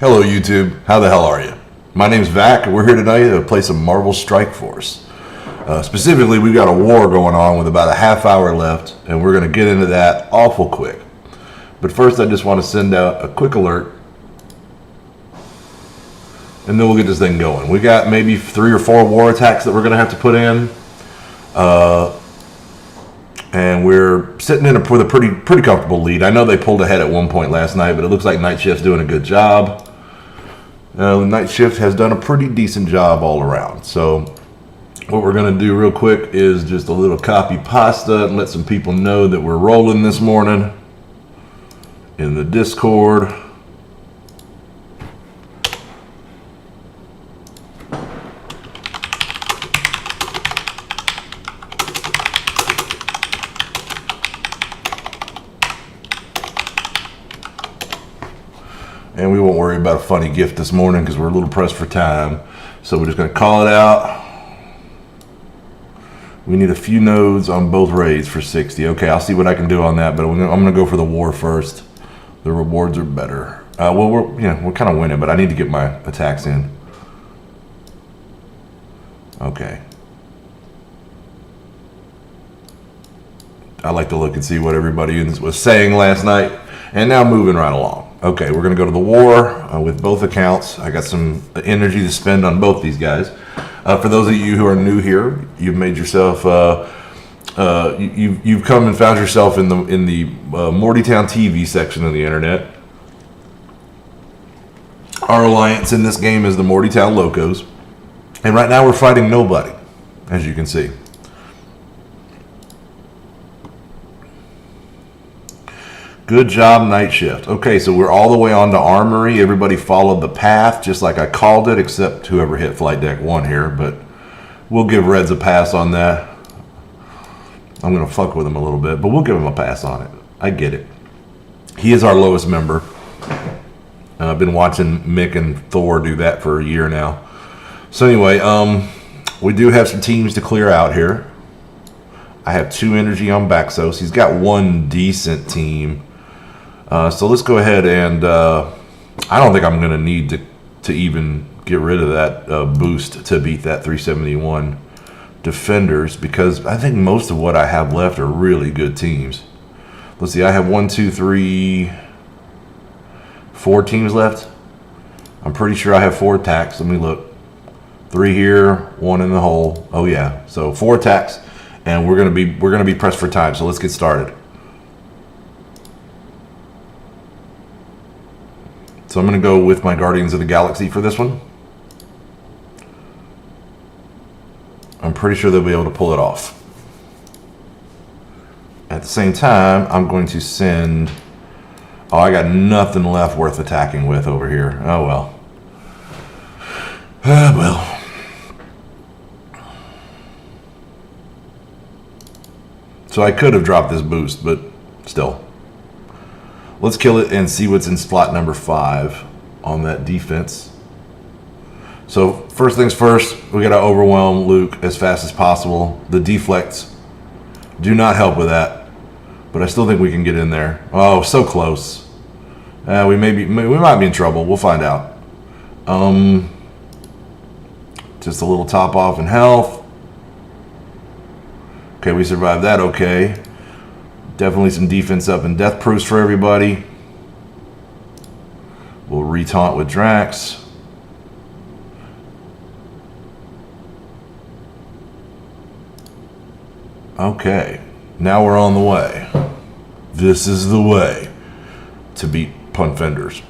Hello YouTube, how the hell are you? My name's Vac, and we're here tonight to play some Marvel Strike Force. Specifically, we've got a war going on with about a half hour left, and we're going to get into that awful quick. But first, I just want to send out a quick alert, and then we'll get this thing going. We got maybe 3 or 4 war attacks that we're going to have to put in. And we're sitting in with a pretty comfortable lead. I know they pulled ahead at one point last night, but it looks like Night Shift's doing a good job. Night Shift has done a pretty decent job all around. So what we're going to do real quick is just a little copy pasta and let some people know that we're rolling this morning in the Discord. And we won't worry about a funny gift this morning because we're a little pressed for time. So we're just going to call it out. We need a few nodes on both raids for 60. Okay, I'll see what I can do on that, but I'm going to go for the war first. The rewards are better. Well, we're kind of winning, but I need to get my attacks in. Okay. I like to look and see what everybody was saying last night. And now moving right along. Okay, we're going to go to the war with both accounts. I got some energy to spend on both these guys. For those of you who are new here, you've made yourself, you've come and found yourself in the Mortytown TV section of the internet. Our alliance in this game is the Mortytown Locos. And right now we're fighting nobody, as you can see. Good job, Night Shift. Okay, so we're all the way on to Armory. Everybody followed the path, just like I called it, except whoever hit Flight Deck 1 here, but we'll give Reds a pass on that. I'm going to fuck with him a little bit, but we'll give him a pass on it. I get it. He is our lowest member. I've been watching Mick and Thor do that for a year now. So anyway, we do have some teams to clear out here. I have 2 energy on Baxos. He's got 1 decent team. So let's go ahead and I don't think I'm going to need to even get rid of that boost to beat that 371 defenders, because I think most of what I have left are really good teams. Let's see, I have 1, 2, 3, 4 teams left. I'm pretty sure I have 4 attacks. Let me look. 3 here, 1 in the hole. Oh yeah, so 4 attacks, and we're gonna be pressed for time. So let's get started. So I'm going to go with my Guardians of the Galaxy for this one. I'm pretty sure they'll be able to pull it off. At the same time, I'm going to send... Oh, I got nothing left worth attacking with over here. Oh, well. Well. So I could have dropped this boost, but still. Let's kill it and see what's in slot number 5 on that defense. So first things first, we got to overwhelm Luke as fast as possible. The deflects do not help with that, but I still think we can get in there. Oh, so close. We might be in trouble. We'll find out. Just a little top off in health. Okay, we survived that okay. Definitely some defense up and death proofs for everybody. We'll retaunt with Drax. Okay, now we're on the way. This is the way to beat Pun Fenders.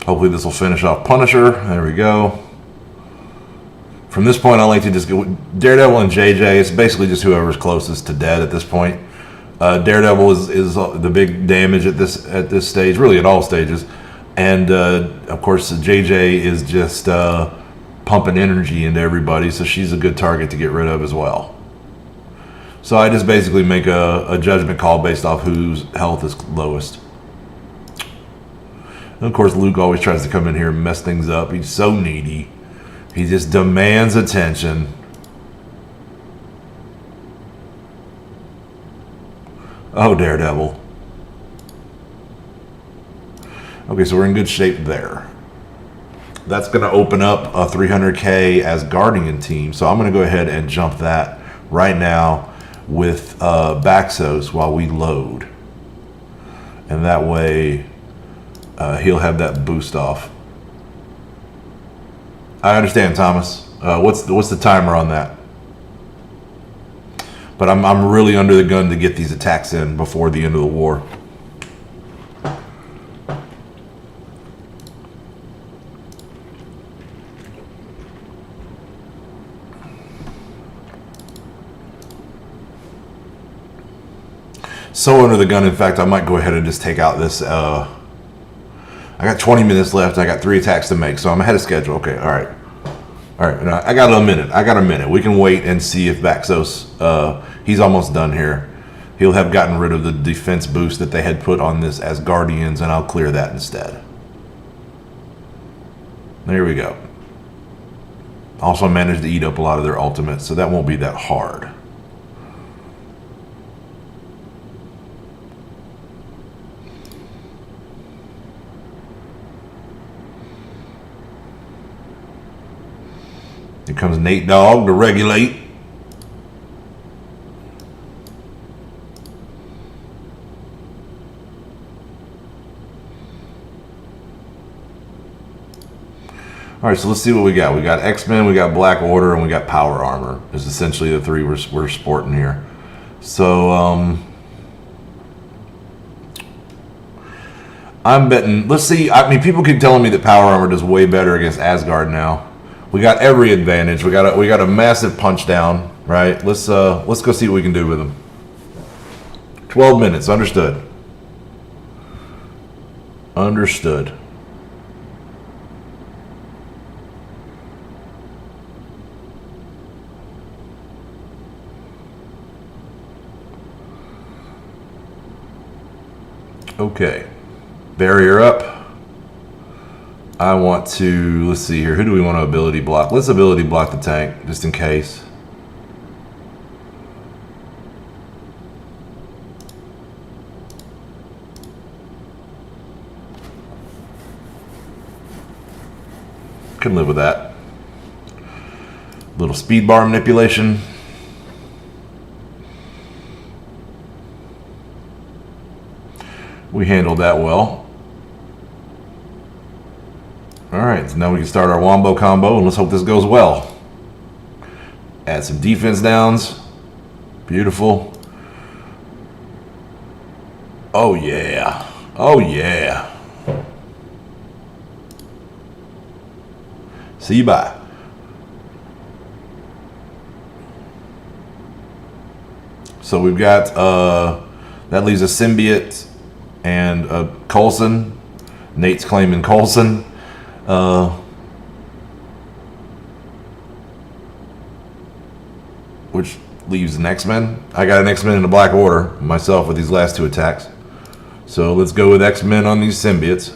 Hopefully this will finish off Punisher. There we go. From this point, I like to just go Daredevil and JJ. It's basically just whoever's closest to dead at this point. Daredevil is the big damage at this stage, really at all stages, and of course JJ is just pumping energy into everybody, so she's a good target to get rid of as well. So I just basically make a judgment call based off whose health is lowest. And of course, Luke always tries to come in here and mess things up. He's so needy. He just demands attention. Oh, Daredevil. Okay, so we're in good shape there. That's going to open up a 300K as Guardian team. So I'm going to go ahead and jump that right now with Baxos while we load. And that way he'll have that boost off. I understand, Thomas. What's the timer on that? But I'm really under the gun to get these attacks in before the end of the war. So under the gun, in fact, I might go ahead and just take out this. I got 20 minutes left. I got 3 attacks to make, so I'm ahead of schedule. Okay, all right. All right, I got a minute. I got a minute. We can wait and see if Baxos, he's almost done here. He'll have gotten rid of the defense boost that they had put on this as Guardians, and I'll clear that instead. There we go. Also managed to eat up a lot of their ultimates, so that won't be that hard. Here comes Nate Dogg to regulate. All right, so let's see what we got. We got X-Men, we got Black Order, and we got Power Armor. Is essentially the 3 we're sporting here. So I'm betting. Let's see. I mean, people keep telling me that Power Armor does way better against Asgard now. We got every advantage. We got a massive punch down, right? Let's go see what we can do with them. 12 minutes, understood. Understood. Okay. Barrier up. I want to, let's see here, who do we want to ability block? Let's ability block the tank, just in case. Can live with that. Little speed bar manipulation. We handled that well. Alright, so now we can start our wombo combo, and let's hope this goes well. Add some defense downs. Beautiful. Oh yeah. Oh yeah. See you bye. So we've got, that leaves a symbiote and a Coulson. Nate's claiming Coulson. Which leaves an X-Men. I got an X-Men and a Black Order myself with these last 2 attacks. So let's go with X-Men on these symbiotes.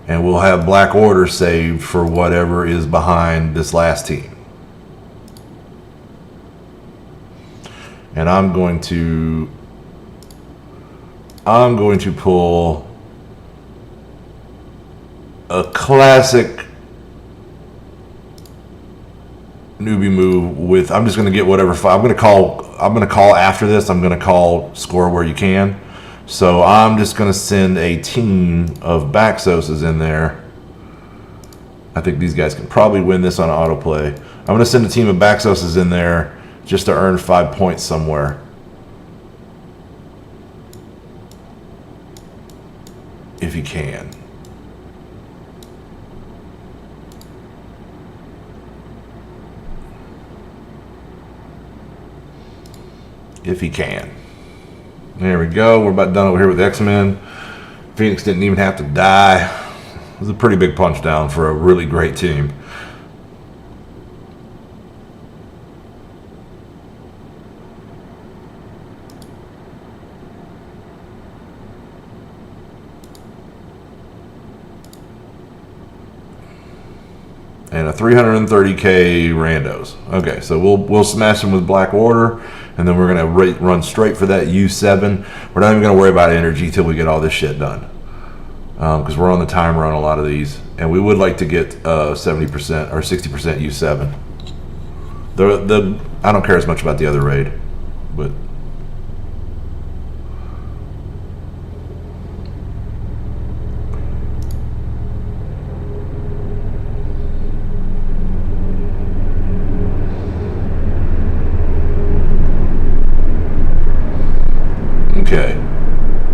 And we'll have Black Order saved for whatever is behind this last team. And I'm going to pull a classic newbie move with, I'm just going to get whatever, I'm going to call after this, I'm going to call score where you can. So I'm just going to send a team of Baxoses in there. I think these guys can probably win this on autoplay. I'm going to send a team of Baxoses in there just to earn 5 points somewhere. If he can. If he can. There we go. We're about done over here with X-Men. Phoenix didn't even have to die. It was a pretty big punch down for a really great team. and a 330k randos. Okay, so we'll smash them with Black Order, and then we're gonna run straight for that U7. We're not even gonna worry about energy till we get all this shit done, because we're on the timer on a lot of these, and we would like to get 70% or 60% U7. I don't care as much about the other raid, but. Okay,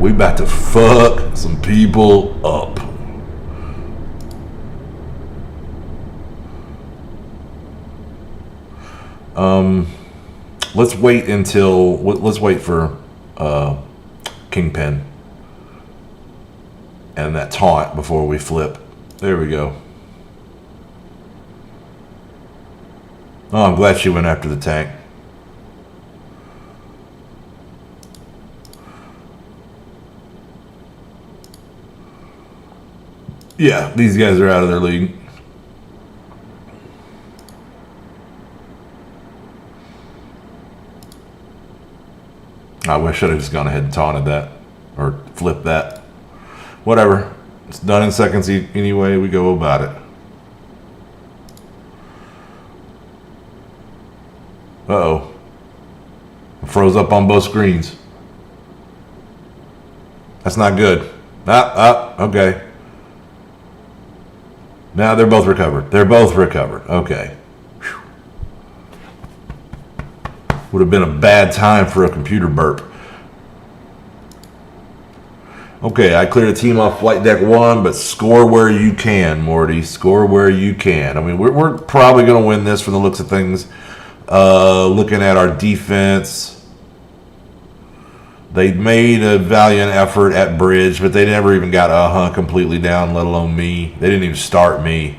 we about to fuck some people up. Let's wait for Kingpin and that taunt before we flip. There we go. Oh, I'm glad she went after the tank. Yeah, these guys are out of their league. I should have just gone ahead and taunted that. Or flipped that. Whatever. It's done in seconds anyway. We go about it. Uh-oh. I froze up on both screens. That's not good. Okay. Now they're both recovered. They're both recovered. Okay. Whew. Would have been a bad time for a computer burp. Okay, I cleared a team off flight deck 1, but score where you can, Morty. Score where you can. I mean, we're probably going to win this from the looks of things. Looking at our defense, they made a valiant effort at bridge, but they never even got completely down, let alone me. They didn't even start me.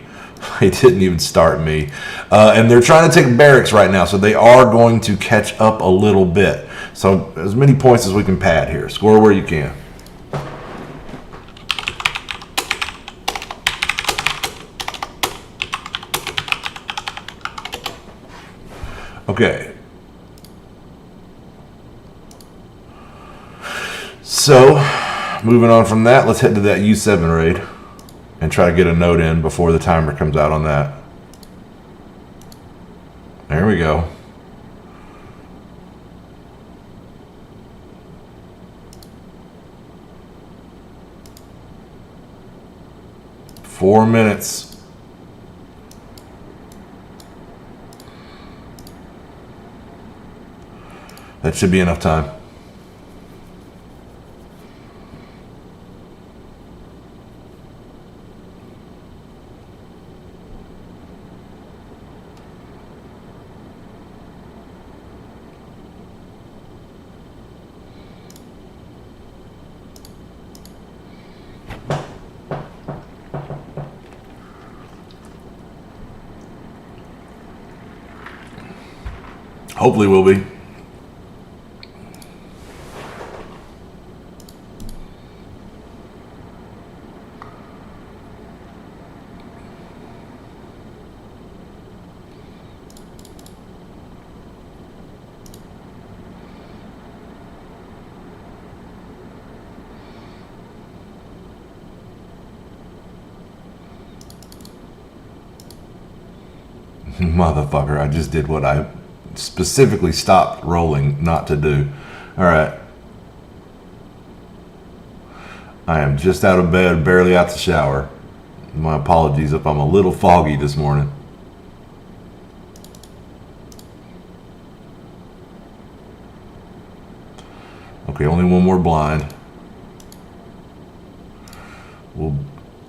They didn't even start me. And they're trying to take barracks right now, so they are going to catch up a little bit. So as many points as we can pad here. Score where you can. Okay. So, moving on from that, let's head to that U7 raid and try to get a note in before the timer comes out on that. There we go. Four minutes. That should be enough time. Hopefully we'll be. Motherfucker, I just did what I specifically stopped rolling not to do. All right. I am just out of bed, barely out the shower. My apologies if I'm a little foggy this morning. Okay, only one more blind.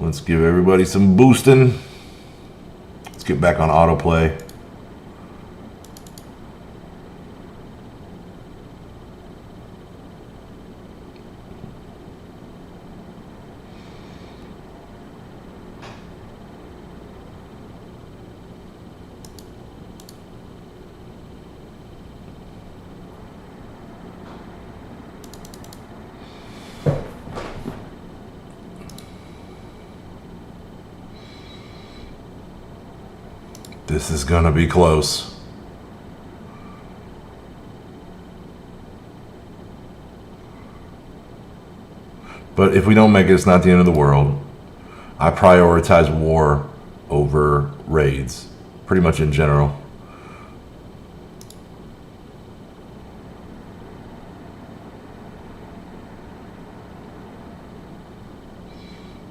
Let's give everybody some boosting. Let's get back on autoplay. This is gonna be close. But if we don't make it, it's not the end of the world. I prioritize war over raids, pretty much in general.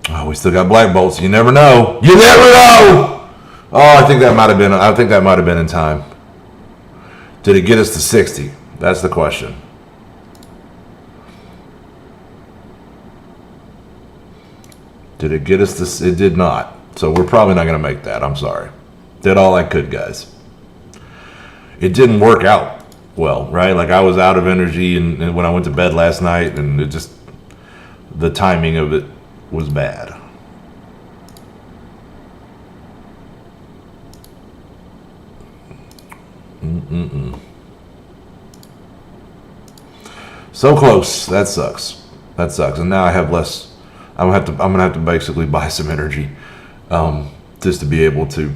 Oh, we still got black bolts. You never know. You never know. Oh, I think that might have been. I think that might have been in time. Did it get us to 60? That's the question. Did it get us to? It did not. So we're probably not going to make that. I'm sorry. Did all I could, guys. It didn't work out well, right? Like I was out of energy, and when I went to bed last night, and it just the timing of it was bad. So close. That sucks. That sucks. And now I have less. I'm gonna have to basically buy some energy, just to be able to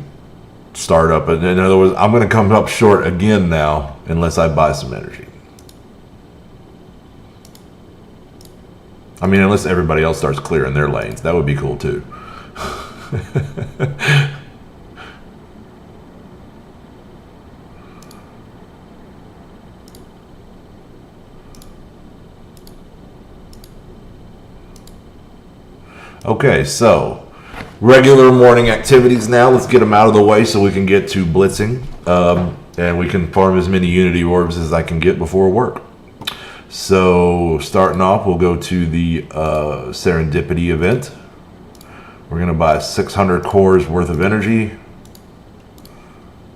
start up. And in other words, I'm gonna come up short again now unless I buy some energy. I mean, unless everybody else starts clearing their lanes, that would be cool too. Okay, so regular morning activities now. Let's get them out of the way so we can get to blitzing, and we can farm as many Unity orbs as I can get before work. So starting off, we'll go to the Serendipity event. We're going to buy 600 cores worth of energy.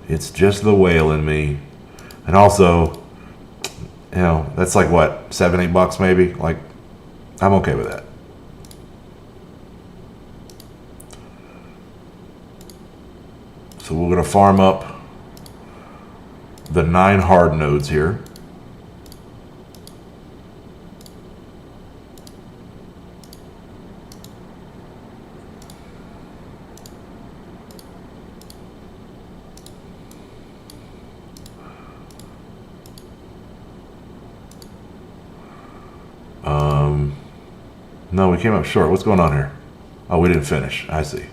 It's just the whale in me. And also, you know, that's like what, $7-8 maybe? Like, I'm okay with that. So we're going to farm up the 9 hard nodes here. No, we came up short. What's going on here? Oh, we didn't finish. I see.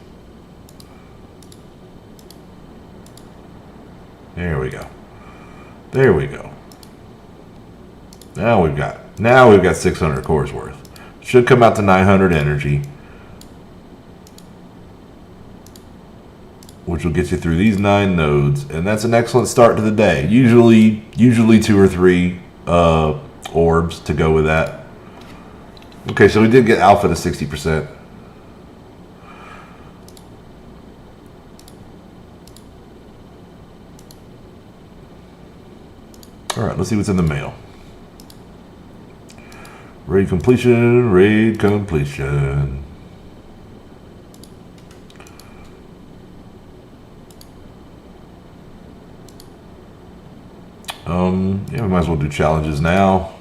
There we go. There we go. Now we've got 600 cores worth. Should come out to 900 energy, which will get you through these 9 nodes, and that's an excellent start to the day. Usually 2 or 3 orbs to go with that. Okay, so we did get alpha to 60%. All right, let's see what's in the mail. Raid completion, raid completion. Yeah, we might as well do challenges now.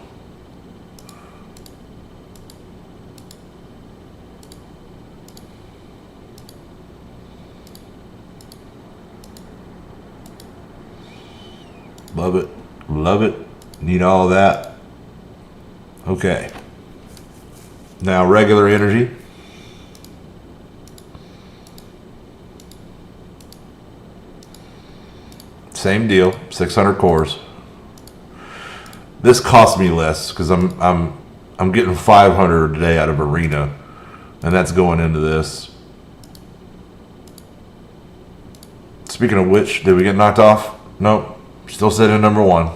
Love it. Love it. Need all that. Okay. Now regular energy. Same deal. 600 cores. This cost me less because I'm getting 500 a day out of Arena, and that's going into this. Speaking of which, did we get knocked off? Nope. Still sitting at number 1.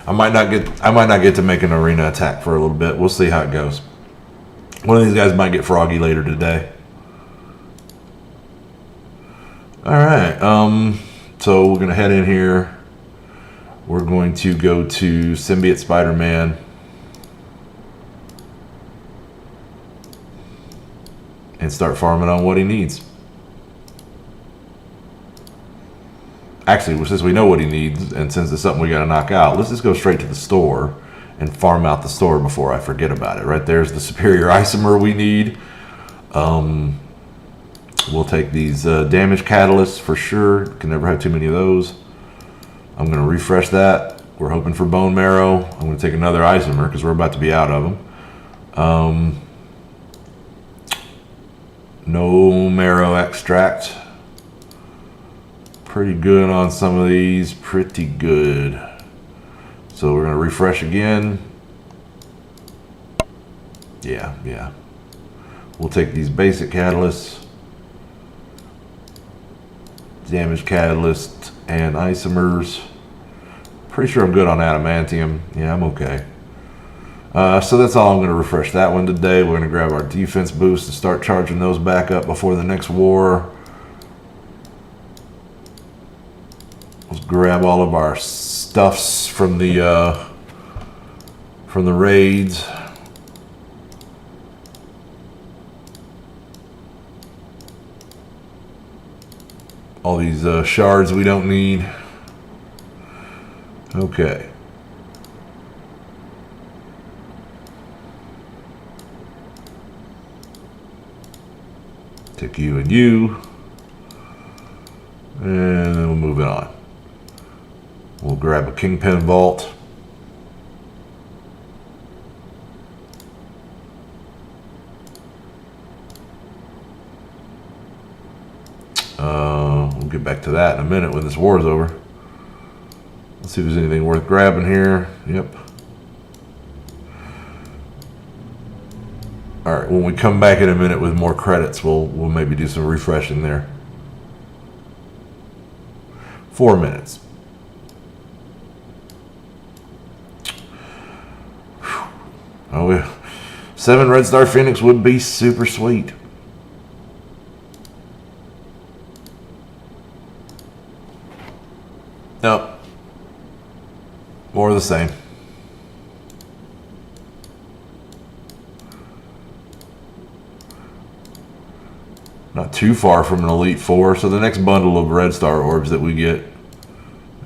I might not get to make an arena attack for a little bit. We'll see how it goes. One of these guys might get froggy later today. All right. So we're gonna head in here. We're going to go to Symbiote Spider-Man and start farming on what he needs. Actually, since we know what he needs, and since it's something we got to knock out, let's just go straight to the store and farm out the store before I forget about it. Right there's the superior isomer we need. We'll take these damage catalysts for sure. Can never have too many of those. I'm going to refresh that. We're hoping for bone marrow. I'm going to take another isomer because we're about to be out of them. No marrow extract. Pretty good on some of these. Pretty good. So we're going to refresh again. Yeah. We'll take these basic catalysts. Damage catalyst and isomers. Pretty sure I'm good on adamantium. Yeah, I'm okay. So that's all. I'm going to refresh that one today. We're going to grab our defense boost and start charging those back up before the next war. Let's grab all of our stuffs from the raids. All these shards we don't need. Okay. Take you and you. And then we'll move it on. We'll grab a Kingpin Vault. We'll get back to that in a minute when this war is over. Let's see if there's anything worth grabbing here. Yep. All right, when we come back in a minute with more credits, we'll maybe do some refreshing there. 4 minutes. Oh, yeah. 7 Red Star Phoenix would be super sweet. Nope. More of the same. Not too far from an Elite Four. So the next bundle of Red Star orbs that we get.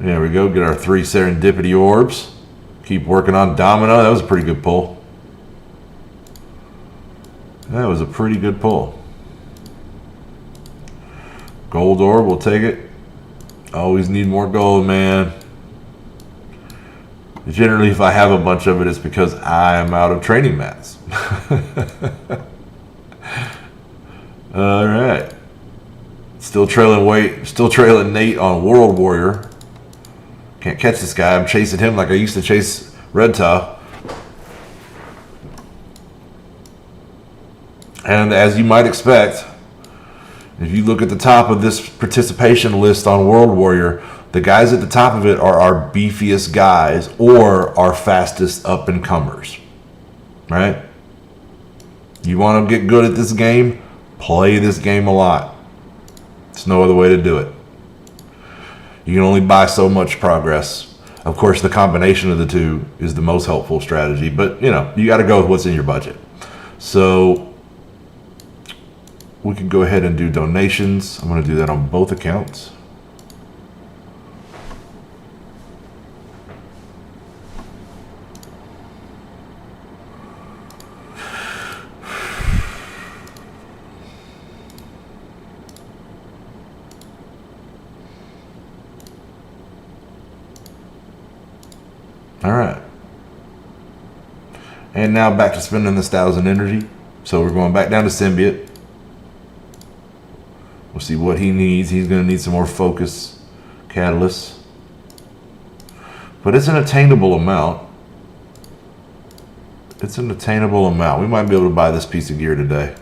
There we go. Get our 3 Serendipity orbs. Keep working on Domino. That was a pretty good pull. That was a pretty good pull. Gold orb, we'll take it. Always need more gold, man. Generally, if I have a bunch of it, it's because I am out of training mats. All right. Still trailing Nate on World Warrior. Can't catch this guy. I'm chasing him like I used to chase Red Top. And as you might expect, if you look at the top of this participation list on World Warrior, the guys at the top of it are our beefiest guys or our fastest up-and-comers. Right? You want to get good at this game? Play this game a lot. There's no other way to do it. You can only buy so much progress. Of course, the combination of the two is the most helpful strategy, but you know, you got to go with what's in your budget. So we can go ahead and do donations. I'm going to do that on both accounts. All right. And now back to spending this 1,000 energy. So we're going back down to Symbiote. We'll see what he needs. He's going to need some more focus catalysts. But it's an attainable amount. It's an attainable amount. We might be able to buy this piece of gear today.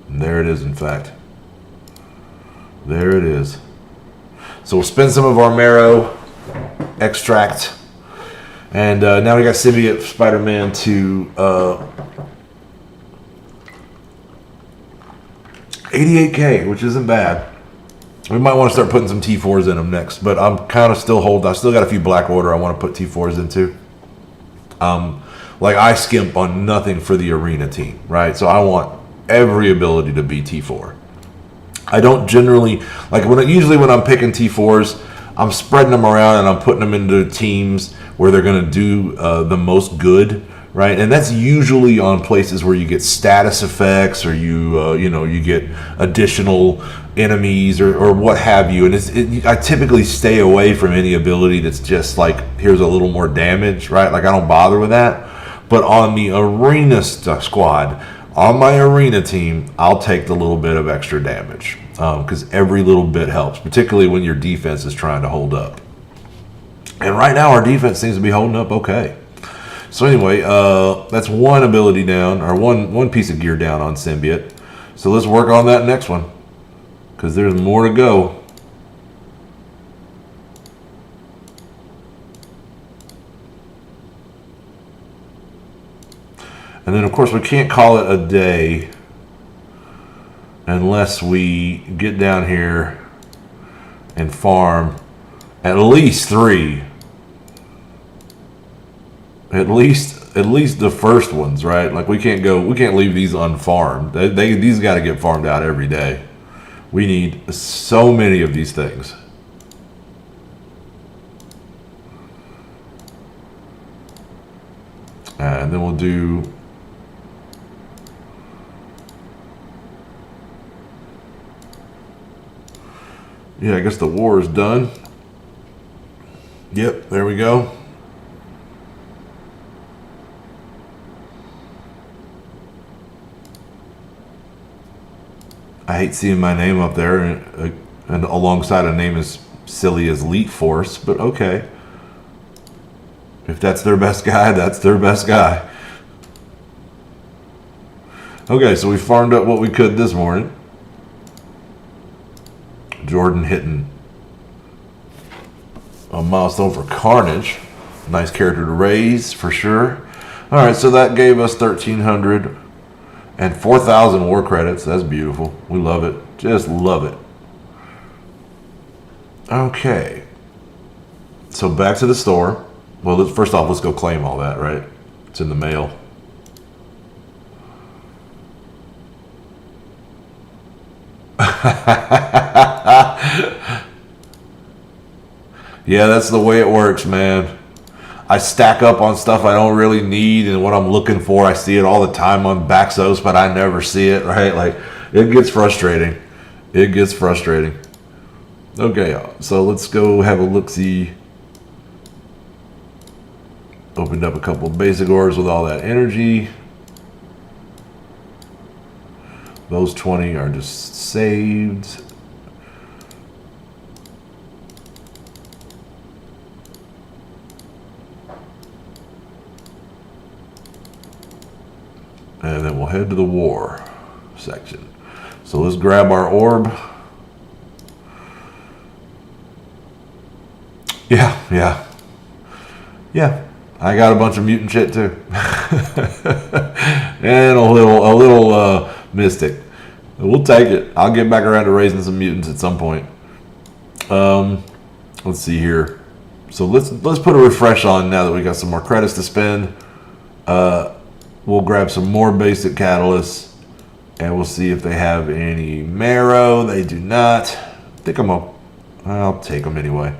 And there it is, in fact. There it is. So we'll spend some of our marrow extract. And now we got Symbiote Spider-Man to 88K, which isn't bad. We might want to start putting some T4s in them next, but I'm kind of still holding. I still got a few Black Order I want to put T4s into. Like I skimp on nothing for the arena team, right? So I want every ability to be T4. I don't generally like usually when I'm picking T4s, I'm spreading them around and I'm putting them into teams where they're going to do the most good, right? And that's usually on places where you get status effects, or you get additional enemies, or what have you. And I typically stay away from any ability that's just like, here's a little more damage, right? Like, I don't bother with that. But on the arena squad, on my arena team, I'll take the little bit of extra damage, because every little bit helps, particularly when your defense is trying to hold up. And right now our defense seems to be holding up okay. So anyway, that's one ability down, or one piece of gear down on Symbiote. So let's work on that next one, because there's more to go. And then, of course, we can't call it a day unless we get down here and farm at least 3. At least the first ones, right? Like, we can't leave these unfarmed. These got to get farmed out every day. We need so many of these things. And then we'll do... Yeah, I guess the war is done. Yep, there we go. I hate seeing my name up there and alongside a name as silly as Elite Force, but okay. If that's their best guy, that's their best guy. Okay, so we farmed up what we could this morning. Jordan hitting a milestone for Carnage. Nice character to raise for sure. Alright, so that gave us 1,300 and 4,000 war credits. That's beautiful. We love it. Just love it. Okay. So back to the store. Well, first off, let's go claim all that, right? It's in the mail. Yeah, that's the way it works, man. I stack up on stuff I don't really need, and what I'm looking for, I see it all the time on Baxos, but I never see it, right? Like, it gets frustrating. It gets frustrating. Okay, so let's go have a look-see. Opened up a couple of basic ores with all that energy. Those 20 are just saved. And then we'll head to the war section. So let's grab our orb. Yeah. I got a bunch of mutant shit too. And a little mystic. We'll take it. I'll get back around to raising some mutants at some point. Let's see here. So let's put a refresh on now that we got some more credits to spend. We'll grab some more basic catalysts, and we'll see if they have any marrow. They do not. I think I'll take them anyway.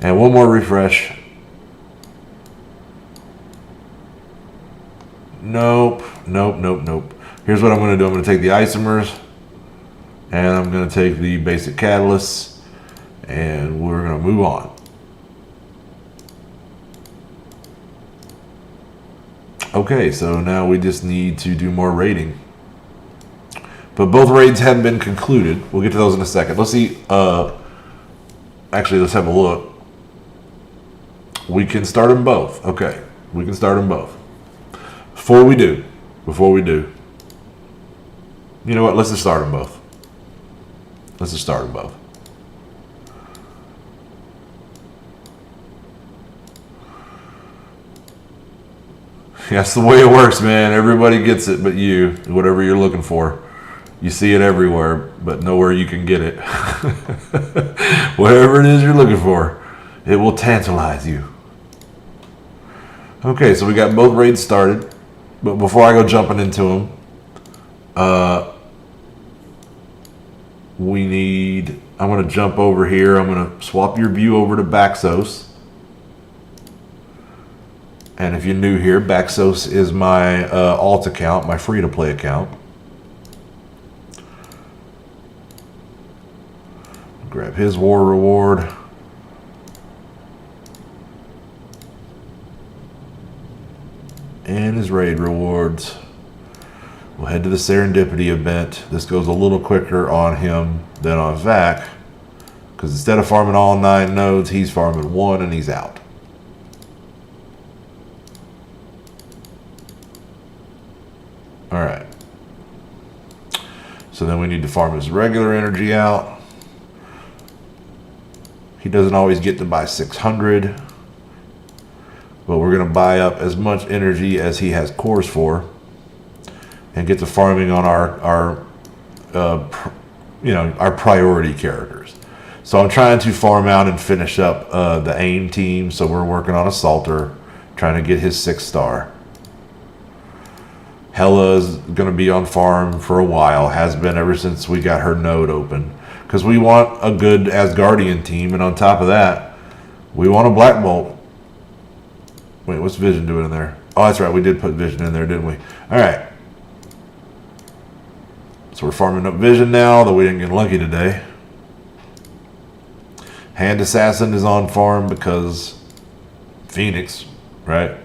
And one more refresh. Nope. Here's what I'm going to do. I'm going to take the isomers, and I'm going to take the basic catalysts, and we're going to move on. Okay, so now we just need to do more raiding. But both raids have been concluded. We'll get to those in a second. Let's see. Actually, let's have a look. We can start them both. Okay, we can start them both. Before we do, you know what? Let's just start them both. That's the way it works, man. Everybody gets it but you. Whatever you're looking for. You see it everywhere, but nowhere you can get it. Whatever it is you're looking for, it will tantalize you. Okay, so we got both raids started. But before I go jumping into them, I'm going to jump over here. I'm going to swap your view over to Baxos. And if you're new here, Baxos is my alt account, my free-to-play account. Grab his war reward. And his raid rewards. We'll head to the Serendipity event. This goes a little quicker on him than on Vac, because instead of farming all 9 nodes, he's farming 1 and he's out. Alright. So then we need to farm his regular energy out. He doesn't always get to buy 600. But we're going to buy up as much energy as he has cores for. And get to farming on our priority characters. So I'm trying to farm out and finish up the AIM team. So we're working on Assaulter, trying to get his 6-star. Hella's going to be on farm for a while, has been ever since we got her node open. Because we want a good Asgardian team, and on top of that, we want a Black Bolt. Wait, what's Vision doing in there? Oh, that's right, we did put Vision in there, didn't we? Alright. So we're farming up Vision now, though we didn't get lucky today. Hand Assassin is on farm because Phoenix, right?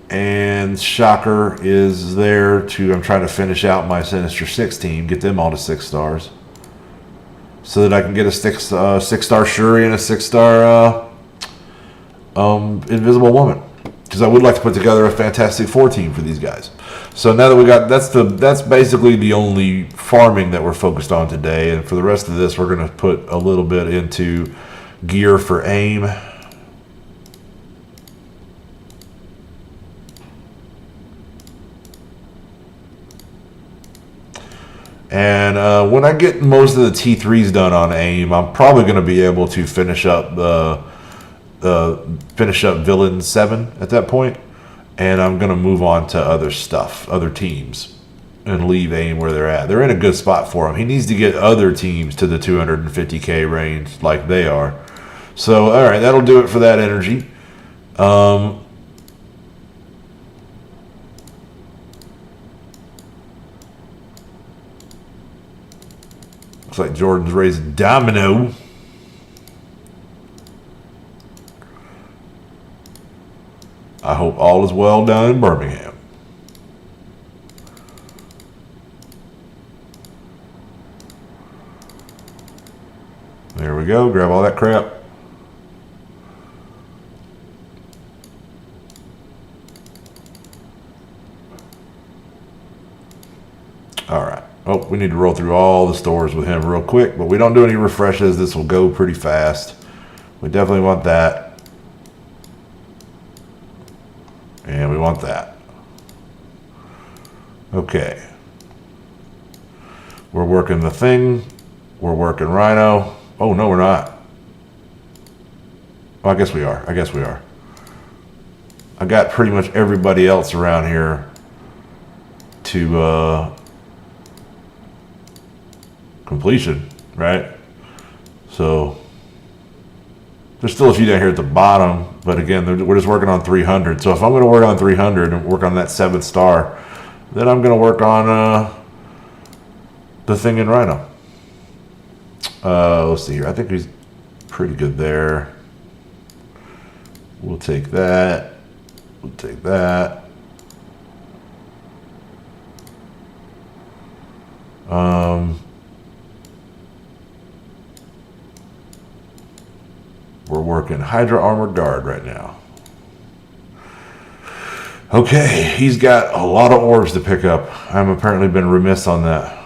And Shocker is there to, I'm trying to finish out my Sinister 6 team, get them all to 6 stars. So that I can get a 6-star Shuri and a 6-star Invisible Woman. Because I would like to put together a Fantastic Four team for these guys. So now that we got, that's basically the only farming that we're focused on today. And for the rest of this, we're going to put a little bit into gear for AIM. And when I get most of the T3s done on AIM, I'm probably going to be able to finish up Villain 7 at that point. And I'm going to move on to other stuff, other teams, and leave AIM where they're at. They're in a good spot for him. He needs to get other teams to the 250k range like they are. So, all right, that'll do it for that energy. Looks like Jordan's raising domino. I hope all is well down in Birmingham. There we go. Grab all that crap. All right. Oh, we need to roll through all the stores with him real quick, but we don't do any refreshes. This will go pretty fast. We definitely want that. And we want that. Okay. We're working the Thing. We're working Rhino. Oh, no, we're not. Well, I guess we are. I guess we are. I got pretty much everybody else around here to completion, right? So there's still a few down here at the bottom, but again, we're just working on 300. So if I'm going to work on 300 and work on that 7th star, then I'm going to work on the Thing in Rhino. Let's see here. I think he's pretty good there. We'll take that. We'll take that. We're working Hydra Armored Guard right now. Okay, he's got a lot of orbs to pick up. I've apparently been remiss on that.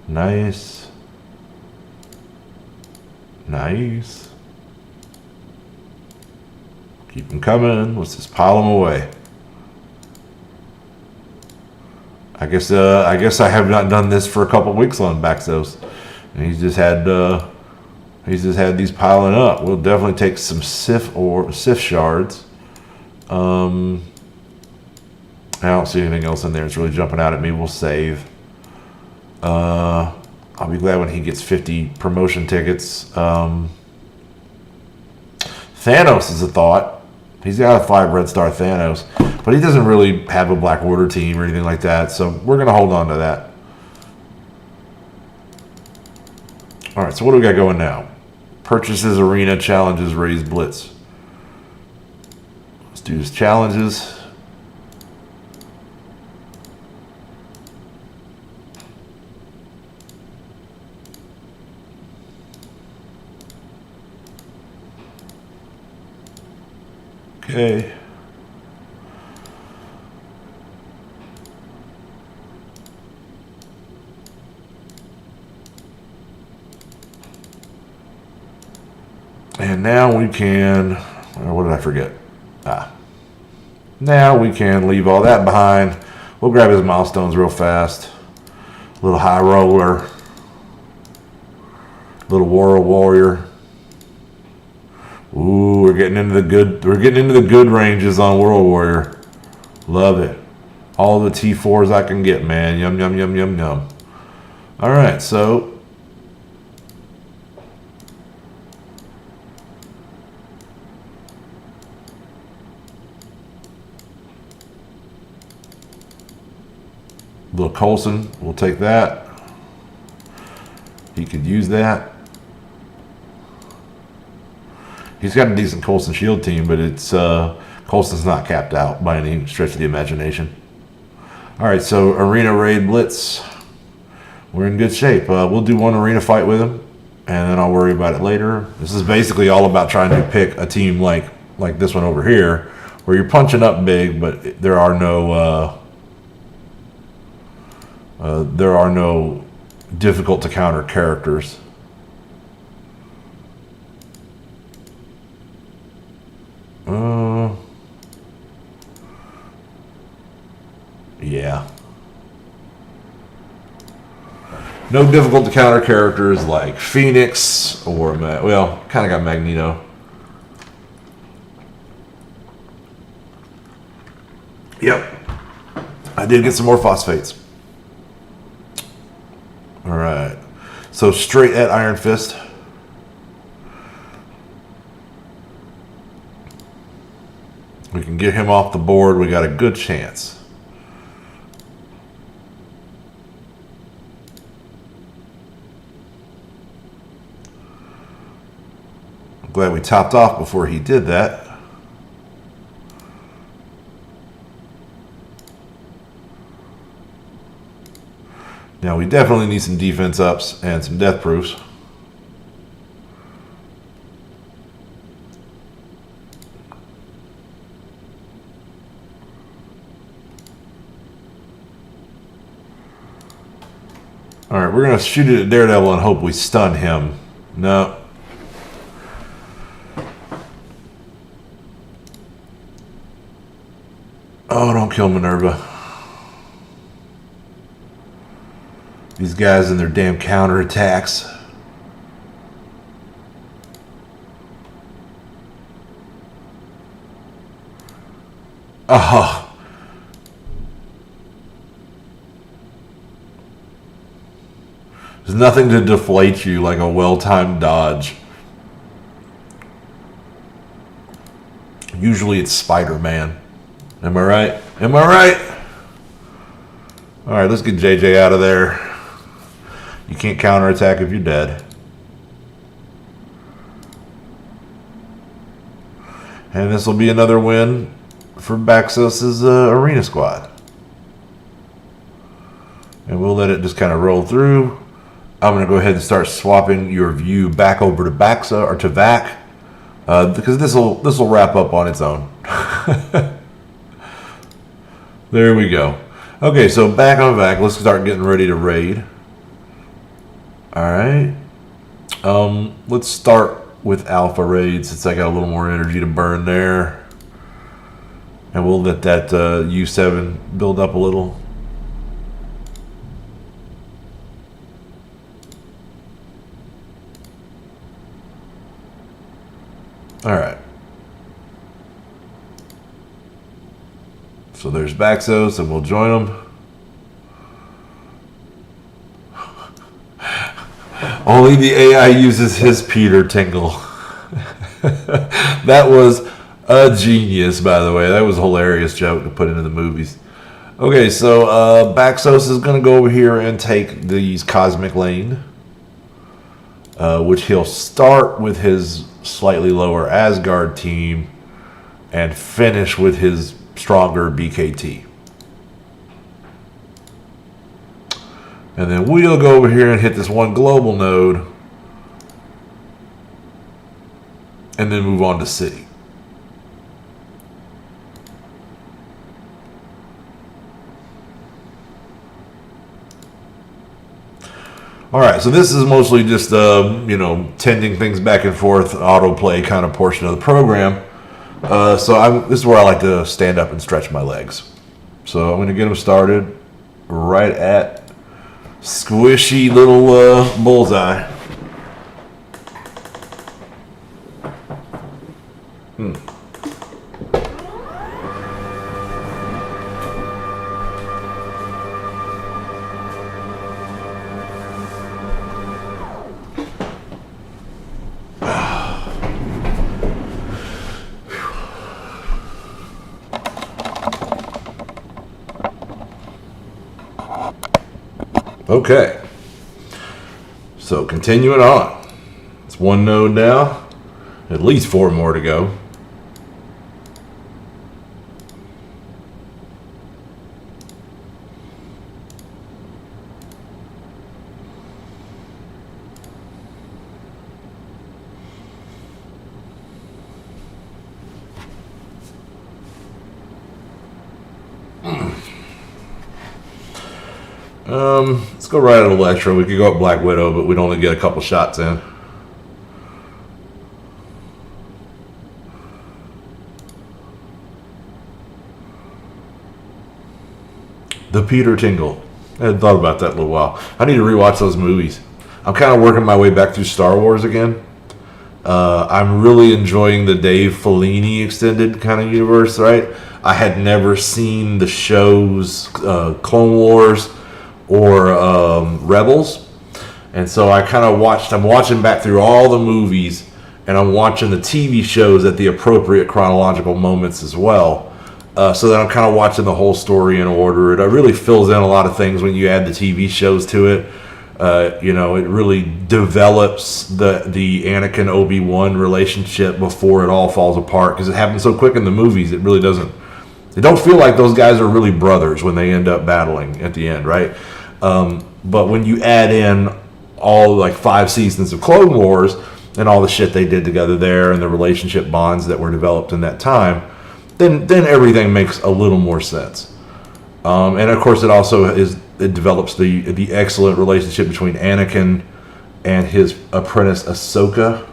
Nice. Nice. Keep them coming. Let's just pile them away. I guess I have not done this for a couple weeks on Baxos, and he's just had these piling up. We'll definitely take some Sif shards. I don't see anything else in there. It's really jumping out at me. We'll save. I'll be glad when he gets 50 promotion tickets. Thanos is a thought. He's got a 5 red star Thanos, but he doesn't really have a Black Order team or anything like that, so we're going to hold on to that. All right, so what do we got going now? Purchases, arena, challenges, raise, blitz. Let's do his challenges. Okay. And now we can, what did I forget? Now we can leave all that behind. We'll grab his milestones real fast. Little high roller. Little warrior. Ooh, we're getting into the good ranges on World Warrior. Love it. All the T4s I can get, man. Yum, yum, yum, yum, yum. All right, so little Coulson, we'll take that. He could use that. He's got a decent Coulson shield team, but it's Coulson's not capped out by any stretch of the imagination. All right, so arena raid blitz. We're in good shape. We'll do one arena fight with him, and then I'll worry about it later. This is basically all about trying to pick a team like this one over here, where you're punching up big, but there are no difficult to counter characters. Yeah. No difficult to counter characters like Phoenix or, well, kind of got Magneto. Yep. I did get some more phosphates. All right. So straight at Iron Fist. We can get him off the board. We got a good chance. I'm glad we topped off before he did that. Now we definitely need some defense ups and some death proofs. All right, we're going to shoot it at Daredevil and hope we stun him. No. Oh, don't kill Minerva. These guys and their damn counterattacks. Oh. There's nothing to deflate you like a well-timed dodge. Usually it's Spider-Man. Am I right? Am I right? All right, let's get JJ out of there. You can't counterattack if you're dead. And this will be another win for Baxos' arena squad. And we'll let it just kind of roll through. I'm going to go ahead and start swapping your view back over to Baxa or to Vac, because this will wrap up on its own. There we go. Okay, so back on Vac. Let's start getting ready to raid. All right. Let's start with Alpha raid since I got a little more energy to burn there, and we'll let that U7 build up a little. All right. So there's Baxos, and we'll join them. Only the AI uses his Peter tingle. That was a genius, by the way. That was a hilarious joke to put into the movies. Okay, so Baxos is going to go over here and take these Cosmic Lane, which he'll start with his slightly lower Asgard team and finish with his stronger BKT. And then we'll go over here and hit this one global node and then move on to City. All right, so this is mostly just, tending things back and forth, autoplay kind of portion of the program. This is where I like to stand up and stretch my legs. So I'm going to get them started right at squishy little bullseye. Okay, so continuing on. It's one node now, at least 4 more to go. Let's go right at Elektra. We could go up Black Widow, but we'd only get a couple shots in. The Peter Tingle. I hadn't thought about that in a little while. I need to rewatch those movies. I'm kind of working my way back through Star Wars again. I'm really enjoying the Dave Filoni extended kind of universe, right? I had never seen the shows Clone Wars or Rebels, and so I kind of I'm watching back through all the movies, and I'm watching the TV shows at the appropriate chronological moments as well, so that I'm kind of watching the whole story in order. It really fills in a lot of things when you add the TV shows to it. It really develops the Anakin Obi-Wan relationship before it all falls apart, because it happens so quick in the movies. It really doesn't. It don't feel like those guys are really brothers when they end up battling at the end, right? But when you add in all like 5 seasons of Clone Wars and all the shit they did together there and the relationship bonds that were developed in that time, then everything makes a little more sense. And of course, it develops the excellent relationship between Anakin and his apprentice Ahsoka.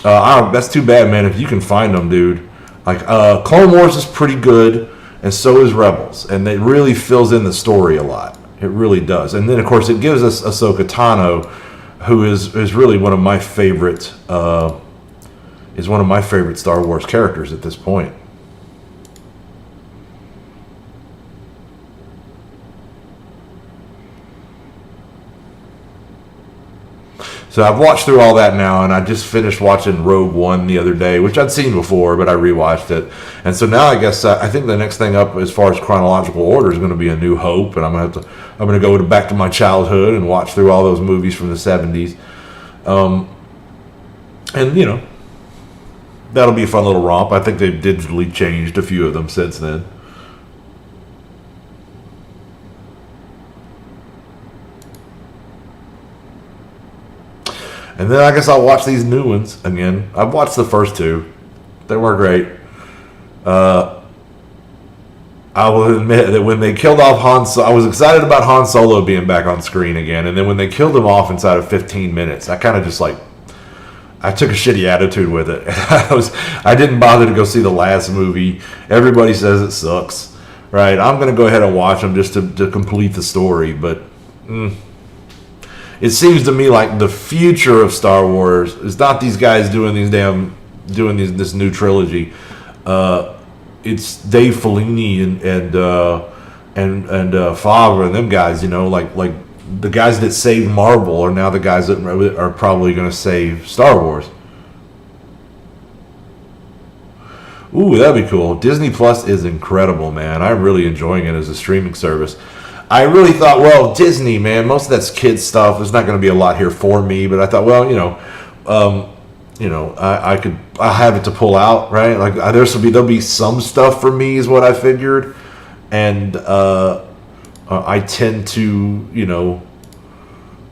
That's too bad, man. If you can find them, dude. Like Clone Wars is pretty good, and so is Rebels, and it really fills in the story a lot. It really does. And then, of course, it gives us Ahsoka Tano, who is really one of my favorite Star Wars characters at this point. So I've watched through all that now, and I just finished watching Rogue One the other day, which I'd seen before, but I rewatched it. And so now I guess I think the next thing up as far as chronological order is going to be A New Hope, and I'm going to go back to my childhood and watch through all those movies from the 70s. And that'll be a fun little romp. I think they've digitally changed a few of them since then. And then I guess I'll watch these new ones again. I've watched the first 2. They were great. I will admit that when they killed off Han Solo, I was excited about Han Solo being back on screen again. And then when they killed him off inside of 15 minutes, I kind of just I took a shitty attitude with it. I didn't bother to go see the last movie. Everybody says it sucks, right? I'm going to go ahead and watch them just to complete the story. But it seems to me like the future of Star Wars is not these guys doing this new trilogy. It's Dave Filoni and Favre and them guys. Like the guys that saved Marvel are now the guys that are probably going to save Star Wars. Ooh, that'd be cool. Disney Plus is incredible, man. I'm really enjoying it as a streaming service. I really thought, well, Disney, man, most of that's kids stuff. There's not going to be a lot here for me, but I thought, well, I have it to pull out, right? Like there'll be some stuff for me, is what I figured, and I tend to,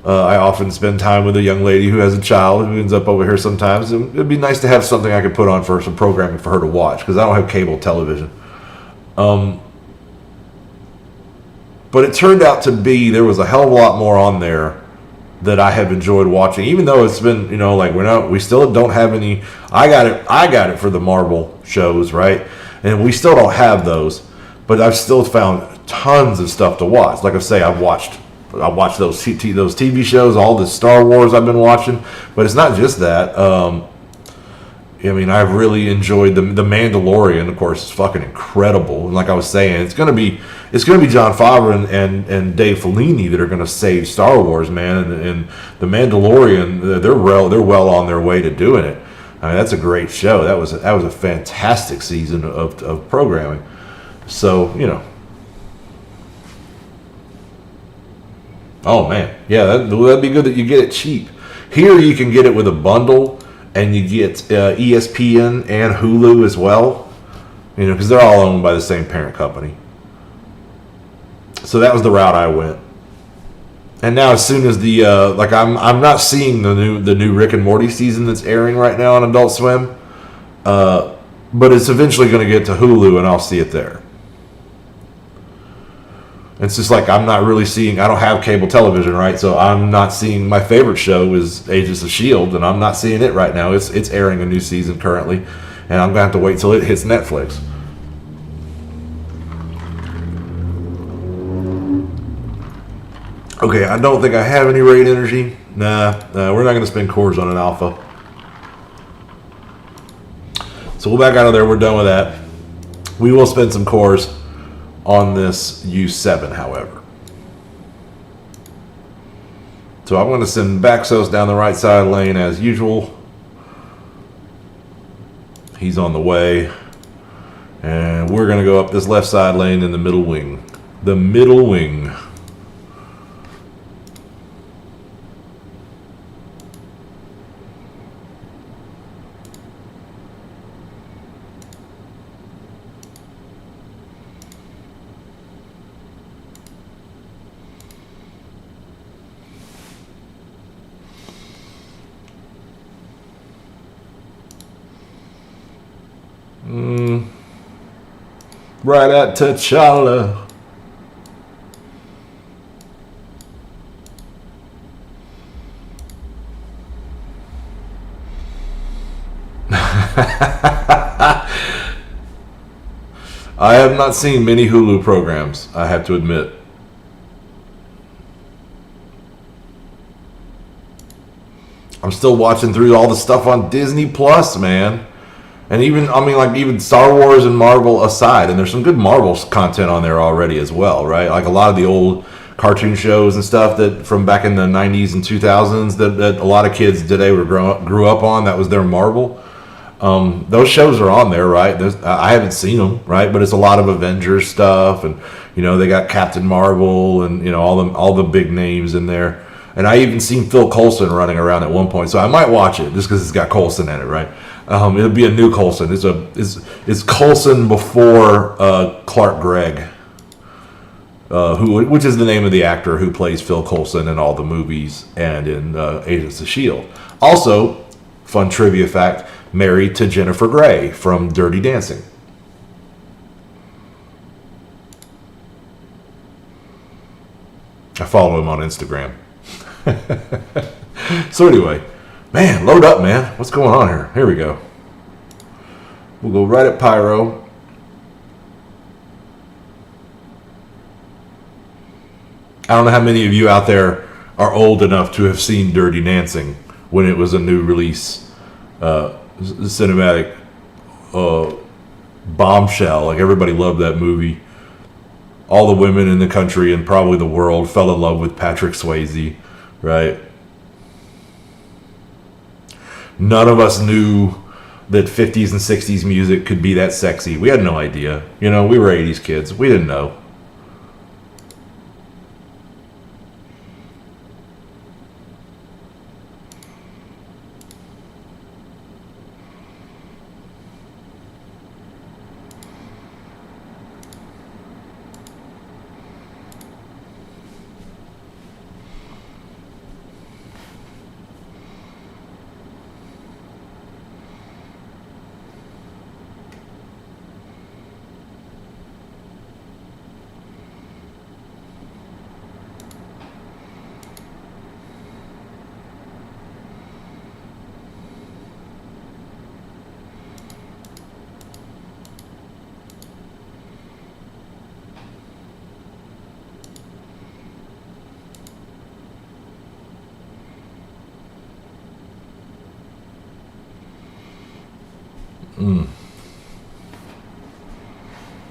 I often spend time with a young lady who has a child who ends up over here sometimes. And it'd be nice to have something I could put on for some programming for her to watch, because I don't have cable television. But it turned out to be there was a hell of a lot more on there that I have enjoyed watching, even though it's been, we still don't have any. I got it for the Marvel shows, right? And we still don't have those, but I've still found tons of stuff to watch. Like I say, I watched those TV shows, all the Star Wars I've been watching, but it's not just that. I've really enjoyed the Mandalorian. Of course, it's fucking incredible. And like I was saying, it's gonna be Jon Favreau and Dave Filoni that are gonna save Star Wars, man. And the Mandalorian, they're well on their way to doing it. I mean, that's a great show. That was a fantastic season of programming. So oh man, yeah, that'd be good that you get it cheap. Here you can get it with a bundle. And you get ESPN and Hulu as well, because they're all owned by the same parent company. So that was the route I went. And now, as soon as I'm not seeing the new Rick and Morty season that's airing right now on Adult Swim, but it's eventually going to get to Hulu, and I'll see it there. It's just like I'm not really seeing. I don't have cable television, right? So I'm not seeing. My favorite show is Agents of S.H.I.E.L.D., and I'm not seeing it right now. It's airing a new season currently, and I'm gonna have to wait till it hits Netflix. Okay, I don't think I have any Raid Energy. Nah, we're not gonna spend cores on an Alpha. So we'll back out of there. We're done with that. We will spend some cores on this U7, however. So I'm going to send Baxos down the right side lane as usual. He's on the way. And we're going to go up this left side lane in the middle wing. The middle wing. Right at T'Challa. I have not seen many Hulu programs, I have to admit. I'm still watching through all the stuff on Disney Plus, man. And even Star Wars and Marvel aside, and there's some good Marvel content on there already as well, right? Like a lot of the old cartoon shows and stuff that from back in the 90s and 2000s that a lot of kids today grew up on, that was their Marvel. Those shows are on there, right? I haven't seen them, right? But it's a lot of Avengers stuff, and they got Captain Marvel and all the big names in there. And I even seen Phil Coulson running around at one point, so I might watch it just because it's got Coulson in it, right? It'll be a new Coulson. It's Coulson before Clark Gregg, which is the name of the actor who plays Phil Coulson in all the movies and in Agents of S.H.I.E.L.D. Also, fun trivia fact: married to Jennifer Grey from Dirty Dancing. I follow him on Instagram. So anyway, man, load up, man. What's going on here? Here we go. We'll go right at Pyro. I don't know how many of you out there are old enough to have seen Dirty Dancing when it was a new release, cinematic bombshell. Like, everybody loved that movie. All the women in the country and probably the world fell in love with Patrick Swayze, right? None of us knew that 50s and 60s music could be that sexy. We had no idea. You know, we were 80s kids. We didn't know.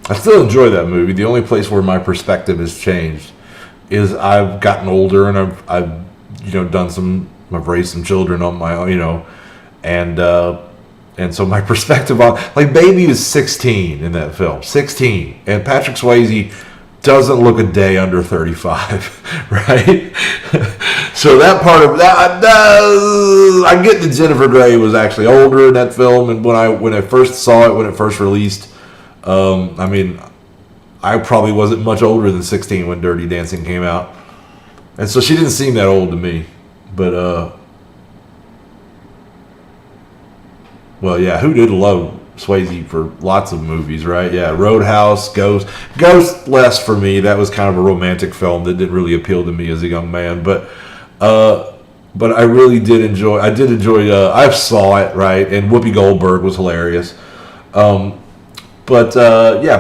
I still enjoy that movie. The only place where my perspective has changed is I've gotten older and I've I've raised some children on my own, and so my perspective on, like, Baby is 16 in that film, 16, and Patrick Swayze doesn't look a day under 35, right? So that part of that, I get that Jennifer Grey was actually older in that film, and when I first saw it, when it first released, I probably wasn't much older than 16 when Dirty Dancing came out, and so she didn't seem that old to me. But well, yeah, who did love Swayze for lots of movies, right? Yeah, Roadhouse, Ghost less for me. That was kind of a romantic film that didn't really appeal to me as a young man, but I really did enjoy. I saw it, right, and Whoopi Goldberg was hilarious. Yeah,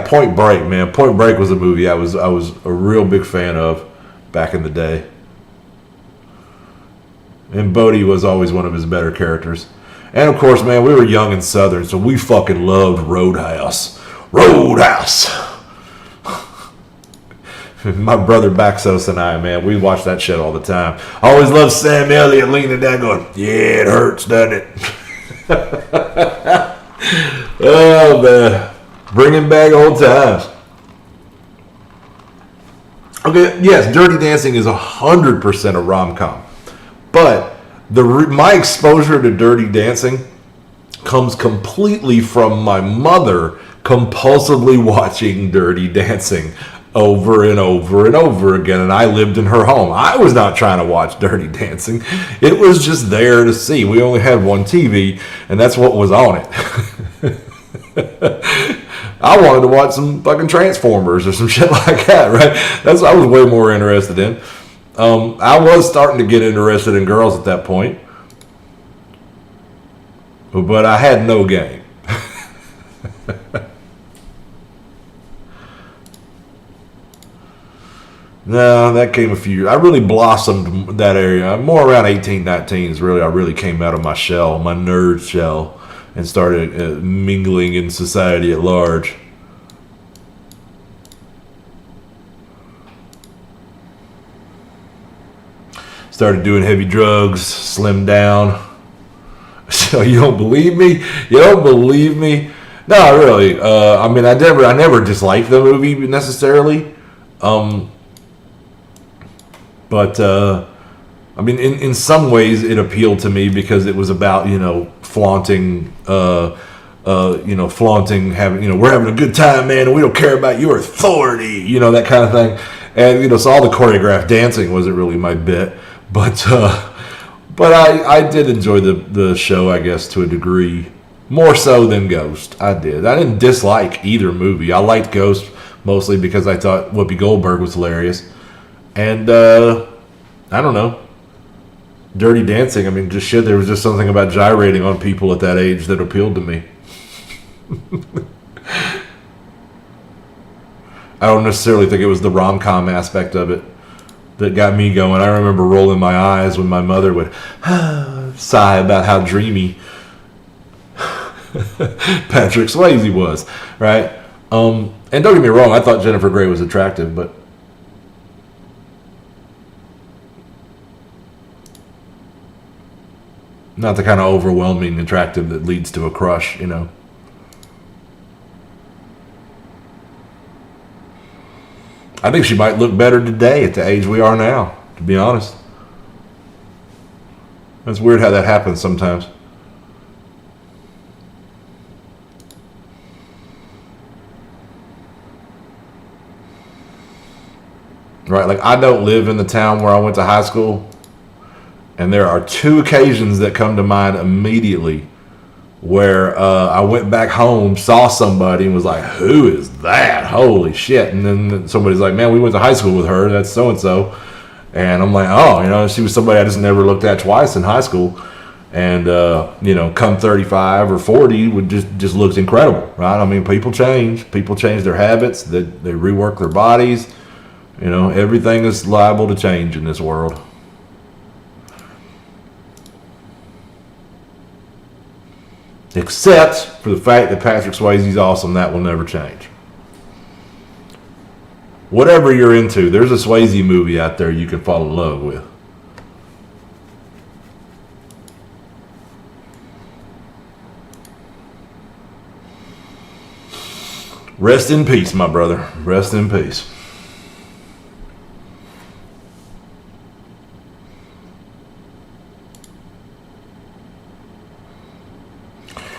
Point Break, man. Point Break was a movie I was a real big fan of back in the day. And Bodie was always one of his better characters. And of course, man, we were young and Southern, so we fucking loved Roadhouse. Roadhouse! My brother Baxos and I, man, we watched that shit all the time. I always loved Sam Elliott leaning down going, yeah, it hurts, doesn't it? Oh, man. Bringing back old times. Okay, yes, Dirty Dancing is 100% a rom-com. But my exposure to Dirty Dancing comes completely from my mother compulsively watching Dirty Dancing over and over and over again, and I lived in her home. I was not trying to watch Dirty Dancing. It was just there to see. We only had one TV, and that's what was on it. I wanted to watch some fucking Transformers or some shit like that, right? That's what I was way more interested in. I was starting to get interested in girls at that point, but I had no game. No, that came a few. I really blossomed that area. More around 18, 19s, really. I really came out of my shell, my nerd shell, and started mingling in society at large. Started doing heavy drugs, slimmed down. So you don't believe me? You don't believe me? No, really. I never disliked the movie necessarily. In some ways it appealed to me because it was about, flaunting, having, we're having a good time, man, and we don't care about your authority, that kind of thing. And, so all the choreographed dancing wasn't really my bit. But I did enjoy the show, I guess, to a degree. More so than Ghost. I did. I didn't dislike either movie. I liked Ghost mostly because I thought Whoopi Goldberg was hilarious. And, I don't know. Dirty Dancing, there was just something about gyrating on people at that age that appealed to me. I don't necessarily think it was the rom-com aspect of it that got me going. I remember rolling my eyes when my mother would sigh about how dreamy Patrick Swayze was, right? And don't get me wrong, I thought Jennifer Grey was attractive, but Not the kind of overwhelming attractive that leads to a crush, you know. I think she might look better today at the age we are now, to be honest. It's weird how that happens sometimes. Right, like I don't live in the town where I went to high school, and there are two occasions that come to mind immediately where I went back home, saw somebody, and was like, "Who is that? Holy shit!" And then somebody's like, "Man, we went to high school with her. That's so and so." And I'm like, "Oh, you know, she was somebody I just never looked at twice in high school." And you know, come 35 or 40, would just looks incredible, right? I mean, people change. People change their habits. They rework their bodies. You know, everything is liable to change in this world. Except for the fact that Patrick Swayze's awesome. That will never change. Whatever you're into, there's a Swayze movie out there you can fall in love with. Rest in peace, my brother. Rest in peace.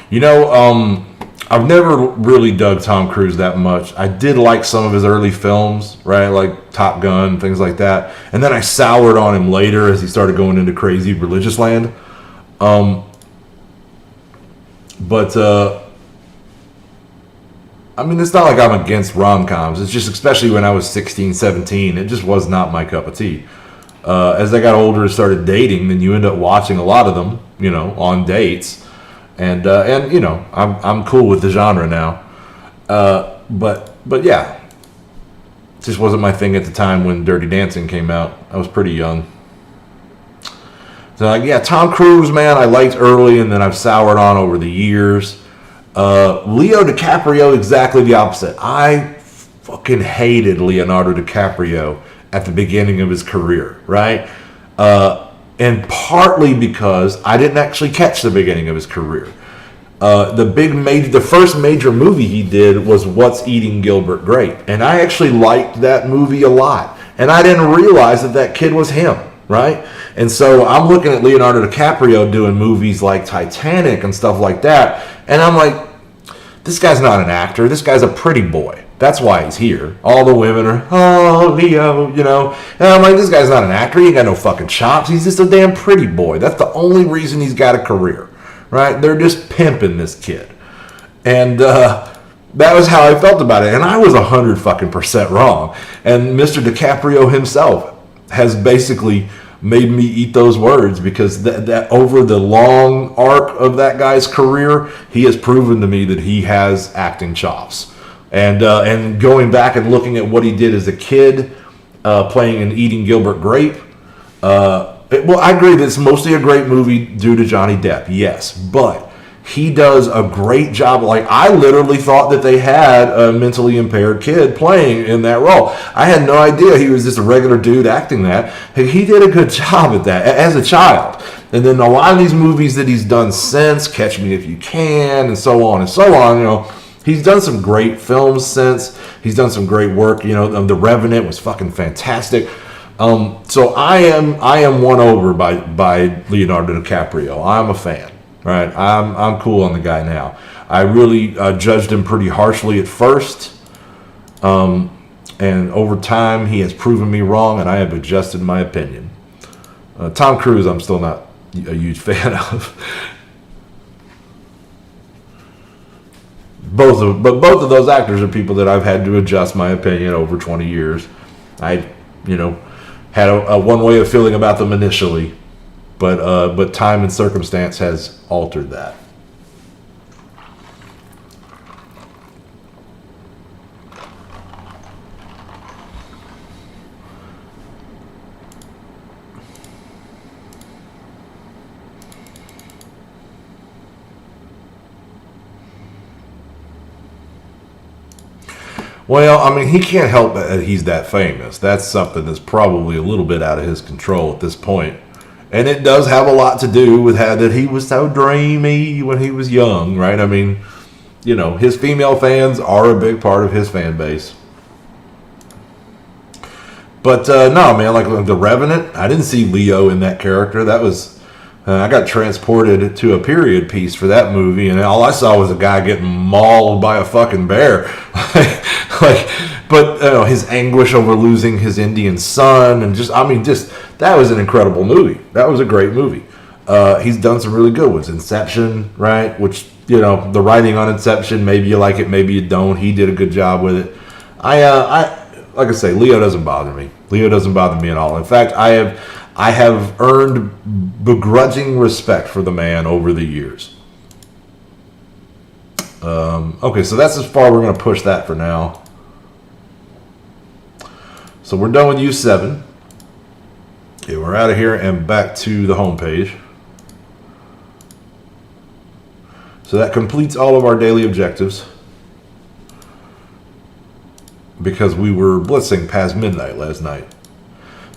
You know, I've never really dug Tom Cruise that much. I did like some of his early films, right? Like Top Gun, things like that. And then I soured on him later as he started going into crazy religious land. I mean, it's not like I'm against rom-coms. It's just, especially when I was 16, 17, it just was not my cup of tea. As I got older and started dating, then you end up watching a lot of them, you know, on dates. And you know, I'm cool with the genre now, but yeah, it just wasn't my thing at the time when Dirty Dancing came out. I was pretty young, so like, yeah, Tom Cruise, man, I liked early, and then I've soured on over the years. Leo DiCaprio, exactly the opposite. I fucking hated Leonardo DiCaprio at the beginning of his career, right? And partly because I didn't actually catch the beginning of his career. The first major movie he did was What's Eating Gilbert Grape, and I actually liked that movie a lot. And I didn't realize that kid was him, right? And so I'm looking at Leonardo DiCaprio doing movies like Titanic and stuff like that, and I'm like, this guy's not an actor. This guy's a pretty boy. That's why he's here. All the women are, oh, Leo, you know. And I'm like, this guy's not an actor. He ain't got no fucking chops. He's just a damn pretty boy. That's the only reason he's got a career, right? They're just pimping this kid. And that was how I felt about it. And I was 100% wrong. And Mr. DiCaprio himself has basically made me eat those words, because that over the long arc of that guy's career, he has proven to me that he has acting chops. And going back and looking at what he did as a kid, playing in Eating Gilbert Grape, well, I agree that it's mostly a great movie due to Johnny Depp, yes, but he does a great job. Like, I literally thought that they had a mentally impaired kid playing in that role. I had no idea he was just a regular dude acting that. He did a good job at that as a child. And then a lot of these movies that he's done since, Catch Me If You Can, and so on, you know, he's done some great films since. He's done some great work. You know, The Revenant was fucking fantastic. So I am won over by Leonardo DiCaprio. I'm a fan. Right, I'm cool on the guy now. I really judged him pretty harshly at first, and over time he has proven me wrong, and I have adjusted my opinion. Tom Cruise, I'm still not a huge fan of. Both of those actors are people that I've had to adjust my opinion over 20 years. I, you know, had a one way of feeling about them initially. But time and circumstance has altered that. Well, I mean, he can't help that he's that famous. That's something that's probably a little bit out of his control at this point. And it does have a lot to do with how that he was so dreamy when he was young, right? I mean, you know, his female fans are a big part of his fan base. But no, man, like The Revenant, I didn't see Leo in that character. That was, I got transported to a period piece for that movie, and all I saw was a guy getting mauled by a fucking bear. But his anguish over losing his Indian son, and just that was an incredible movie. That was a great movie. He's done some really good ones. Inception, right? Which, you know, the writing on Inception, maybe you like it, maybe you don't. He did a good job with it. Like I say, Leo doesn't bother me. Leo doesn't bother me at all. In fact, I have earned begrudging respect for the man over the years. Okay, so that's as far we're going to push that for now. So we're done with U7. Okay, we're out of here and back to the home page. So that completes all of our daily objectives, because we were blitzing past midnight last night.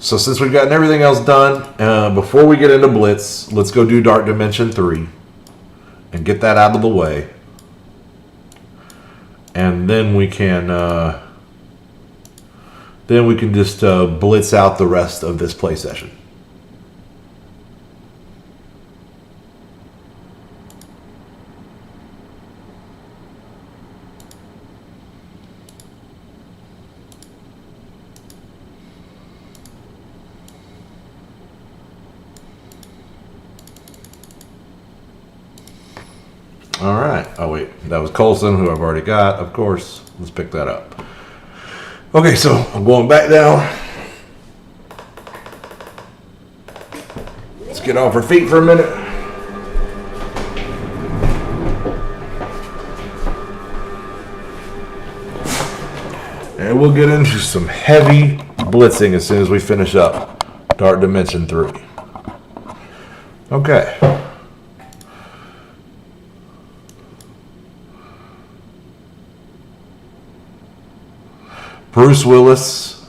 So since we've gotten everything else done, before we get into Blitz, let's go do Dark Dimension 3 and get that out of the way. And then we can just blitz out the rest of this play session. All right. Oh, wait. That was Coulson, who I've already got, of course. Let's pick that up. Okay, so I'm going back down. Let's get off our feet for a minute. And we'll get into some heavy blitzing as soon as we finish up Dark Dimension 3. Okay. Bruce Willis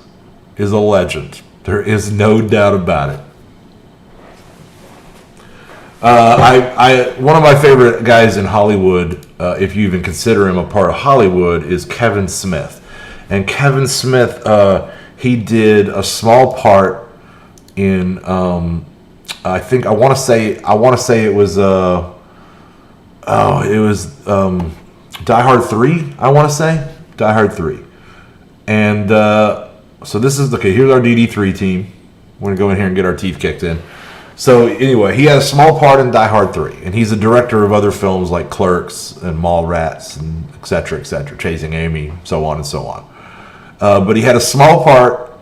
is a legend. There is no doubt about it. One of my favorite guys in Hollywood, if you even consider him a part of Hollywood, is Kevin Smith. And Kevin Smith, he did a small part in, I want to say it was Die Hard 3. I want to say Die Hard 3. And so this is, okay, here's our DD3 team. We're going to go in here and get our teeth kicked in. So anyway, he had a small part in Die Hard 3. And he's a director of other films like Clerks and Mallrats and et cetera, Chasing Amy, so on and so on. But he had a small part,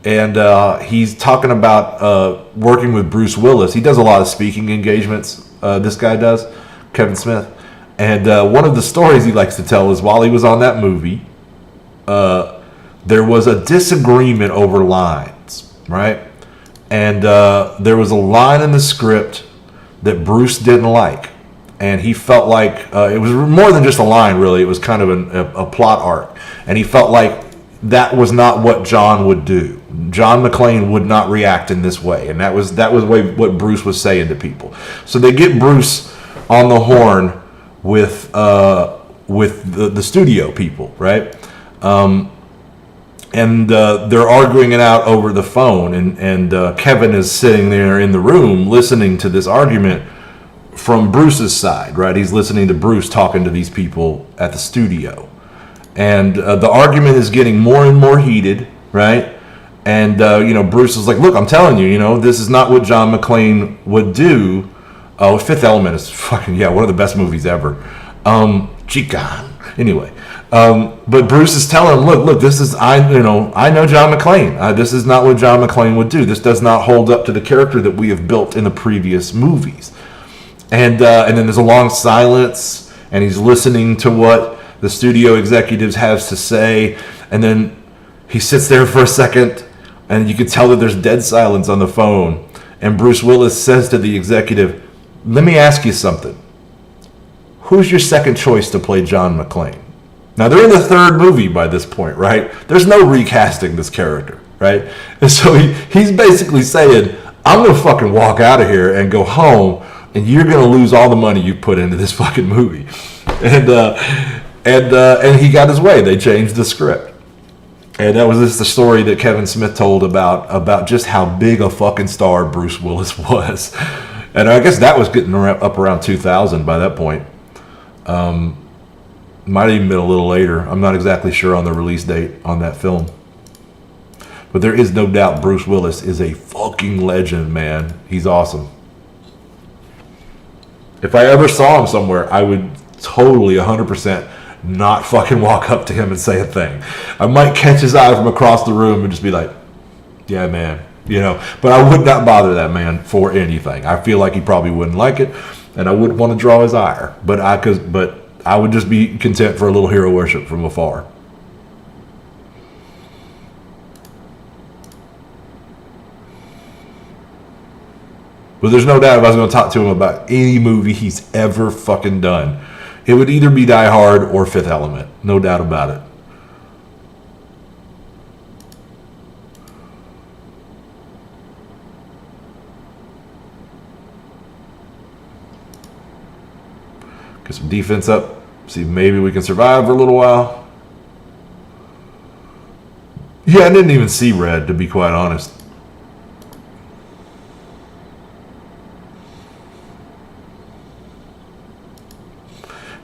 and he's talking about working with Bruce Willis. He does a lot of speaking engagements, this guy does, Kevin Smith. And one of the stories he likes to tell is while he was on that movie, there was a disagreement over lines, right? And there was a line in the script that Bruce didn't like. And he felt like it was more than just a line, really. It was kind of a plot arc. And he felt like that was not what John would do. John McClane would not react in this way. And that was what Bruce was saying to people. So they get Bruce on the horn with the studio people, right? And they're arguing it out over the phone, and Kevin is sitting there in the room listening to this argument from Bruce's side, right? He's listening to Bruce talking to these people at the studio, and the argument is getting more and more heated, right? And Bruce is like, "Look, I'm telling you, this is not what John McClane would do." Oh, Fifth Element is fucking one of the best movies ever. Chican. Anyway. But Bruce is telling him, look, this is, I know John McClane. This is not what John McClane would do. This does not hold up to the character that we have built in the previous movies. And then there's a long silence, and he's listening to what the studio executives have to say. And then he sits there for a second, and you can tell that there's dead silence on the phone. And Bruce Willis says to the executive, "Let me ask you something. Who's your second choice to play John McClane?" Now, they're in the third movie by this point, right? There's no recasting this character, right? And so he's basically saying, I'm going to fucking walk out of here and go home, and you're going to lose all the money you put into this fucking movie. And he got his way. They changed the script. And that was just the story that Kevin Smith told about just how big a fucking star Bruce Willis was. And I guess that was getting up around 2000 by that point. Might have even been a little later. I'm not exactly sure on the release date on that film. But there is no doubt Bruce Willis is a fucking legend, man. He's awesome. If I ever saw him somewhere, I would totally 100% not fucking walk up to him and say a thing. I might catch his eye from across the room and just be like, yeah, man, you know, but I would not bother that man for anything. I feel like he probably wouldn't like it, and I wouldn't want to draw his ire, but I would just be content for a little hero worship from afar. But there's no doubt if I was going to talk to him about any movie he's ever fucking done, it would either be Die Hard or Fifth Element. No doubt about it. Get some defense up. See if maybe we can survive for a little while. Yeah, I didn't even see red, to be quite honest.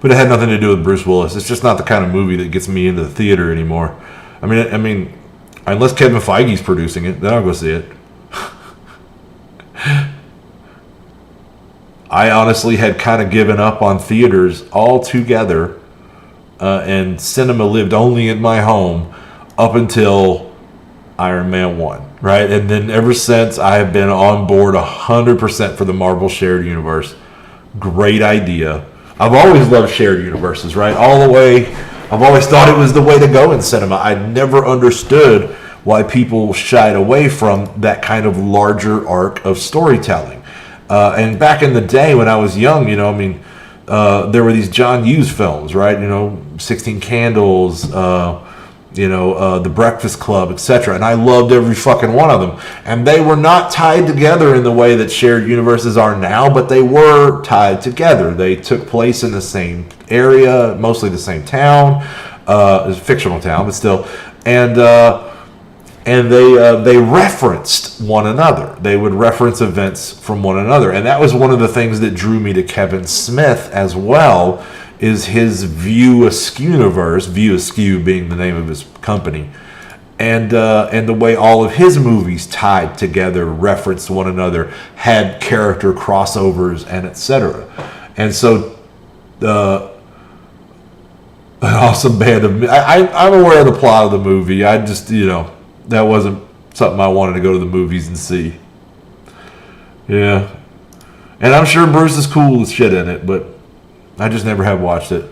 But it had nothing to do with Bruce Willis. It's just not the kind of movie that gets me into the theater anymore. I mean, unless Kevin Feige's producing it, then I'll go see it. I honestly had kind of given up on theaters altogether, and cinema lived only in my home up until Iron Man 1, right? And then ever since, I have been on board 100% for the Marvel Shared Universe. Great idea. I've always loved shared universes, right? All the way. I've always thought it was the way to go in cinema. I never understood why people shied away from that kind of larger arc of storytelling. And back in the day when I was young, you know, I mean, there were these John Hughes films, right? You know, 16 Candles, The Breakfast Club, etc. And I loved every fucking one of them. And they were not tied together in the way that shared universes are now, but they were tied together. They took place in the same area, mostly the same town. It was a fictional town, but still. And they referenced one another. They would reference events from one another. And that was one of the things that drew me to Kevin Smith as well, is his View Askew universe, View Askew being the name of his company, and the way all of his movies tied together, referenced one another, had character crossovers, and etc. And so, an awesome band of... I'm aware of the plot of the movie. I just, that wasn't something I wanted to go to the movies and see. Yeah. And I'm sure Bruce is cool as shit in it, but I just never have watched it.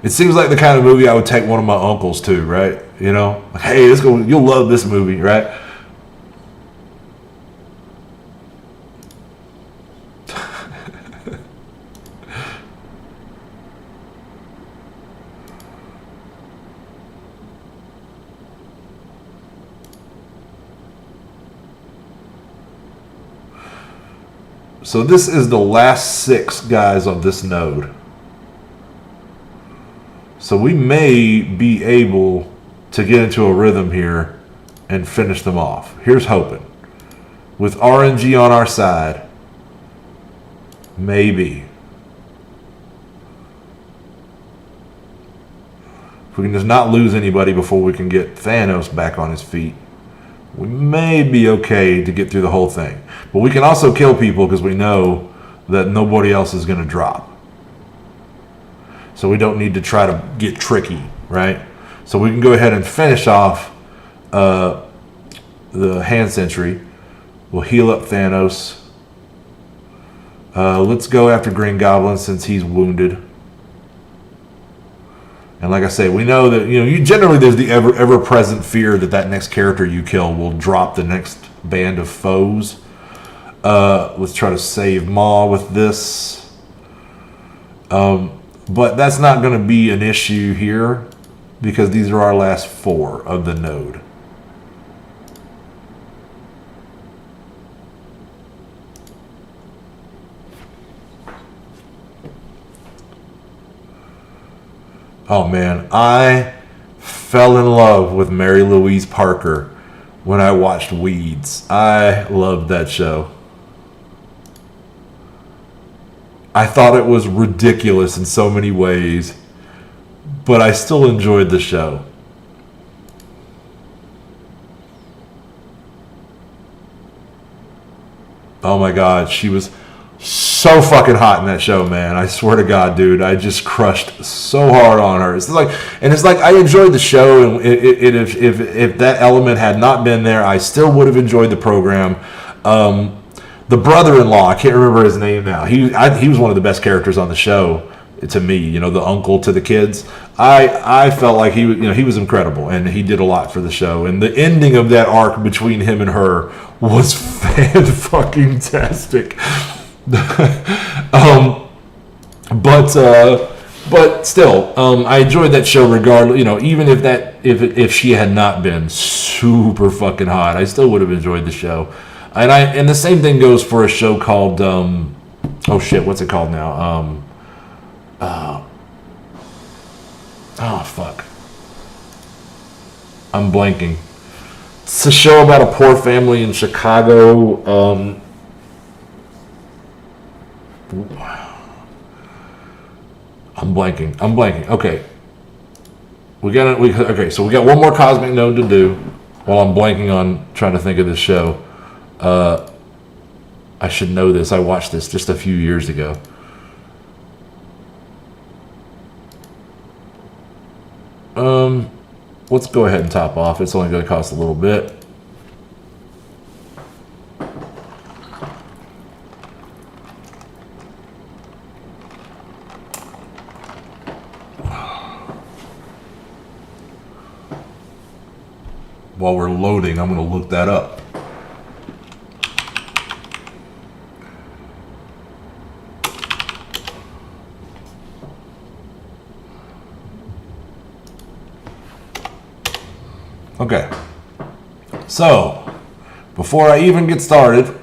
It seems like the kind of movie I would take one of my uncles to, right? You know, like, hey, you'll love this movie, right? So this is the last 6 guys on this node. So we may be able to get into a rhythm here and finish them off. Here's hoping. With RNG on our side, maybe. If we can just not lose anybody before we can get Thanos back on his feet, we may be okay to get through the whole thing. But we can also kill people because we know that nobody else is going to drop. So we don't need to try to get tricky, right? So we can go ahead and finish off the hand sentry. We'll heal up Thanos. Let's go after Green Goblin since he's wounded. And like I say, we know that, generally there's the ever-present fear that next character you kill will drop the next band of foes. Let's try to save Maw with this. But that's not going to be an issue here. because these are our last 4 of the node. Oh man, I fell in love with Mary Louise Parker when I watched Weeds. I loved that show. I thought it was ridiculous in so many ways, but I still enjoyed the show. Oh my God, she was so fucking hot in that show, man. I swear to God, dude, I just crushed so hard on her. It's like I enjoyed the show, and if that element had not been there, I still would have enjoyed the program. The brother-in-law, I can't remember his name now. He was one of the best characters on the show to me. You know, the uncle to the kids. I felt like he was incredible, and he did a lot for the show. And the ending of that arc between him and her was fan-fucking-tastic. But still, I enjoyed that show regardless. You know, even if she had not been super fucking hot, I still would have enjoyed the show. And the same thing goes for a show called oh shit, what's it called now? Oh fuck, I'm blanking. It's a show about a poor family in Chicago. I'm blanking. Okay. So we got one more cosmic node to do while I'm blanking on trying to think of this show. I should know this. I watched this just a few years ago. Let's go ahead and top off. It's only going to cost a little bit. While we're loading, I'm going to look that up. Okay. So, before I even get started,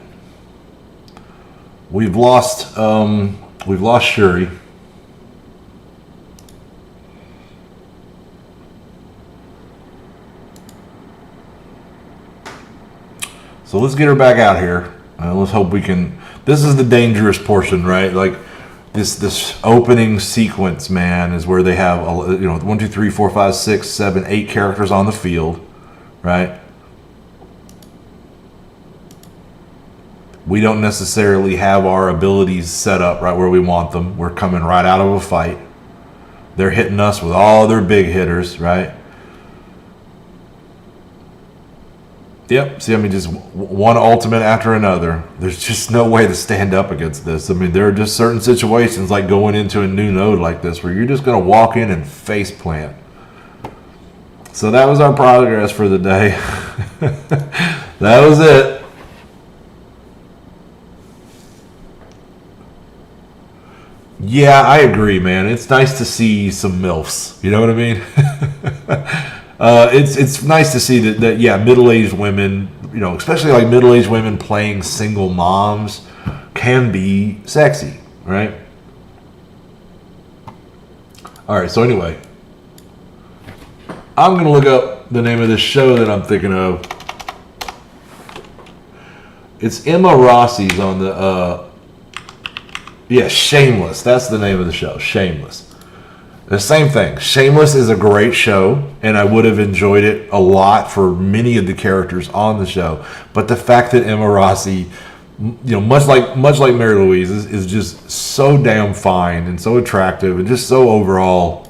we've lost Shuri. So let's get her back out here. Let's hope we can. This is the dangerous portion, right? Like this opening sequence, man, is where they have 1, 2, 3, 4, 5, 6, 7, 8 characters on the field, right? We don't necessarily have our abilities set up right where we want them. We're coming right out of a fight. They're hitting us with all their big hitters, right? Yep. See, I mean, just one ultimate after another. There's just no way to stand up against this. I mean, there are just certain situations like going into a new node like this where you're just going to walk in and face plant. So that was our progress for the day. That was it. Yeah, I agree, man. It's nice to see some MILFs. You know what I mean? It's nice to see that middle-aged women, especially like middle-aged women playing single moms can be sexy, right? All right, so anyway, I'm going to look up the name of this show that I'm thinking of. It's Emma Rossi's on the, Shameless. That's the name of the show, Shameless. The same thing. Shameless is a great show, and I would have enjoyed it a lot for many of the characters on the show. But the fact that Emma Rossi, much like Mary Louise, is just so damn fine and so attractive and just so overall,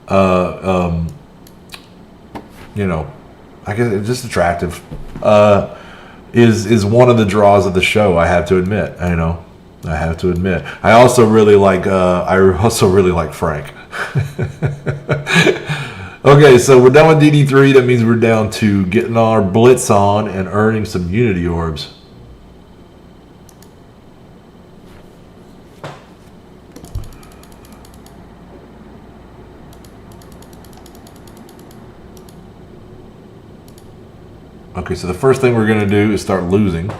I guess it's just attractive, is one of the draws of the show. I have to admit. I have to admit. I also really like Frank. Okay, so we're done with DD3. That means we're down to getting our blitz on and earning some Unity orbs. Okay, so the first thing we're going to do is start losing.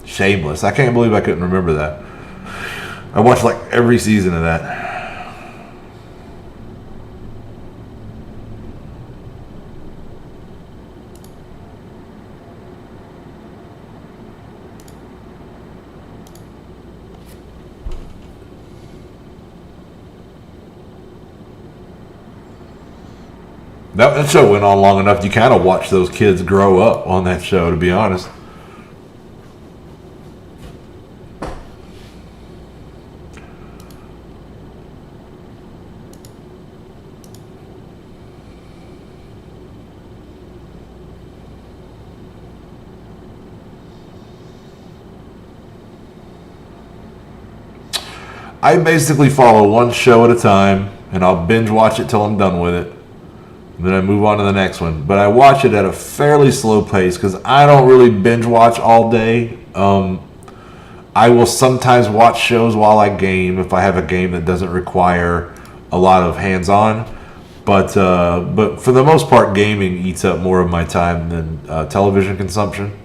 Shameless. I can't believe I couldn't remember that. I watched like every season of that. That show went on long enough. You kind of watch those kids grow up on that show, to be honest. I basically follow one show at a time, and I'll binge watch it till I'm done with it. And then I move on to the next one. But I watch it at a fairly slow pace because I don't really binge watch all day. I will sometimes watch shows while I game if I have a game that doesn't require a lot of hands-on. But for the most part, gaming eats up more of my time than television consumption.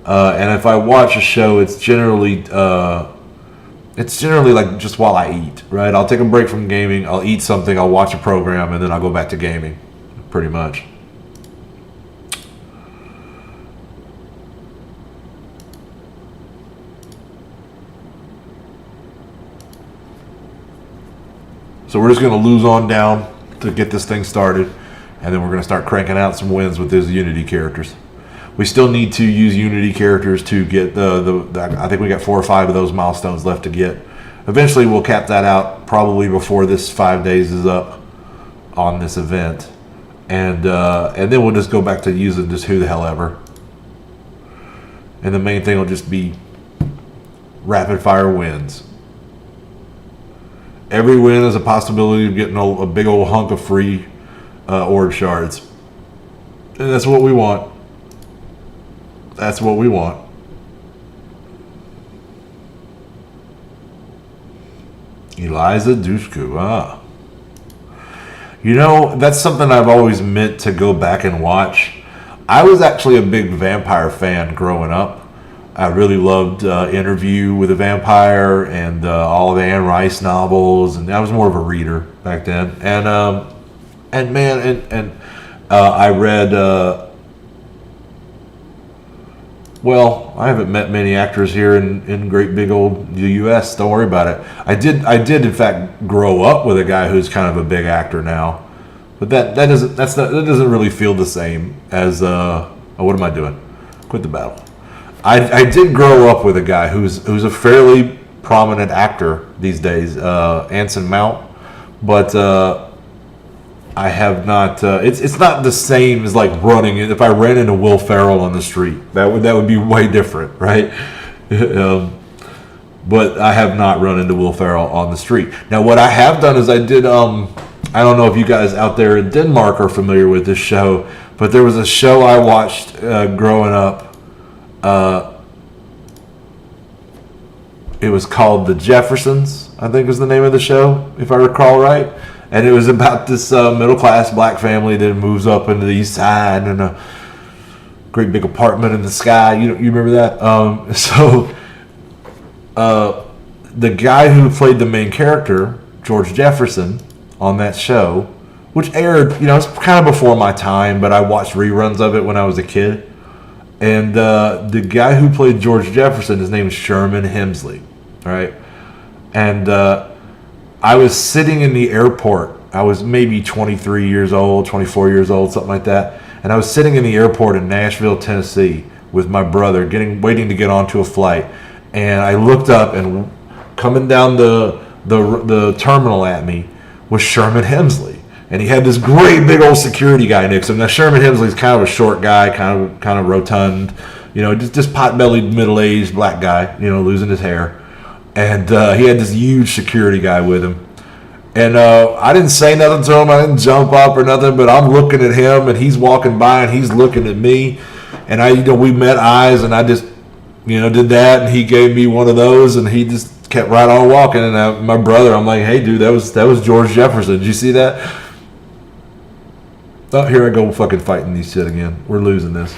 And if I watch a show, it's generally like just while I eat, right? I'll take a break from gaming, I'll eat something, I'll watch a program, and then I'll go back to gaming, pretty much. So we're just going to lose on down to get this thing started, and then we're going to start cranking out some wins with these Unity characters. We still need to use Unity characters to get I think we got 4 or 5 of those milestones left to get. Eventually we'll cap that out probably before this 5 days is up on this event. And then we'll just go back to using just who the hell ever. And the main thing will just be rapid fire wins. Every win is a possibility of getting a big old hunk of free orb shards. And that's what we want. That's what we want. Eliza Dushku, You know, that's something I've always meant to go back and watch. I was actually a big vampire fan growing up. I really loved Interview with a Vampire and all of the Anne Rice novels, and I was more of a reader back then. And I read. Well, I haven't met many actors here in great big old the U.S. Don't worry about it. I did in fact grow up with a guy who's kind of a big actor now, but that doesn't really feel the same as what am I doing? Quit the battle. I did grow up with a guy who's a fairly prominent actor these days, Anson Mount, but I have not. It's not the same as like running. If I ran into Will Ferrell on the street, that would be way different, right? But I have not run into Will Ferrell on the street. Now, what I have done is I did. I don't know if you guys out there in Denmark are familiar with this show, but there was a show I watched growing up. It was called The Jeffersons, I think is the name of the show, if I recall right. And it was about this middle-class black family that moves up into the east side in a great big apartment in the sky. You remember that? The guy who played the main character, George Jefferson, on that show, which aired, it's kind of before my time, but I watched reruns of it when I was a kid. And the guy who played George Jefferson, his name is Sherman Hemsley, right? And I was sitting in the airport. I was maybe 23 years old, 24 years old, something like that. And I was sitting in the airport in Nashville, Tennessee with my brother, waiting to get onto a flight. And I looked up, and coming down the terminal at me was Sherman Hemsley. And he had this great big old security guy next to him. Now Sherman Hemsley's kind of a short guy, kind of rotund, just pot-bellied, middle-aged black guy, losing his hair. And he had this huge security guy with him. And I didn't say nothing to him. I didn't jump up or nothing, but I'm looking at him, and he's walking by, and he's looking at me. And we met eyes, and I just, did that, and he gave me one of those, and he just kept right on walking, and my brother, I'm like, hey, dude, that was George Jefferson. Did you see that? Oh, here I go fucking fighting these shit again. We're losing this.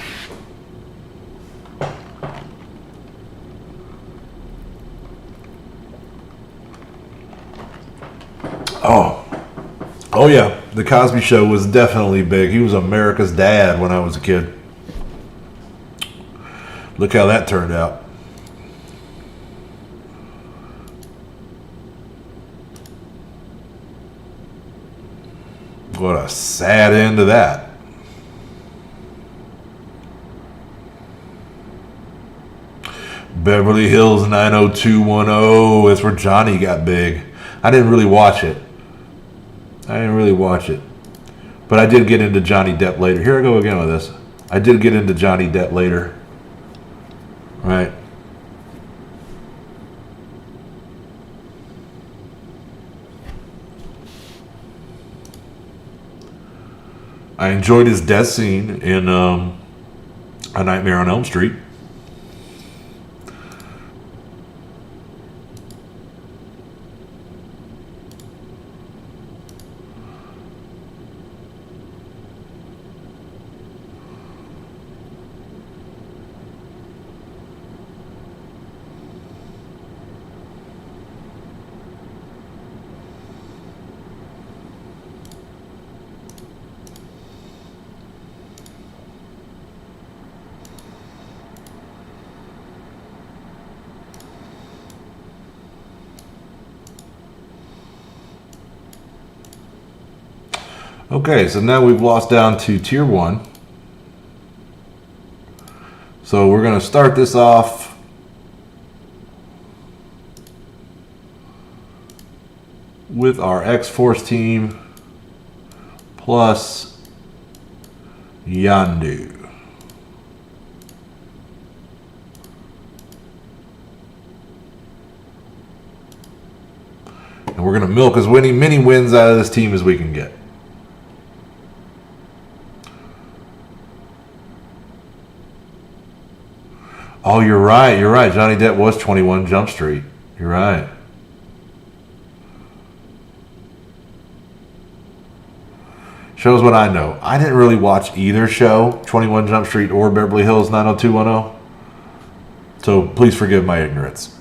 Oh yeah, the Cosby Show was definitely big. He was America's dad when I was a kid. Look how that turned out. What a sad end to that. Beverly Hills 90210. That's where Johnny got big. I didn't really watch it. But I did get into Johnny Depp later. Here I go again with this. I did get into Johnny Depp later. Right. I enjoyed his death scene in A Nightmare on Elm Street. Okay, so now we've lost down to tier 1. So we're going to start this off with our X-Force team plus Yandu. And we're going to milk as many wins out of this team as we can get. Oh, you're right. Johnny Depp was 21 Jump Street. You're right. Shows what I know. I didn't really watch either show, 21 Jump Street or Beverly Hills 90210. So please forgive my ignorance.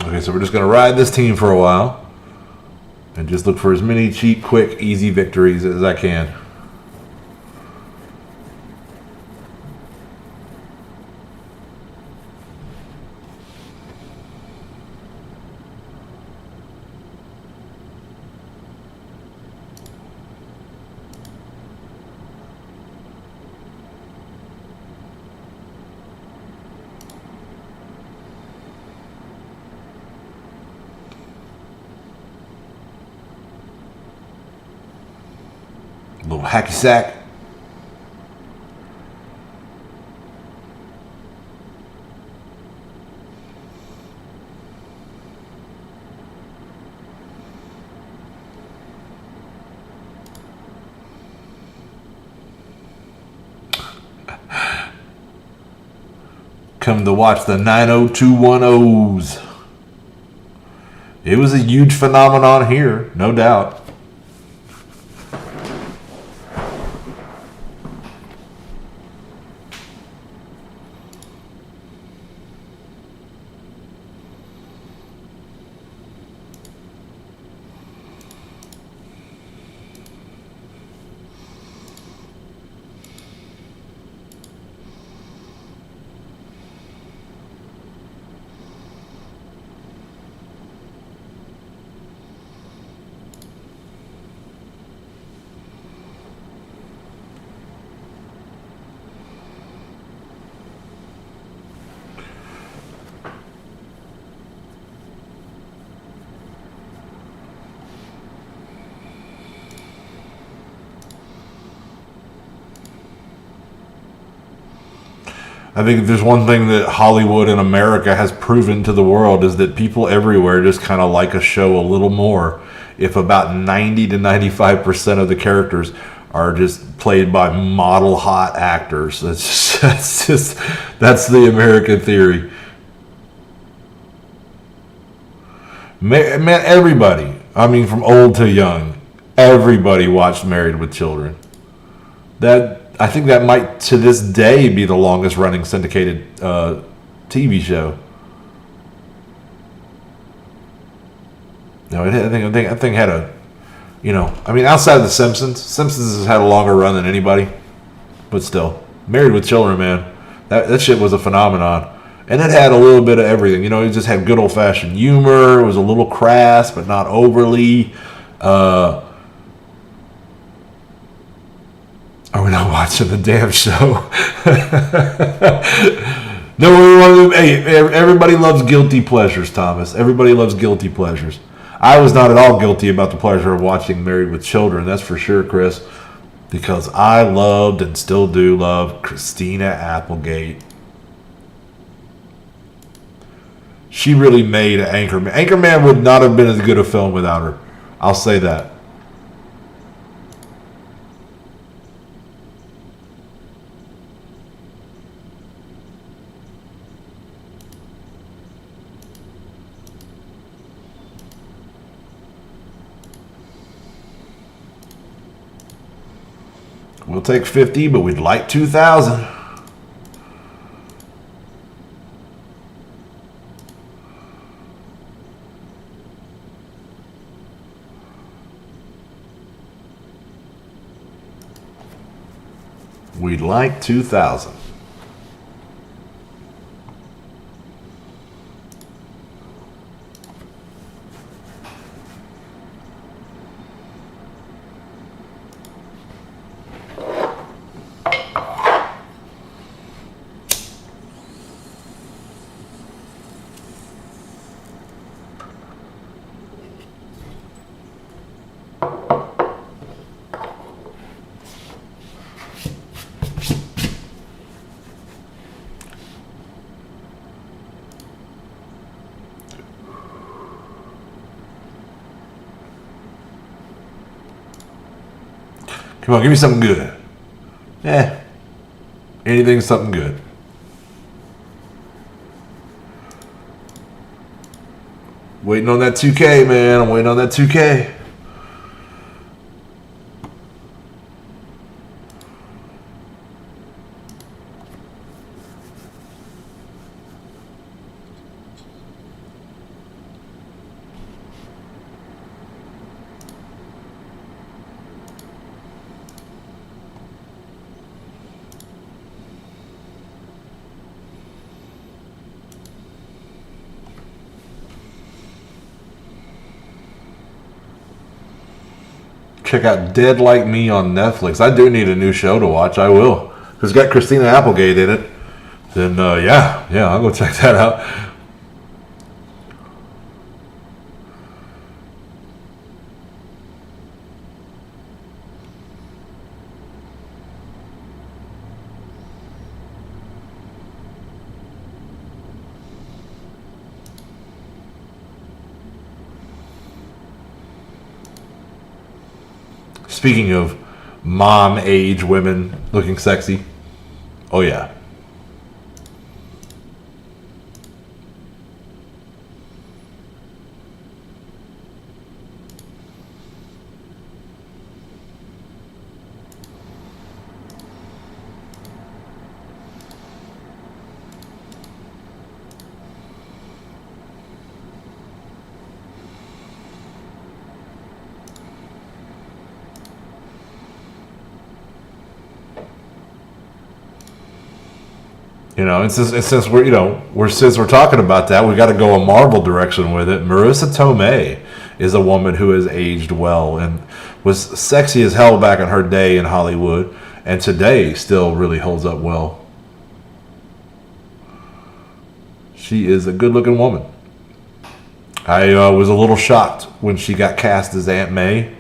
Okay, so we're just going to ride this team for a while and just look for as many cheap, quick, easy victories as I can. Little hacky sack. Come to watch the 90210s. It was a huge phenomenon here, no doubt. I think if there's one thing that Hollywood and America has proven to the world is that people everywhere just kind of like a show a little more if about 90 to 95% of the characters are just played by model hot actors. That's the American theory. Man, everybody, I mean from old to young, everybody watched Married with Children. I think that might, to this day, be the longest running syndicated TV show. No, I think had a, I mean, outside of the Simpsons has had a longer run than anybody, but still, Married with Children, man, that shit was a phenomenon, and it had a little bit of everything. It just had good old fashioned humor. It was a little crass, but not overly. Are we not watching the damn show? No, hey, everybody loves guilty pleasures, Thomas. Everybody loves guilty pleasures. I was not at all guilty about the pleasure of watching Married with Children, that's for sure, Chris, because I loved and still do love Christina Applegate. She really made Anchorman. Anchorman would not have been as good a film without her. I'll say that. We'll take 50, but we'd like 2,000. We'd like 2,000. Come on, give me something good. Anything, something good. Waiting on that 2K, man. I'm waiting on that 2K. Check out Dead Like Me on Netflix. I do need a new show to watch. I will. It's got Christina Applegate in it. Then, yeah, I'll go check that out. Speaking of mom age women looking sexy, oh yeah. And since we're talking about that, we got to go a Marvel direction with it. Marissa Tomei is a woman who has aged well and was sexy as hell back in her day in Hollywood, and today still really holds up well. She is a good-looking woman. I was a little shocked when she got cast as Aunt May.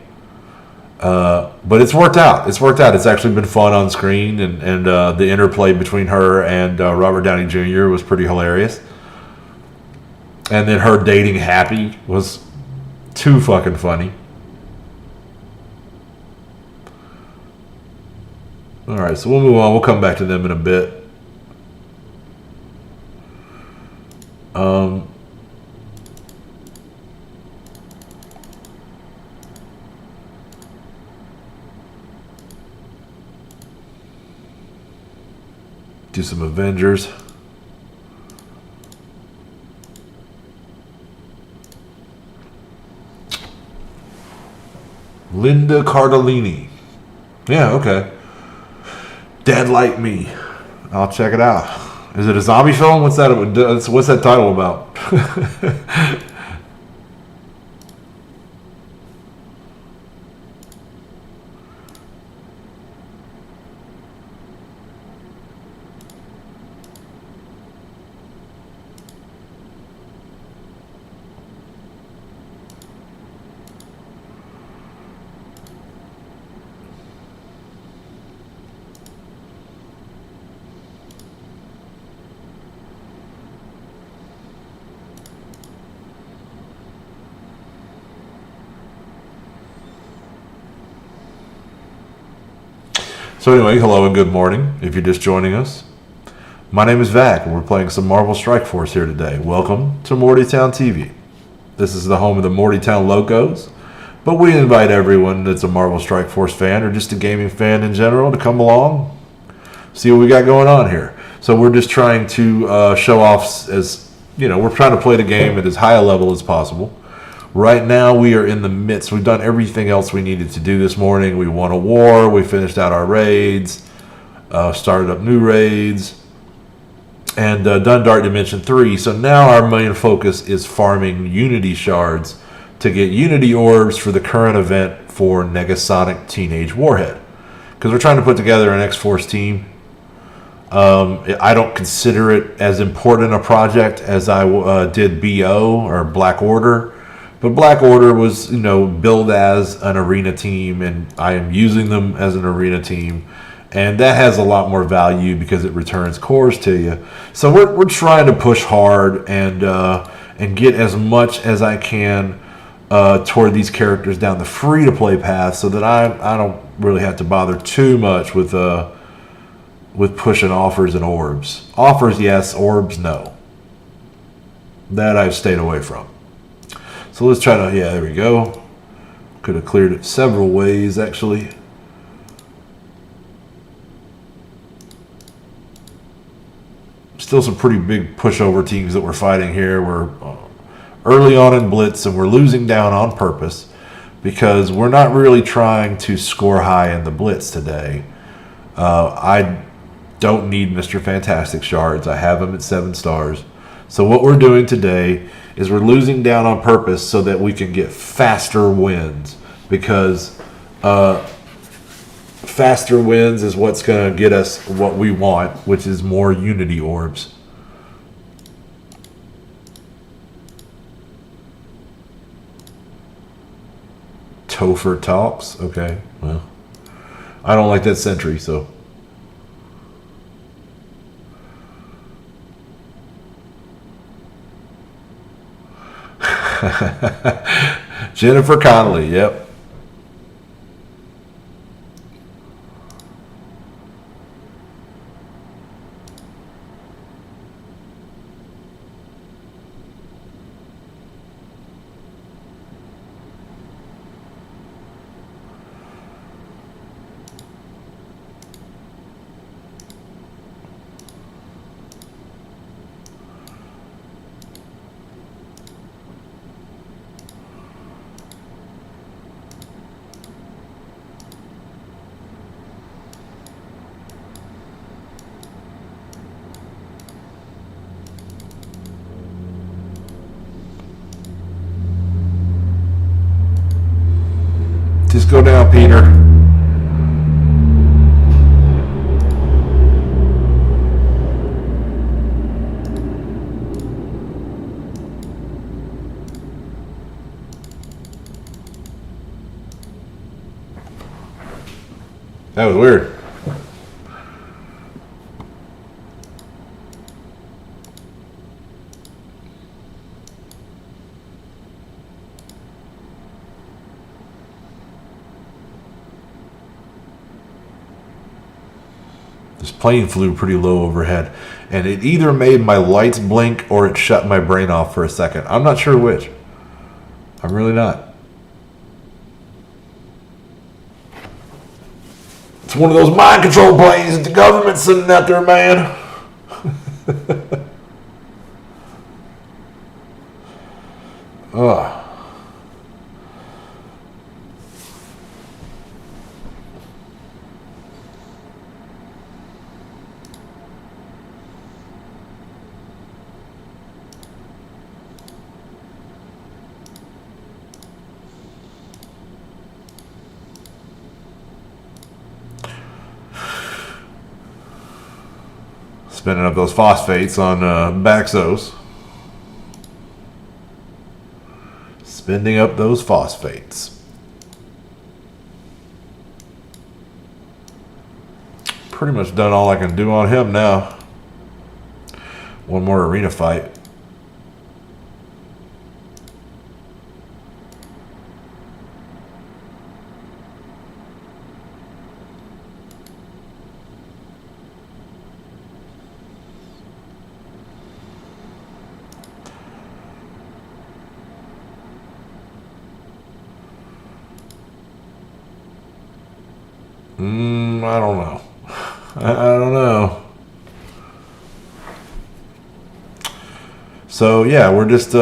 But it's worked out. It's worked out. It's actually been fun on screen, and the interplay between her and Robert Downey Jr. was pretty hilarious. And then her dating Happy was too fucking funny. All right, so we'll move on. We'll come back to them in a bit. Do some Avengers. Linda Cardellini. Yeah, okay. Dead Like Me. I'll check it out. Is it a zombie film? What's that? What's that title about? So anyway, hello and good morning if you're just joining us. My name is Vac and we're playing some Marvel Strike Force here today. Welcome to Mortytown TV. This is the home of the Mortytown Locos, but we invite everyone that's a Marvel Strike Force fan or just a gaming fan in general to come along, see what we got going on here. So we're just trying to show off, as you know, we're trying to play the game at as high a level as possible. Right now, we are in the midst. We've done everything else we needed to do this morning. We won a war. We finished out our raids, started up new raids, and done Dark Dimension 3. So now our main focus is farming Unity shards to get Unity orbs for the current event for Negasonic Teenage Warhead. Because we're trying to put together an X-Force team. I don't consider it as important a project as I did BO or Black Order. But Black Order was, billed as an arena team, and I am using them as an arena team. And that has a lot more value because it returns cores to you. So we're trying to push hard and get as much as I can toward these characters down the free-to-play path so that I don't really have to bother too much with pushing offers and orbs. Offers, yes. Orbs, no. That I've stayed away from. So let's try to, yeah, there we go. Could have cleared it several ways, actually. Still some pretty big pushover teams that we're fighting here. We're early on in Blitz, and we're losing down on purpose because we're not really trying to score high in the Blitz today. I don't need Mr. Fantastic shards. I have them at 7 stars. So what we're doing today is we're losing down on purpose so that we can get faster wins, because faster wins is what's going to get us what we want, which is more Unity orbs. Topher talks. Okay, well, I don't like that sentry, so. Jennifer Connelly, yep. Just go down, Peter. That was weird. This plane flew pretty low overhead, and it either made my lights blink or it shut my brain off for a second. I'm not sure which. I'm really not. It's one of those mind control planes that the government's sending out there, man. Ugh. Spinning up those phosphates on Baxos. Spinning up those phosphates. Pretty much done all I can do on him now. One more arena fight. I don't know. I don't know. So yeah, we're just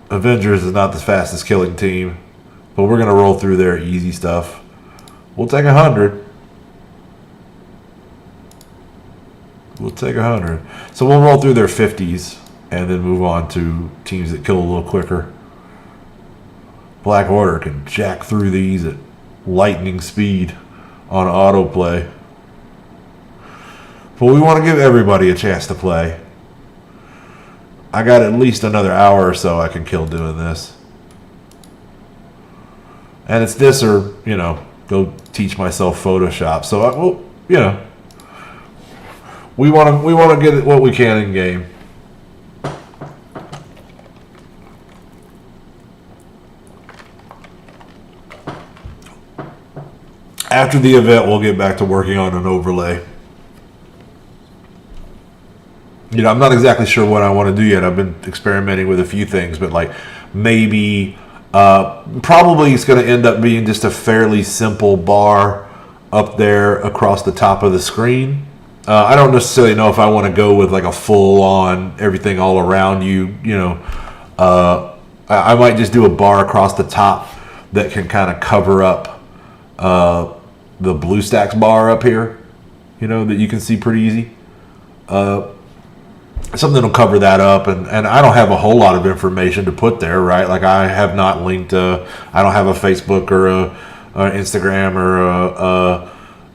Avengers is not the fastest killing team, but we're gonna roll through their easy stuff. We'll take 100. We'll take 100. So we'll roll through their 50s and then move on to teams that kill a little quicker. Black Order can jack through these at lightning speed on autoplay. But we want to give everybody a chance to play. I got at least another hour or so I can kill doing this. And it's this or, you know, go teach myself Photoshop. So, well, you know, we want to get what we can in game. After the event, we'll get back to working on an overlay. You know, I'm not exactly sure what I want to do yet. I've been experimenting with a few things, but like maybe, probably it's going to end up being just a fairly simple bar up there across the top of the screen. I don't necessarily know if I want to go with like a full-on everything all around you. You know, I might just do a bar across the top that can kind of cover up the BlueStacks bar up here, you know, that you can see pretty easy. Something that'll cover that up, and I don't have a whole lot of information to put there, right? Like I have not linked, I don't have a Facebook or a Instagram or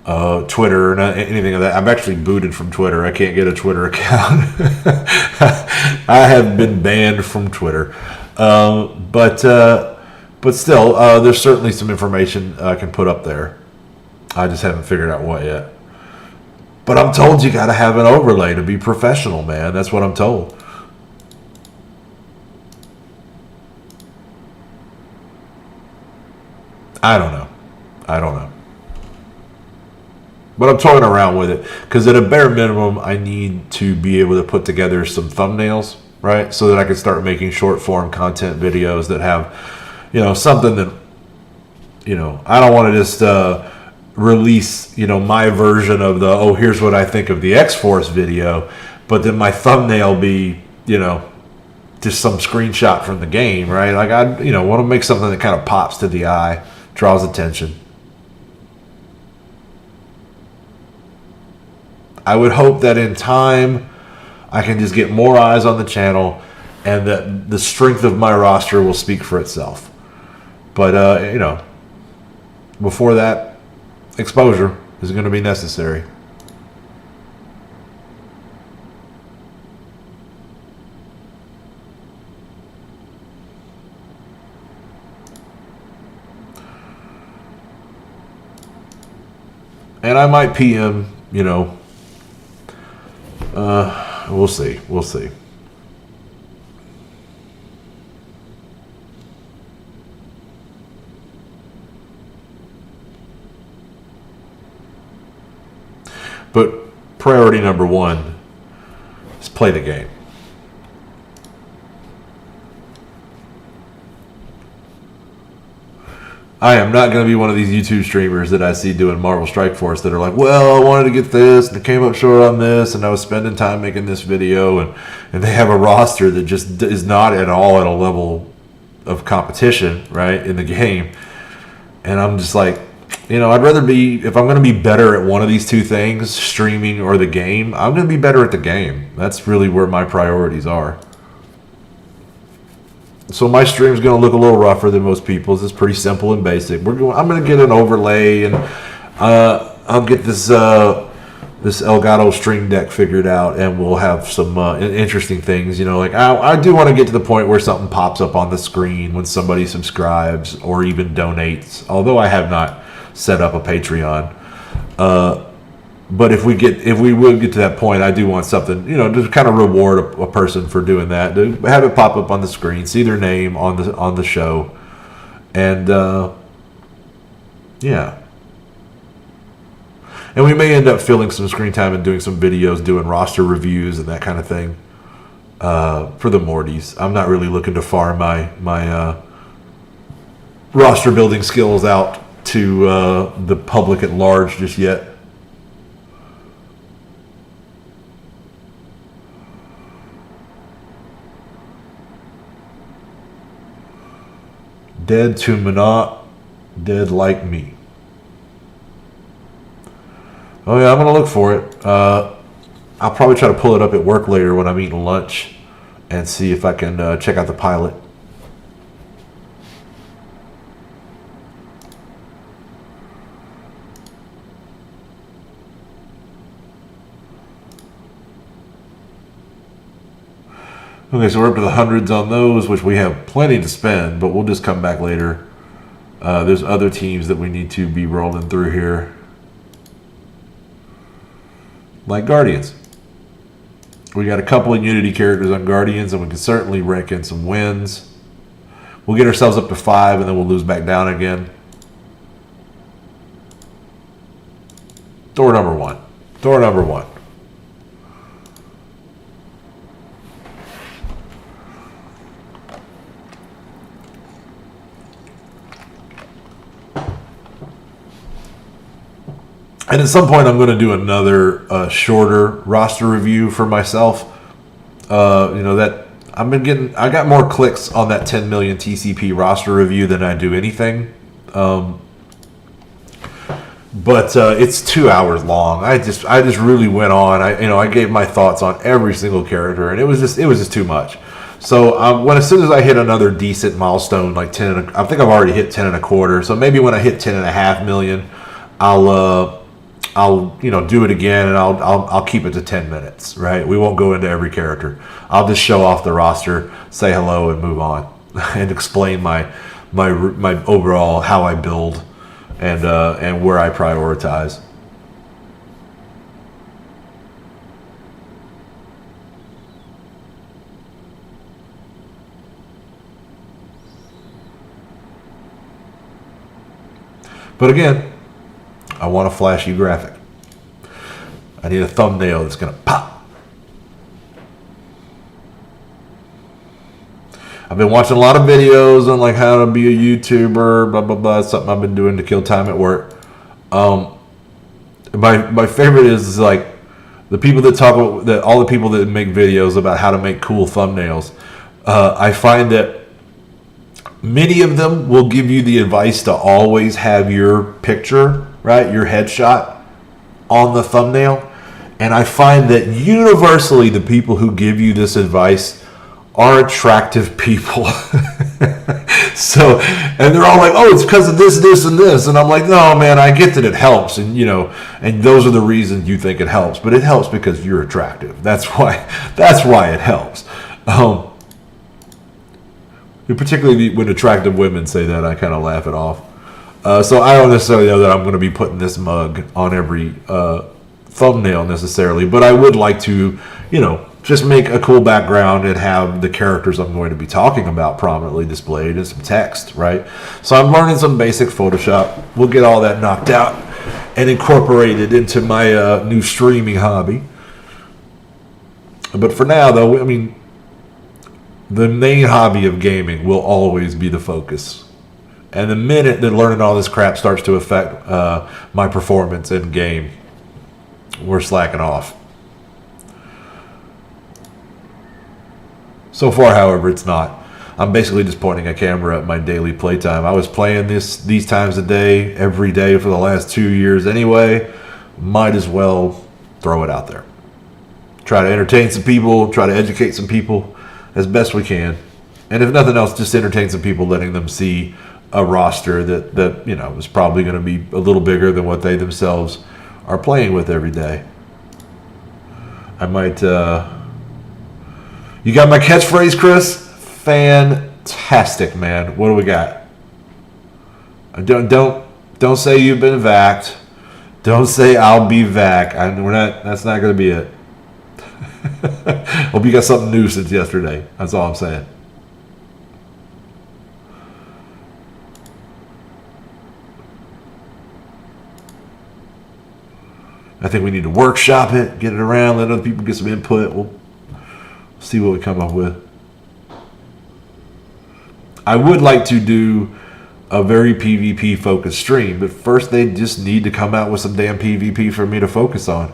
a Twitter or anything of that. I'm actually booted from Twitter. I can't get a Twitter account. I have been banned from Twitter, but still, there's certainly some information I can put up there. I just haven't figured out what yet. But I'm told you got to have an overlay to be professional, man. That's what I'm told. I don't know. But I'm toying around with it because at a bare minimum, I need to be able to put together some thumbnails, right? So that I can start making short form content videos that have, you know, something that, you know, I don't want to just release, you know, my version of the, oh, here's what I think of the X-Force video, but then my thumbnail be, you know, just some screenshot from the game, right? Like I, you know, want to make something that kind of pops to the eye, draws attention. I would hope that in time I can just get more eyes on the channel and that the strength of my roster will speak for itself. But, you know, before that, exposure is going to be necessary. And I might PM, you know. We'll see. We'll see. But priority number one is play the game. I am not going to be one of these YouTube streamers that I see doing Marvel Strike Force that are like, well, I wanted to get this, and it came up short on this, and I was spending time making this video, and they have a roster that just is not at all at a level of competition, right, in the game. And I'm just like, you know, I'd rather be, if I'm going to be better at one of these two things, streaming or the game, I'm going to be better at the game. That's really where my priorities are. So my stream's going to look a little rougher than most people's. It's pretty simple and basic. I'm going to get an overlay, and I'll get this this Elgato Stream Deck figured out, and we'll have some interesting things. You know, like I do want to get to the point where something pops up on the screen when somebody subscribes or even donates. Although I have not set up a Patreon. But if we would get to that point, I do want something, you know, to kind of reward a person for doing that, to have it pop up on the screen, see their name on the show, and yeah. And we may end up filling some screen time and doing some videos, doing roster reviews and that kind of thing for the Mortys. I'm not really looking to farm my roster building skills out to the public at large just yet. Dead to Monot, dead like me. Oh yeah, I'm gonna look for it. I'll probably try to pull it up at work later when I'm eating lunch and see if I can check out the pilot. Okay, so we're up to the hundreds on those, which we have plenty to spend, but we'll just come back later. There's other teams that we need to be rolling through here. Like Guardians. We got a couple of Unity characters on Guardians, and we can certainly rake in some wins. We'll get ourselves up to 5, and then we'll lose back down again. Door number 1. Door number 1. And at some point, I'm going to do another shorter roster review for myself. You know, that I got more clicks on that 10 million TCP roster review than I do anything. But it's 2 hours long. I just really went on. I gave my thoughts on every single character, and it was just too much. So as soon as I hit another decent milestone, like 10, I think I've already hit 10 and a quarter. So maybe when I hit 10.5 million, I'll do it again, and I'll keep it to 10 minutes, right? We won't go into every character. I'll just show off the roster, say hello, and move on, and explain my overall how I build and where I prioritize. But again, I want a flashy graphic. I need a thumbnail that's going to pop. I've been watching a lot of videos on like how to be a YouTuber, blah, blah, blah. It's something I've been doing to kill time at work. My favorite is like the people that talk about all the people that make videos about how to make cool thumbnails. I find that many of them will give you the advice to always have your picture, right, your headshot on the thumbnail. And I find that universally the people who give you this advice are attractive people. So, and they're all like, oh, it's because of this, this, and this. And I'm like, no, man, I get that it helps. And, and those are the reasons you think it helps. But it helps because you're attractive. That's why it helps. Particularly when attractive women say that, I kind of laugh it off. So I don't necessarily know that I'm going to be putting this mug on every thumbnail necessarily, but I would like to, just make a cool background and have the characters I'm going to be talking about prominently displayed and some text, right? So I'm learning some basic Photoshop. We'll get all that knocked out and incorporated into my new streaming hobby. But for now, though, I mean, the main hobby of gaming will always be the focus. And the minute that learning all this crap starts to affect my performance in game, we're slacking off. So far, however, it's not. I'm basically just pointing a camera at my daily playtime. I was playing these times a day, every day for the last 2 years anyway. Might as well throw it out there. Try to entertain some people, try to educate some people as best we can. And if nothing else, just entertain some people, letting them see a roster that is probably going to be a little bigger than what they themselves are playing with every day. I might... You got my catchphrase, Chris? Fantastic, man. What do we got? Don't say you've been vaxxed. Don't say I'll be vac. That's not going to be it. Hope you got something new since yesterday. That's all I'm saying. I think we need to workshop it, get it around, let other people get some input. We'll see what we come up with. I would like to do a very PvP focused stream, but first they just need to come out with some damn PvP for me to focus on.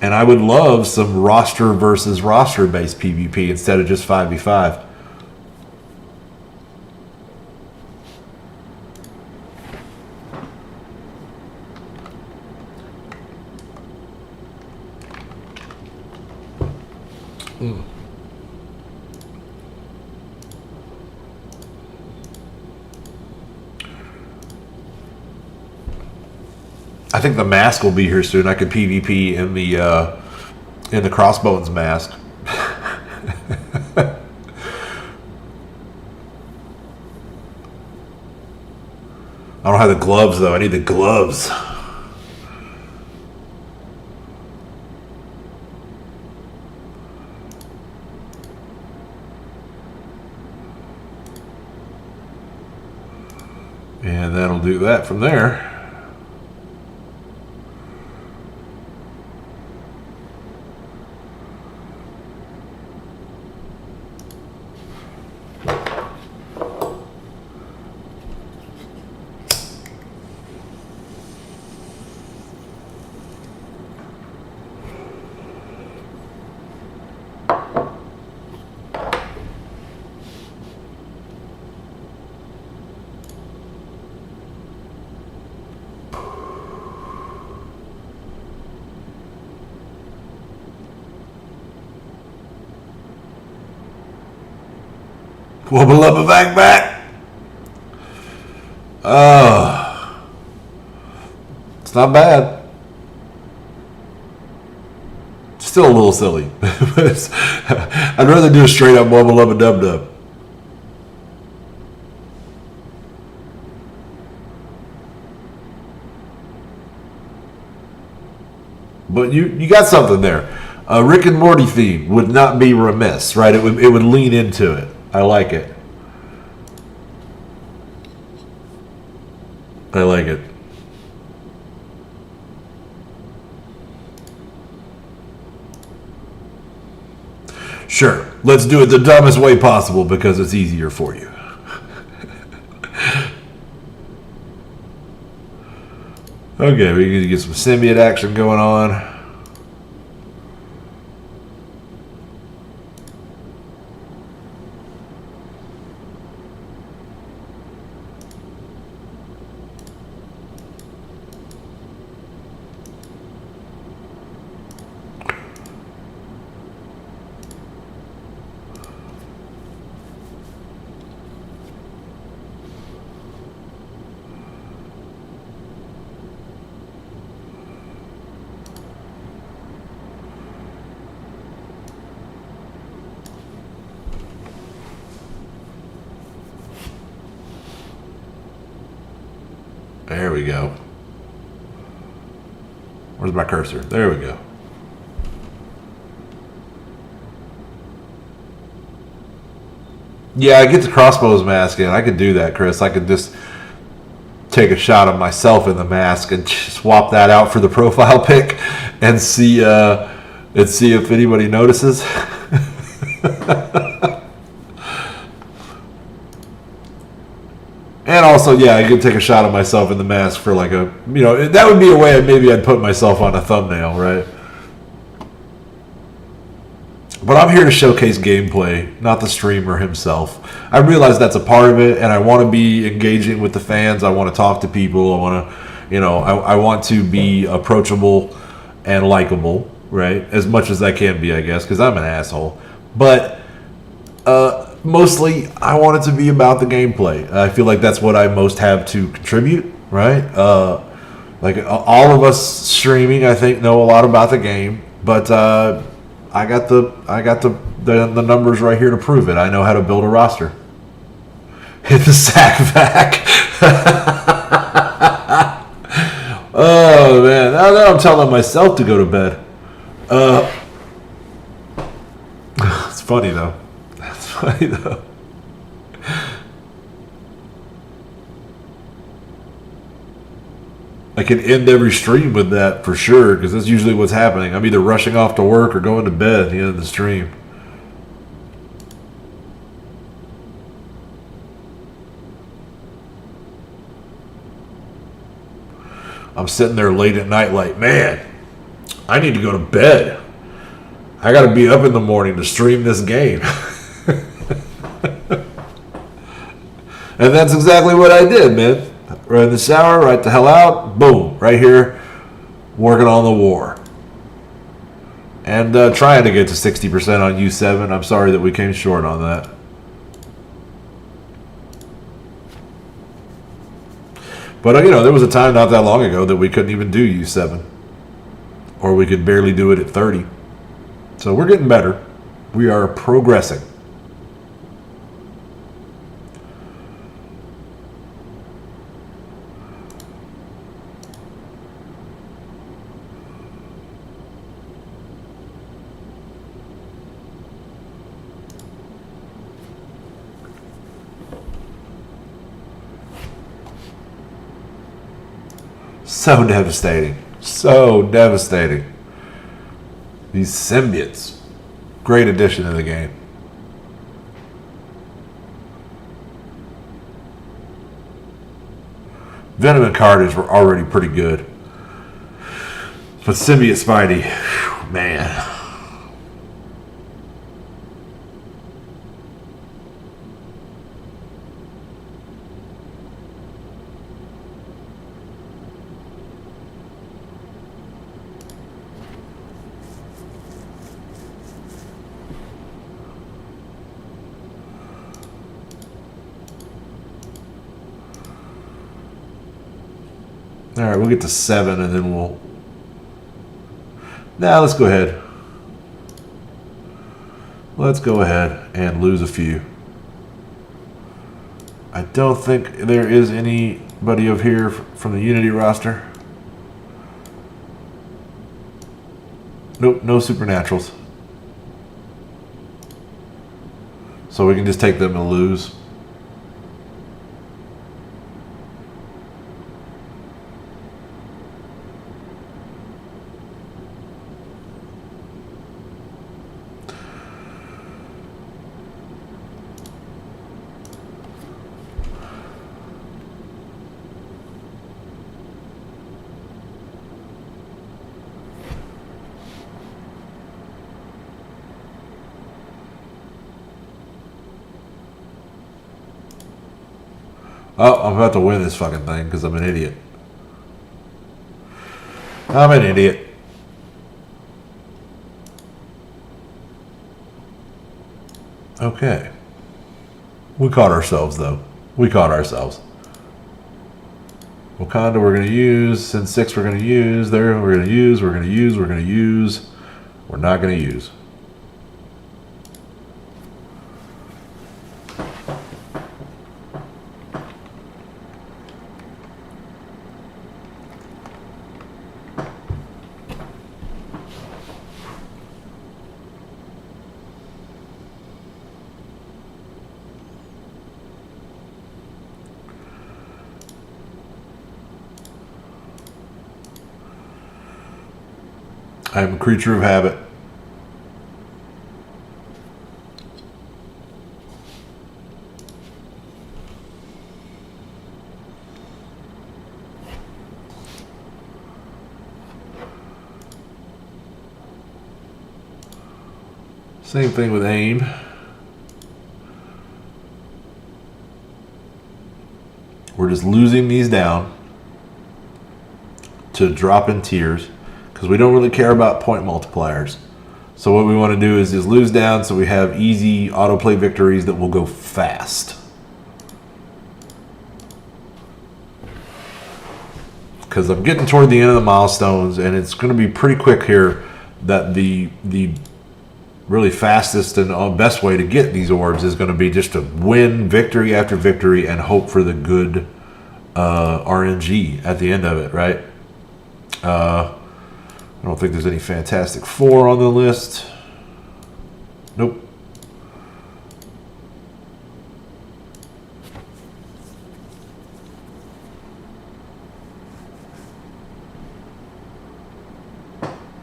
And I would love some roster versus roster based PvP instead of just 5v5. I think the mask will be here soon. I could PvP in the Crossbones mask. I don't have the gloves though. I need the gloves. And that'll do that from there. Wubba lubba back back. It's not bad. Still a little silly. I'd rather do a straight up wubba lubba dub dub. But you got something there. A Rick and Morty theme would not be remiss, right? It would lean into it. I like it. I like it. Sure, let's do it the dumbest way possible because it's easier for you. Okay, we need to get some symbiote action going on. There we go. Where's my cursor? There we go. Yeah, I get the crossbows mask in. I could do that, Chris. I could just take a shot of myself in the mask and swap that out for the profile pic and see if anybody notices. And also, yeah, I could take a shot of myself in the mask for like a, you know, that would be a way maybe I'd put myself on a thumbnail, right? But I'm here to showcase gameplay, not the streamer himself. I realize that's a part of it, and I want to be engaging with the fans. I want to talk to people. I want to, you know, I want to be approachable and likable, right? As much as I can be, I guess, because I'm an asshole. But mostly, I want it to be about the gameplay. I feel like that's what I most have to contribute, right? Like all of us streaming, I think, know a lot about the game, but I got the numbers right here to prove it. I know how to build a roster. Hit the sack back. Oh man, now I'm telling myself to go to bed. It's funny though. That's funny though. I can end every stream with that for sure, because that's usually what's happening. I'm either rushing off to work or going to bed at the end of the stream. I'm sitting there late at night like, man, I need to go to bed. I got to be up in the morning to stream this game. And that's exactly what I did, man. Right in the shower, right the hell out, boom, right here, working on the war. And trying to get to 60% on U7. I'm sorry that we came short on that. But, you know, there was a time not that long ago that we couldn't even do U7. Or we could barely do it at 30. So we're getting better. We are progressing. So devastating. So devastating. These symbiotes. Great addition to the game. Venom and Carnage were already pretty good. But Symbiote Spidey, whew, man. All right, we'll get to 7 and then we'll... Now let's go ahead. Let's go ahead and lose a few. I don't think there is anybody over here from the Unity roster. Nope, no Supernaturals. So we can just take them and lose. Oh, I'm about to win this fucking thing because I'm an idiot. I'm an idiot. Okay. We caught ourselves, though. We caught ourselves. Wakanda we're going to use. Sin 6 we're going to use. There we're going to use. We're going to use. We're going to use. We're not going to use. I am a creature of habit. Same thing with aim. We're just losing these down to drop in tiers because we don't really care about point multipliers. So what we want to do is just lose down so we have easy autoplay victories that will go fast. Because I'm getting toward the end of the milestones, and it's going to be pretty quick here that the really fastest and best way to get these orbs is going to be just to win victory after victory and hope for the good RNG at the end of it, right? I don't think there's any Fantastic Four on the list. Nope.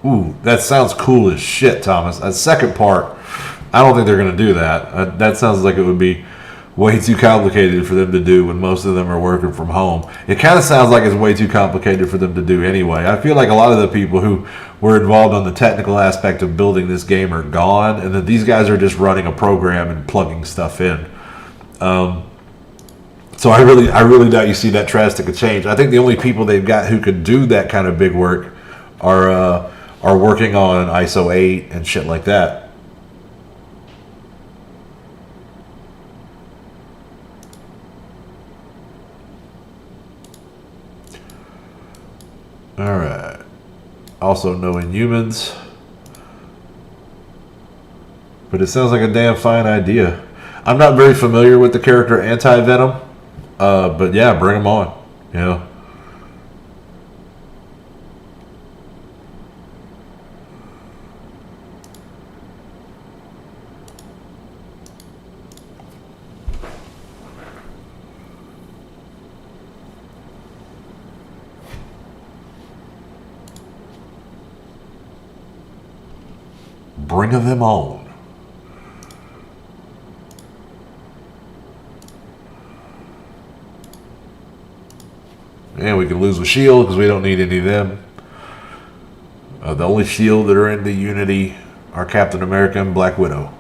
Ooh, that sounds cool as shit, Thomas. That second part, I don't think they're going to do that. That sounds like it would be way too complicated for them to do when most of them are working from home. It kind of sounds like it's way too complicated for them to do anyway. I feel like a lot of the people who were involved on the technical aspect of building this game are gone, and that these guys are just running a program and plugging stuff in. So I really doubt you see that drastic a change. I think the only people they've got who could do that kind of big work are working on ISO 8 and shit like that. Alright. Also no Inhumans. But it sounds like a damn fine idea. I'm not very familiar with the character Anti-Venom. But yeah, bring them on. You know. Bring them on. And we can lose with shield because we don't need any of them. The only shield that are in the Unity are Captain America and Black Widow.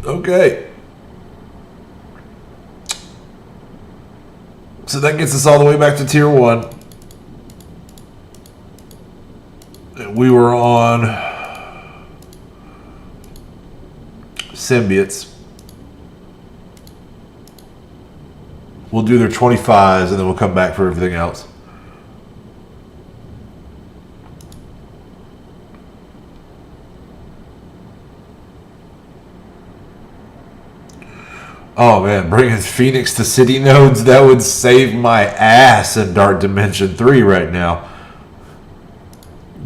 Okay. So that gets us all the way back to tier 1. We were on symbiotes. We'll do their 25s and then we'll come back for everything else. Oh man, bringing Phoenix to city nodes, that would save my ass in Dark Dimension 3 right now.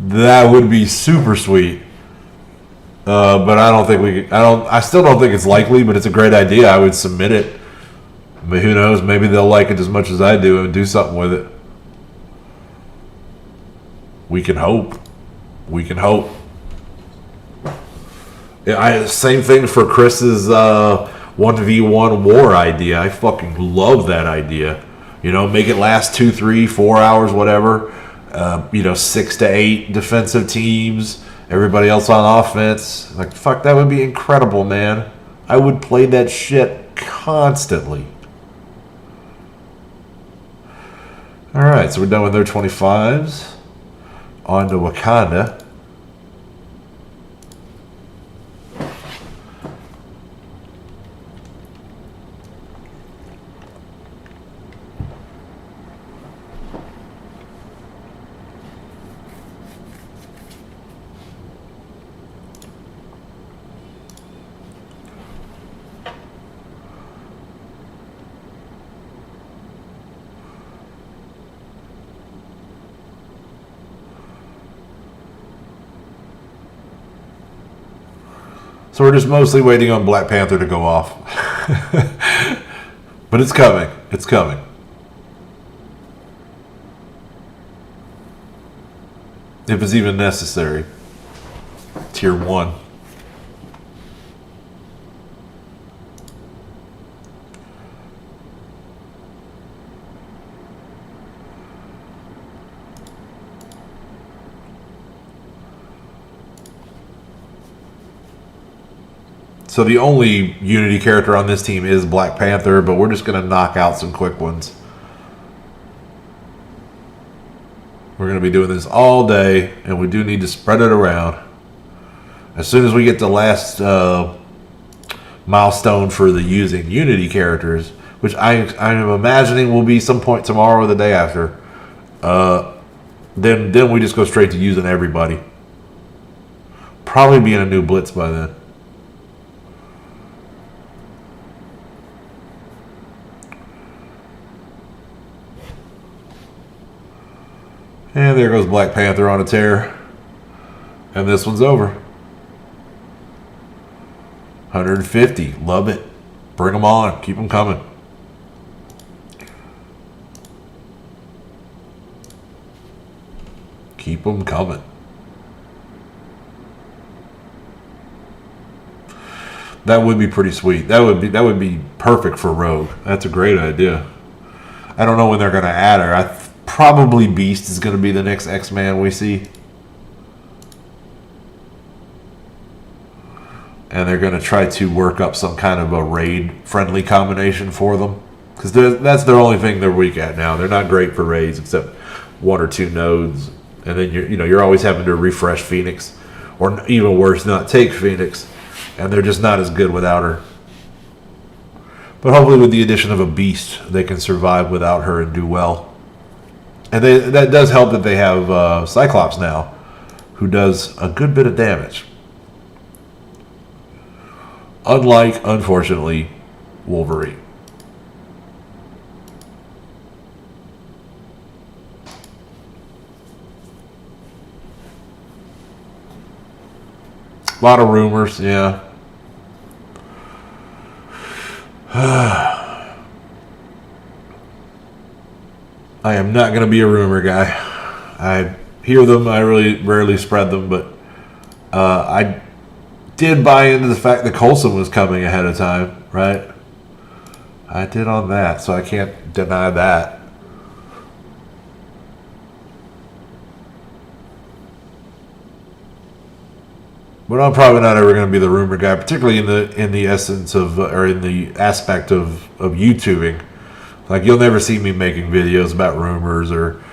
That would be super sweet. But I don't think I still don't think it's likely, but it's a great idea. I would submit it. But who knows, maybe they'll like it as much as I do and do something with it. We can hope. We can hope. Yeah, same thing for Chris's 1v1 war idea. I fucking love that idea. You know, make it last 2, 3, 4 hours, whatever. 6 to 8 defensive teams. Everybody else on offense. Like, fuck, that would be incredible, man. I would play that shit constantly. Alright, so we're done with their 25s. On to Wakanda. So we're just mostly waiting on Black Panther to go off. But it's coming. It's coming. If it's even necessary. Tier 1. So the only Unity character on this team is Black Panther, but we're just going to knock out some quick ones. We're going to be doing this all day, and we do need to spread it around. As soon as we get the last milestone for the using Unity characters, which I am imagining will be some point tomorrow or the day after, then we just go straight to using everybody. Probably be in a new Blitz by then. And there goes Black Panther on a tear. And this one's over. 150. Love it. Bring them on. Keep them coming. Keep them coming. That would be pretty sweet. That would be perfect for Rogue. That's a great idea. I don't know when they're going to add her. Probably Beast is going to be the next X-Man we see. And they're going to try to work up some kind of a raid-friendly combination for them. Because that's their only thing they're weak at now. They're not great for raids except 1 or 2 nodes. And then you're always having to refresh Phoenix. Or even worse, not take Phoenix. And they're just not as good without her. But hopefully with the addition of a Beast, they can survive without her and do well. And that does help that they have Cyclops now, who does a good bit of damage. Unlike, unfortunately, Wolverine. A lot of rumors, yeah. I am not going to be a rumor guy. I hear them. I really rarely spread them, but I did buy into the fact that Coulson was coming ahead of time, right? I did on that, so I can't deny that. But I'm probably not ever going to be the rumor guy, particularly in the essence of or in the aspect of YouTubing. Like, you'll never see me making videos about rumors or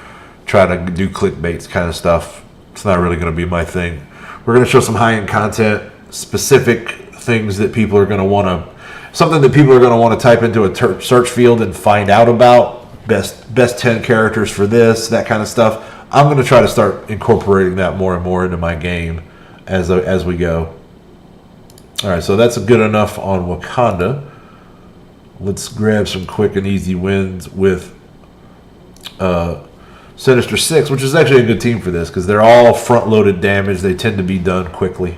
try to do clickbaits kind of stuff. It's not really going to be my thing. We're going to show some high-end content, specific things that people are going to want to, something that people are going to want to type into a search field and find out about. Best 10 characters for this, that kind of stuff. I'm going to try to start incorporating that more and more into my game as we go. All right, so that's good enough on Wakanda. Let's grab some quick and easy wins with Sinister Six, which is actually a good team for this because they're all front-loaded damage. They tend to be done quickly,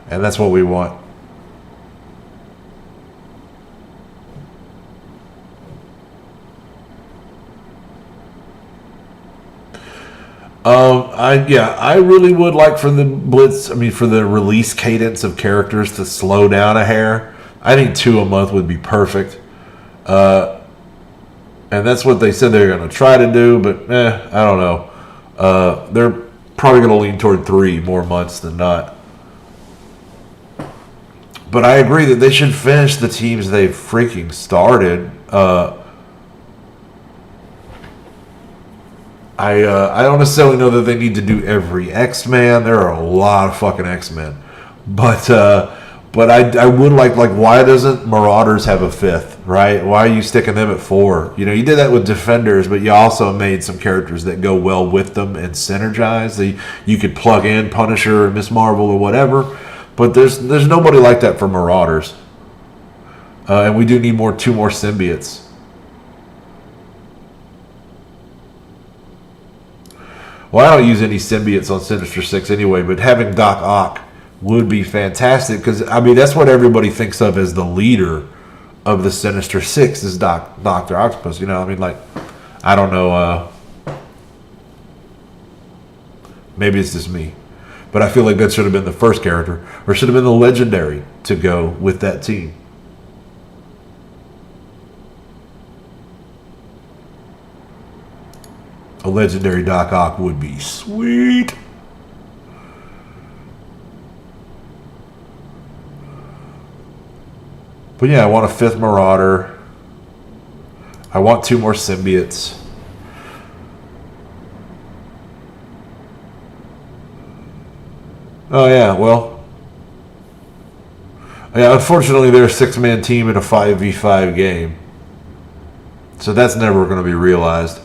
and that's what we want. I really would like for the for the release cadence of characters to slow down a hair. I think 2 a month would be perfect. And that's what they said they're going to try to do, but I don't know. They're probably going to lean toward 3 more months than not. But I agree that they should finish the teams they've freaking started. I don't necessarily know that they need to do every X-Men. There are a lot of fucking X-Men. But I would like why doesn't Marauders have a 5th, right? Why are you sticking them at 4? You did that with Defenders, but you also made some characters that go well with them and synergize. You could plug in Punisher or Miss Marvel or whatever, but there's nobody like that for Marauders. And we do need 2 more symbiotes. Well, I don't use any symbiotes on Sinister Six anyway, but having Doc Ock would be fantastic because, I mean, that's what everybody thinks of as the leader of the Sinister Six is Dr. Octopus. You know, I mean, like, I don't know. Maybe it's just me. But I feel like that should have been the first character, or should have been the Legendary to go with that team. A Legendary Doc Ock would be sweet. But yeah, I want a 5th Marauder. I want 2 more symbiotes. Oh yeah, well, yeah. Unfortunately, they're a 6-man team in a 5v5 game, so that's never going to be realized.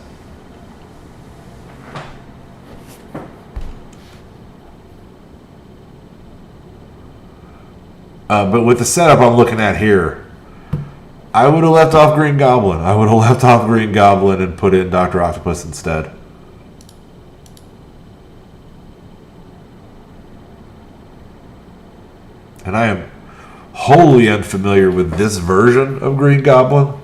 But with the setup I'm looking at here, I would have left off Green Goblin. I would have left off Green Goblin and put in Dr. Octopus instead. And I am wholly unfamiliar with this version of Green Goblin.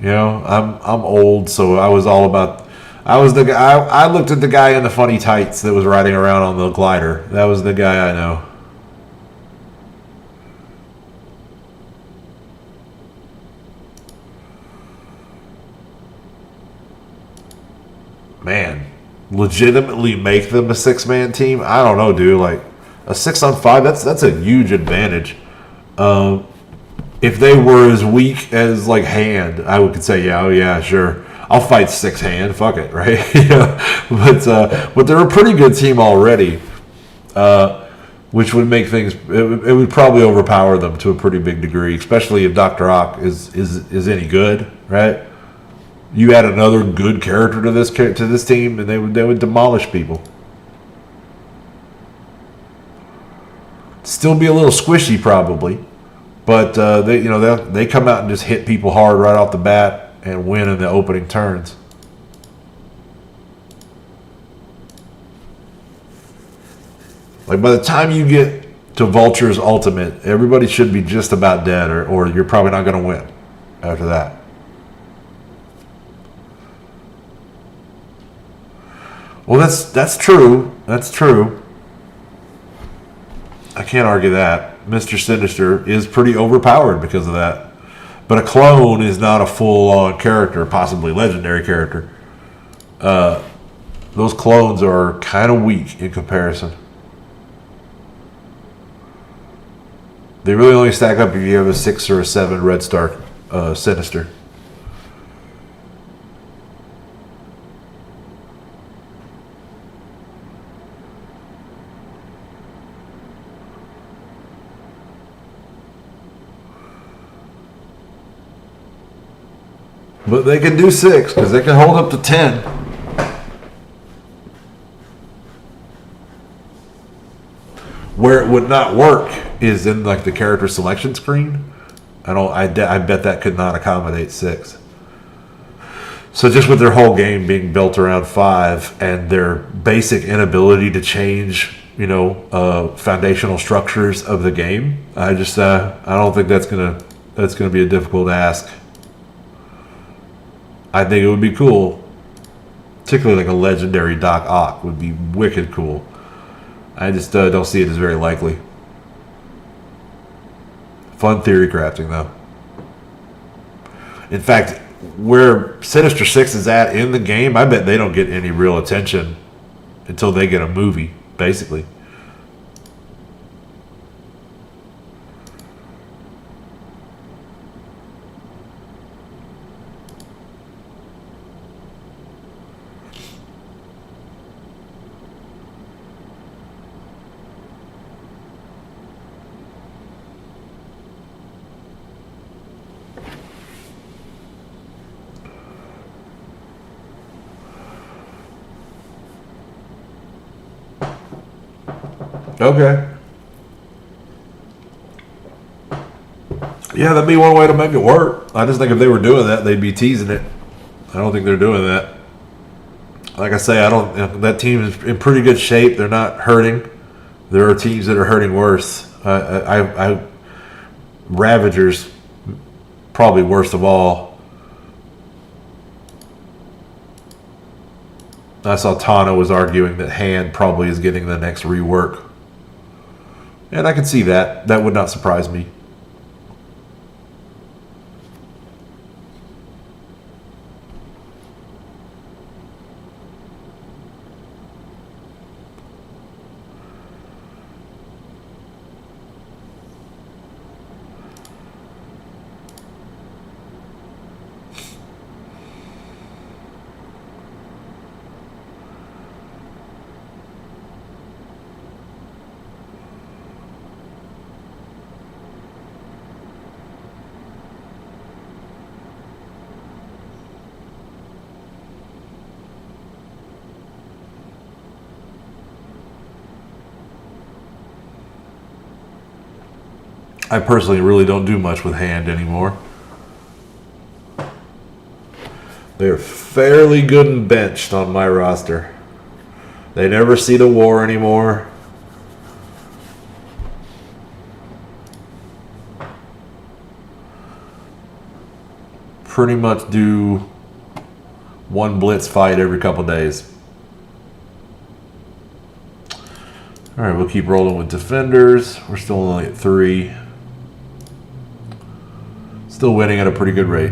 You know, I'm old, so I was all about. I was the guy. I looked at the guy in the funny tights that was riding around on the glider. That was the guy I know. Man, legitimately make them a 6-man team? I don't know, dude. Like, a 6-on-5, that's a huge advantage. If they were as weak as like Hand, I could say, yeah, oh yeah, sure, I'll fight 6 Hand, fuck it, right? But they're a pretty good team already, which would make things. It would probably overpower them to a pretty big degree, especially if Dr. Ock is any good, right? You add another good character to this team, and they would demolish people. Still be a little squishy probably, but they come out and just hit people hard right off the bat and win in the opening turns. Like, by the time you get to Vulture's Ultimate, everybody should be just about dead, or you're probably not going to win after that. Well, that's true. That's true. I can't argue that. Mr. Sinister is pretty overpowered because of that. But a clone is not a full-on character, possibly legendary character. Those clones are kind of weak in comparison. They really only stack up if you have a 6 or a 7 Red Star Sinister. But they can do 6 because they can hold up to 10. Where it would not work is in like the character selection screen. I bet that could not accommodate 6. So just with their whole game being built around 5 and their basic inability to change, foundational structures of the game, I don't think that's gonna be a difficult ask. I think it would be cool. Particularly like a legendary Doc Ock would be wicked cool. I just don't see it as very likely. Fun theory crafting, though. In fact, where Sinister Six is at in the game, I bet they don't get any real attention until they get a movie, basically. Okay. Yeah, that'd be one way to make it work. I just think if they were doing that, they'd be teasing it. I don't think they're doing that. Like I say, that team is in pretty good shape. They're not hurting. There are teams that are hurting worse. Ravagers, probably worst of all. I saw Tana was arguing that Hand probably is getting the next rework. And I can see that. That would not surprise me. I personally really don't do much with Hand anymore. They're fairly good and benched on my roster. They never see the war anymore. Pretty much do one blitz fight every couple days. All right, we'll keep rolling with defenders. We're still only at 3. Still winning at a pretty good rate.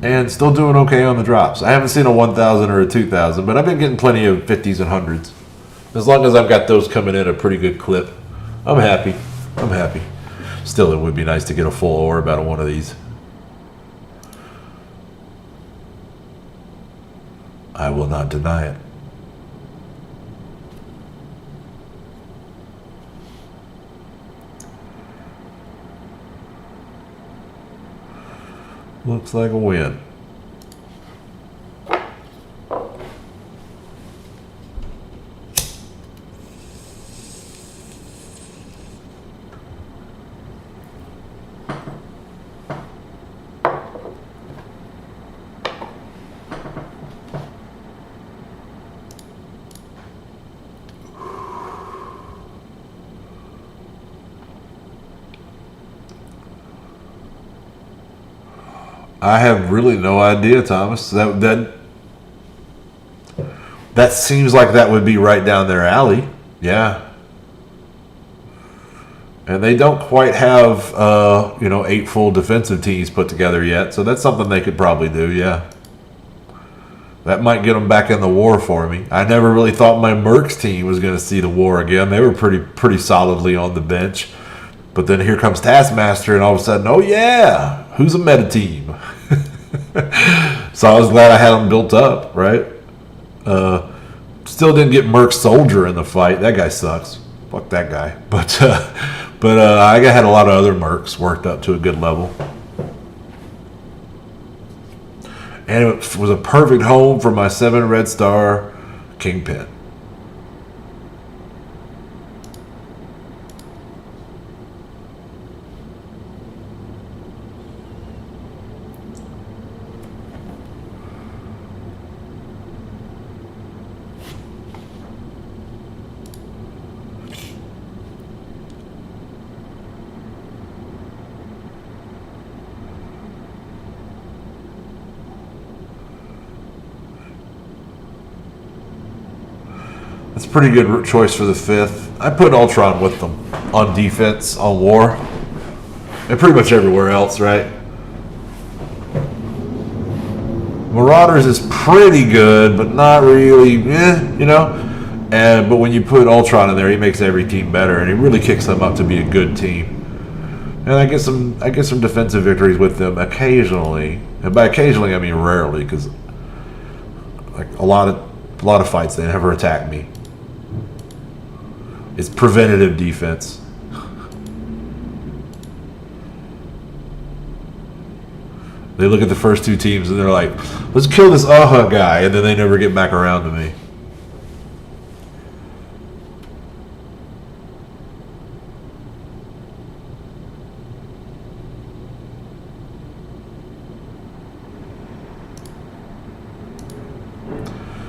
And still doing okay on the drops. I haven't seen a 1,000 or a 2,000, but I've been getting plenty of 50s and 100s. As long as I've got those coming in a pretty good clip, I'm happy. I'm happy. Still, it would be nice to get a full orb out of one of these. I will not deny it. Looks like a win. I have really no idea, Thomas. That seems like that would be right down their alley. Yeah. And they don't quite have 8 full defensive teams put together yet, so that's something they could probably do. Yeah. That might get them back in the war for me. I never really thought my Mercs team was going to see the war again. They were pretty solidly on the bench. But then here comes Taskmaster, and all of a sudden, oh yeah, who's a meta team? So I was glad I had them built up, right? Still didn't get Merc Soldier in the fight. That guy sucks. Fuck that guy. But I had a lot of other Mercs worked up to a good level. And it was a perfect home for my 7 red star Kingpin. That's a pretty good choice for the 5th. I put Ultron with them on defense, on war, and pretty much everywhere else, right? Marauders is pretty good, but not really, but when you put Ultron in there, he makes every team better, and he really kicks them up to be a good team. And I get some defensive victories with them occasionally, and by occasionally I mean rarely, because like a lot of fights they never attack me. It's preventative defense. They look at the first 2 teams and they're like, let's kill this guy, and then they never get back around to me.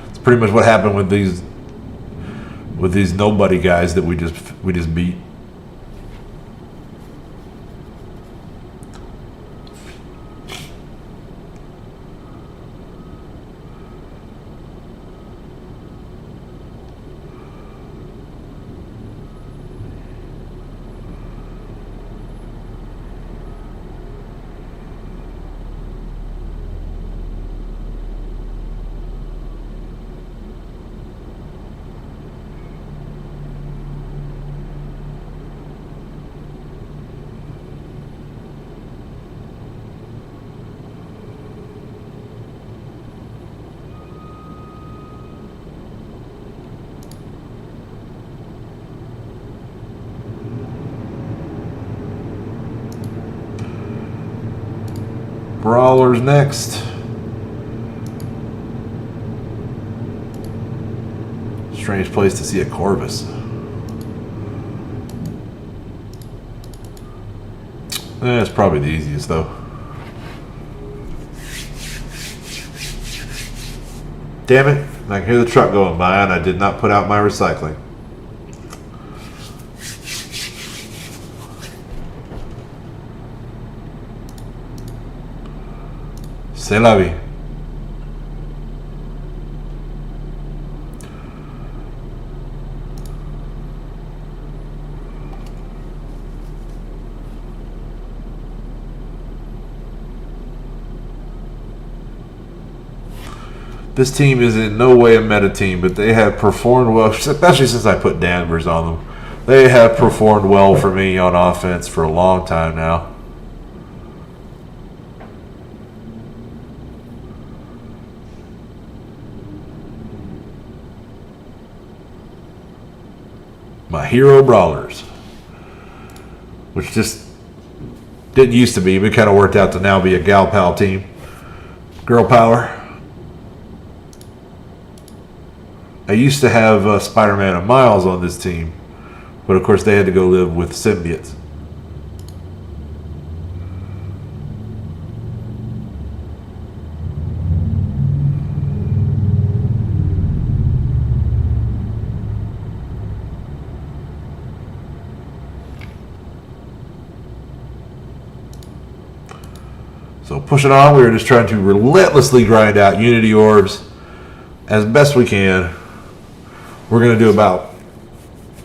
It's pretty much what happened with these with these nobody guys that we just beat. Brawlers next. Strange place to see a Corvus. It's probably the easiest though. Damn it, I can hear the truck going by and I did not put out my recycling. C'est la vie. This team is in no way a meta team, but they have performed well, especially since I put Danvers on them. They have performed well for me on offense for a long time now. My hero brawlers, which just didn't used to be, but kind of worked out to now be a gal pal team. Girl power. I used to have Spider-Man and Miles on this team, but of course they had to go live with symbiotes. So pushing on, we were just trying to relentlessly grind out Unity orbs as best we can. We're going to do about,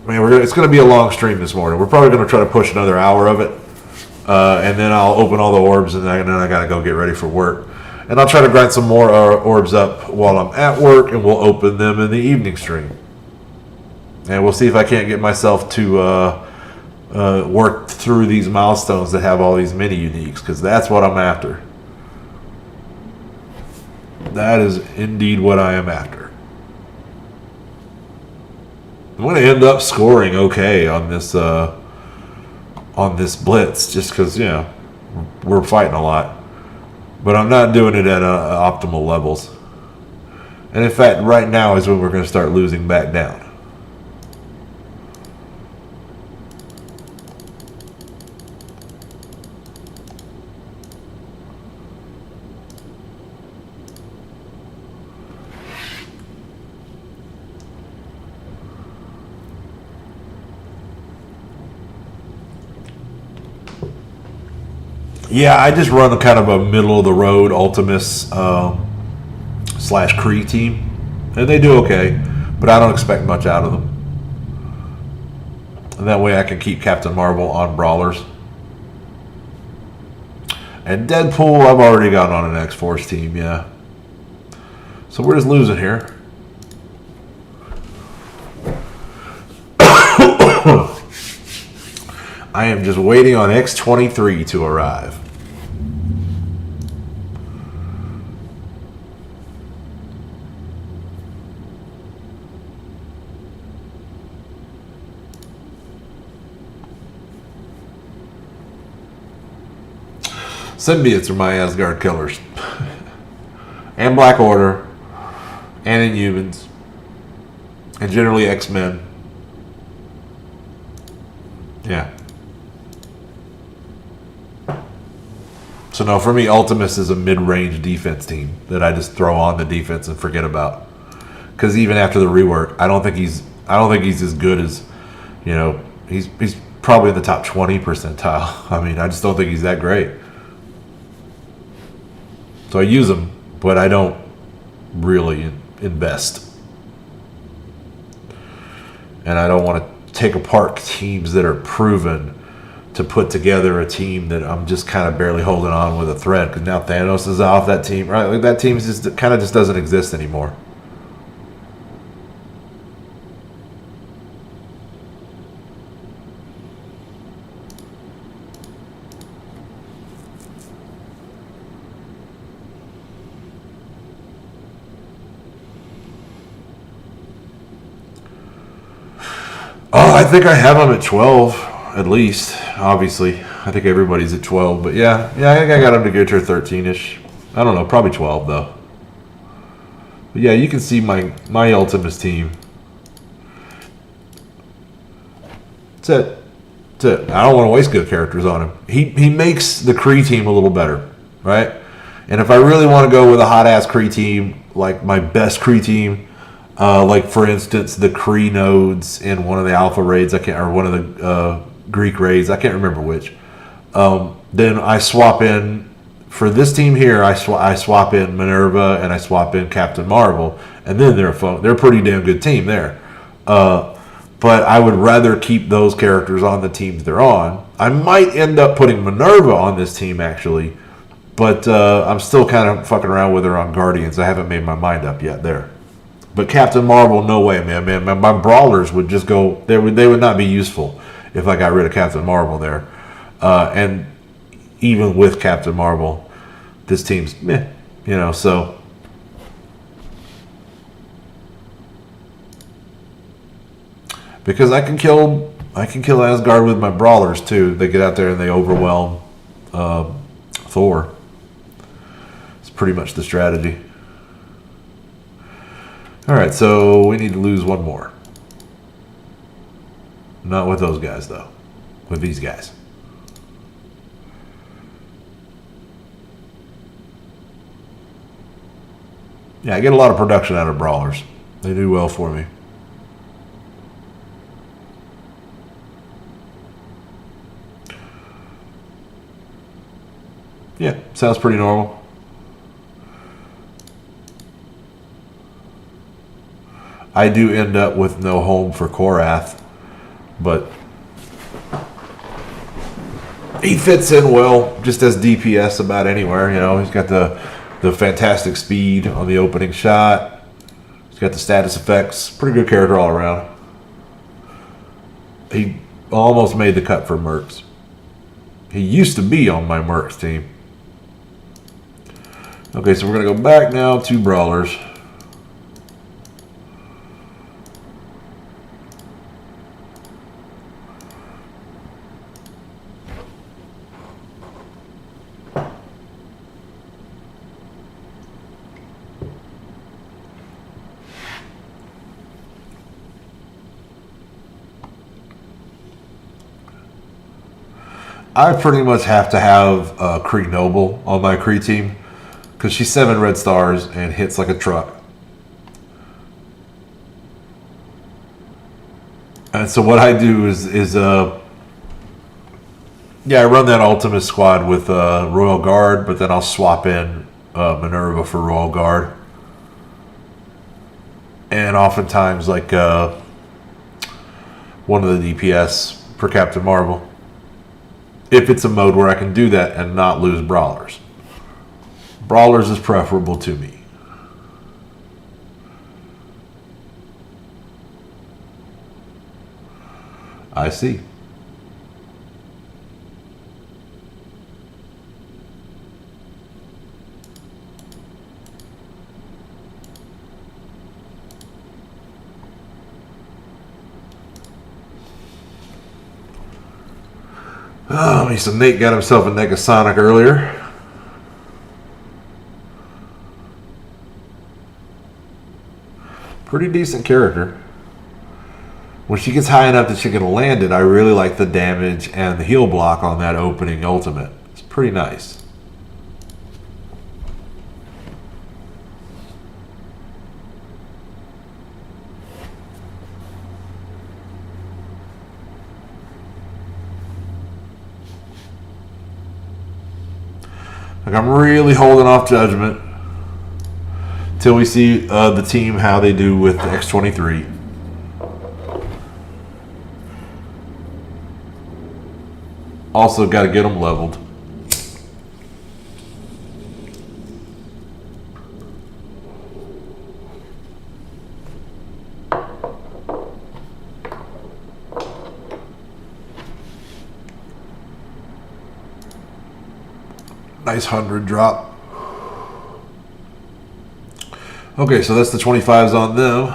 it's going to be a long stream this morning. We're probably going to try to push another hour of it. And then I'll open all the orbs and then I got to go get ready for work. And I'll try to grind some more orbs up while I'm at work and we'll open them in the evening stream. And we'll see if I can't get myself to work through these milestones that have all these mini uniques, because that's what I'm after. That is indeed what I am after. I'm going to end up scoring okay on this blitz, just because, you know, we're fighting a lot. But I'm not doing it at optimal levels. And in fact, right now is when we're going to start losing back down. Yeah, I just run a kind of a middle-of-the-road Ultimus / Kree team, and they do okay, but I don't expect much out of them. And that way I can keep Captain Marvel on Brawlers. And Deadpool, I've already got on an X-Force team, yeah. So we're just losing here. I am just waiting on X-23 to arrive. Symbiotes are my Asgard killers. And Black Order. And Inhumans. And generally X-Men. Yeah. So no, for me, Ultimus is a mid-range defense team that I just throw on the defense and forget about. Because even after the rework, I don't think he's I don't think he's as good as, he's probably in the top 20 percentile. I mean, I just don't think he's that great. So I use him, but I don't really invest. And I don't want to take apart teams that are proven to put together a team that I'm just kind of barely holding on with a thread, because now Thanos is off that team, right? Like that team just kind of just doesn't exist anymore. Oh, I think I have him at 12, at least. Obviously, I think everybody's at 12, but yeah, I think I got him to go to 13-ish. I don't know, probably 12 though. But yeah, you can see my Ultimates team. That's it. That's it. I don't want to waste good characters on him. He makes the Kree team a little better, right? And if I really want to go with a hot ass Kree team, like my best Kree team, like for instance the Kree nodes in one of the Alpha raids, or one of the Greek raids, I can't remember which. Then I swap in for this team here. I swap in Minerva and I swap in Captain Marvel, and then they're a pretty damn good team there. But I would rather keep those characters on the teams they're on. I might end up putting Minerva on this team actually, but I'm still kind of fucking around with her on Guardians. I haven't made my mind up yet there. But Captain Marvel, no way, man. My brawlers would just go. They would not be useful if I got rid of Captain Marvel there. And even with Captain Marvel, this team's meh, so. Because I can kill Asgard with my brawlers too. They get out there and they overwhelm Thor. It's pretty much the strategy. All right, so we need to lose one more. Not with those guys, though. With these guys. Yeah, I get a lot of production out of brawlers. They do well for me. Yeah, sounds pretty normal. I do end up with no home for Korath, but he fits in well just as DPS about anywhere. He's got the fantastic speed on the opening shot. He's got the status effects. Pretty good character all around. He almost made the cut for Mercs. He used to be on my Mercs team. Okay, so we're going to go back now to Brawlers. I pretty much have to have Kree Noble on my Kree team because she's 7 red stars and hits like a truck. And so what I do is I run that Ultimate squad with Royal Guard, but then I'll swap in Minerva for Royal Guard. And oftentimes like one of the DPS for Captain Marvel. If it's a mode where I can do that and not lose Brawlers. Brawlers is preferable to me. I see. Oh, so Nate got himself a Negasonic earlier. Pretty decent character. When she gets high enough that she can land it, I really like the damage and the heal block on that opening ultimate. It's pretty nice. Like, I'm really holding off judgment till we see the team, how they do with the X-23. Also, got to get them leveled. Nice 100 drop. Okay, so that's the 25s on them.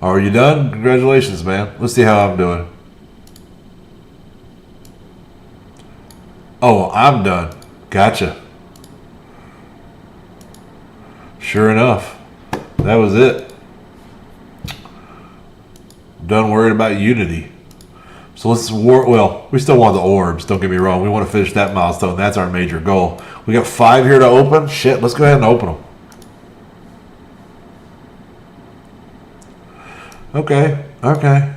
Are you done? Congratulations, man. Let's see how I'm doing. Oh, I'm done. Gotcha. Sure enough, that was it. Done worried about Unity. So let's well, we still want the orbs, don't get me wrong. We want to finish that milestone. That's our major goal. We got 5 here to open. Shit, let's go ahead and open them. Okay, okay.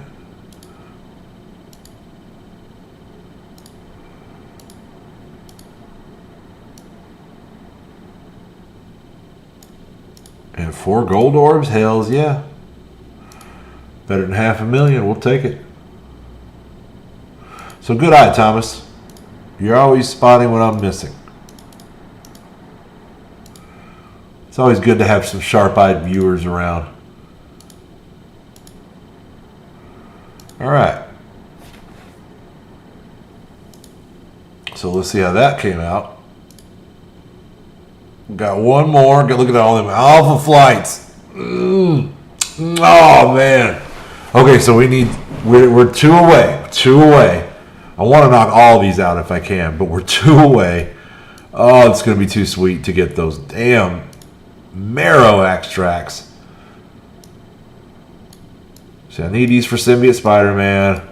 And 4 gold orbs? Hells yeah. Better than $500,000. We'll take it. So good eye, Thomas. You're always spotting what I'm missing. It's always good to have some sharp-eyed viewers around. All right. So let's see how that came out. Got one more. Look at all them alpha flights. Oh, man. Okay, so we're 2 away. 2 away. I want to knock all these out if I can, but we're 2 away. Oh, it's going to be too sweet to get those damn marrow extracts. See, I need these for Symbiote Spider-Man.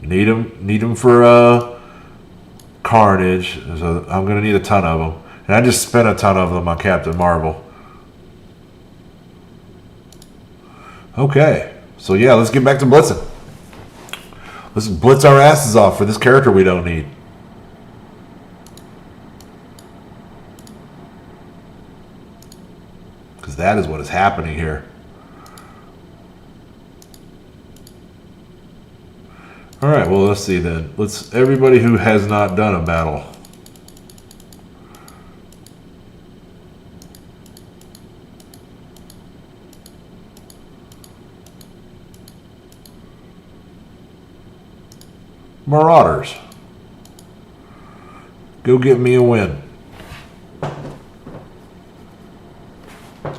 Need them for Carnage. So I'm going to need a ton of them. And I just spent a ton of them on Captain Marvel. Okay. So yeah, let's get back to blitzing. Let's blitz our asses off for this character we don't need. Because that is what is happening here. Alright, well, let's see then. Everybody who has not done a battle. Marauders. Go get me a win.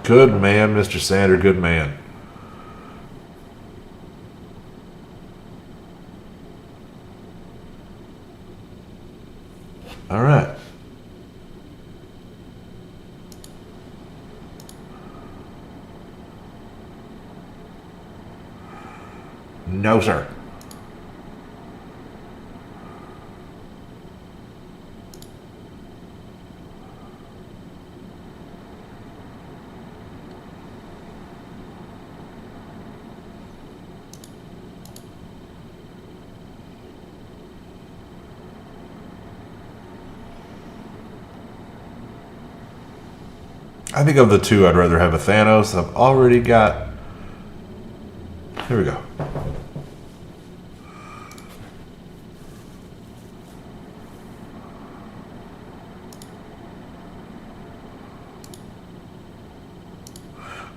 Good man, Mr. Sander. Good man. All right. No, sir. I think of the two, I'd rather have a Thanos. I've already got... Here we go.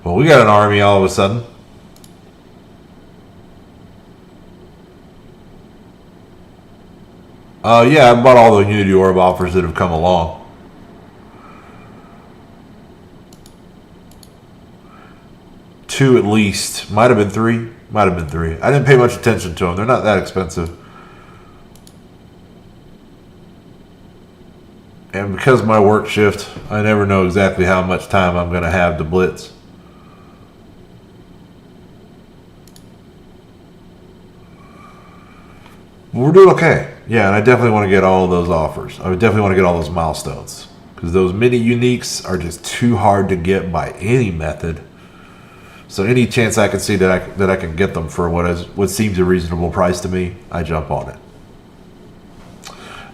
Well, we got an army all of a sudden. Yeah, I bought all the Unity Orb offers that have come along. Two at least. Might have been three. Might have been three. I didn't pay much attention to them. They're not that expensive. And because of my work shift, I never know exactly how much time I'm going to have to blitz. We're doing okay. Yeah, and I definitely want to get all of those offers. I definitely want to get all those milestones. Because those mini uniques are just too hard to get by any method. So any chance I can see that I can get them for what seems a reasonable price to me, I jump on it.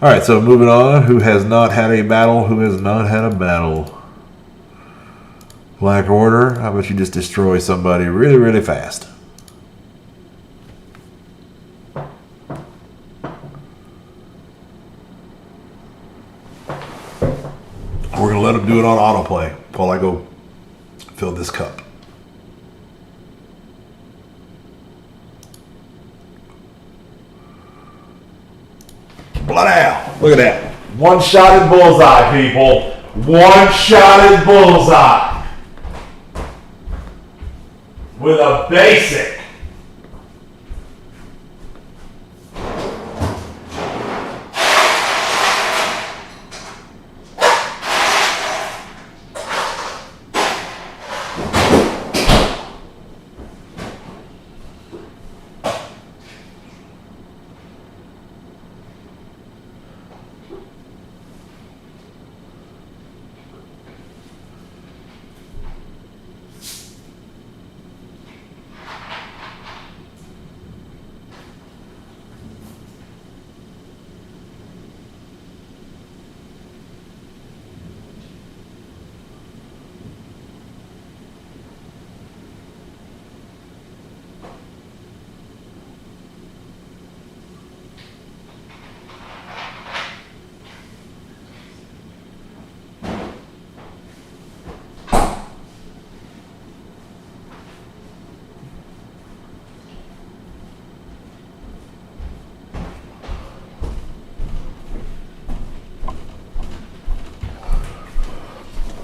All right, so moving on. Who has not had a battle? Who has not had a battle? Black Order. How about you just destroy somebody really, really fast? We're going to let them do it on autoplay while I go fill this cup. Blood out. Look at that. One-shotted bullseye, people. One-shotted bullseye. With a basic.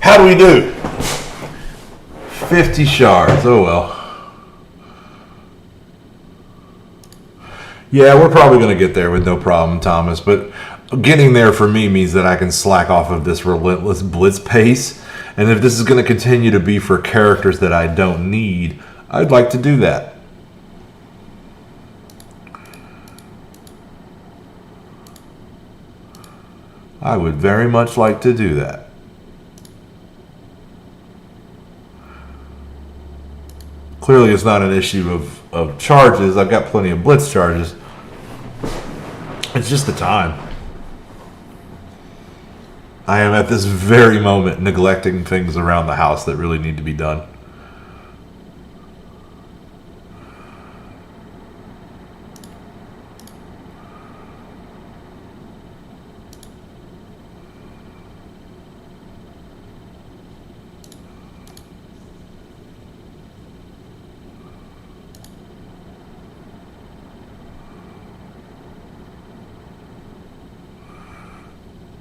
How do we do? 50 shards. Oh well. Yeah, we're probably going to get there with no problem, Thomas. But getting there for me means that I can slack off of this relentless blitz pace. And if this is going to continue to be for characters that I don't need, I'd like to do that. I would very much like to do that. Clearly, it's not an issue of charges. I've got plenty of blitz charges. It's just the time. I am at this very moment neglecting things around the house that really need to be done.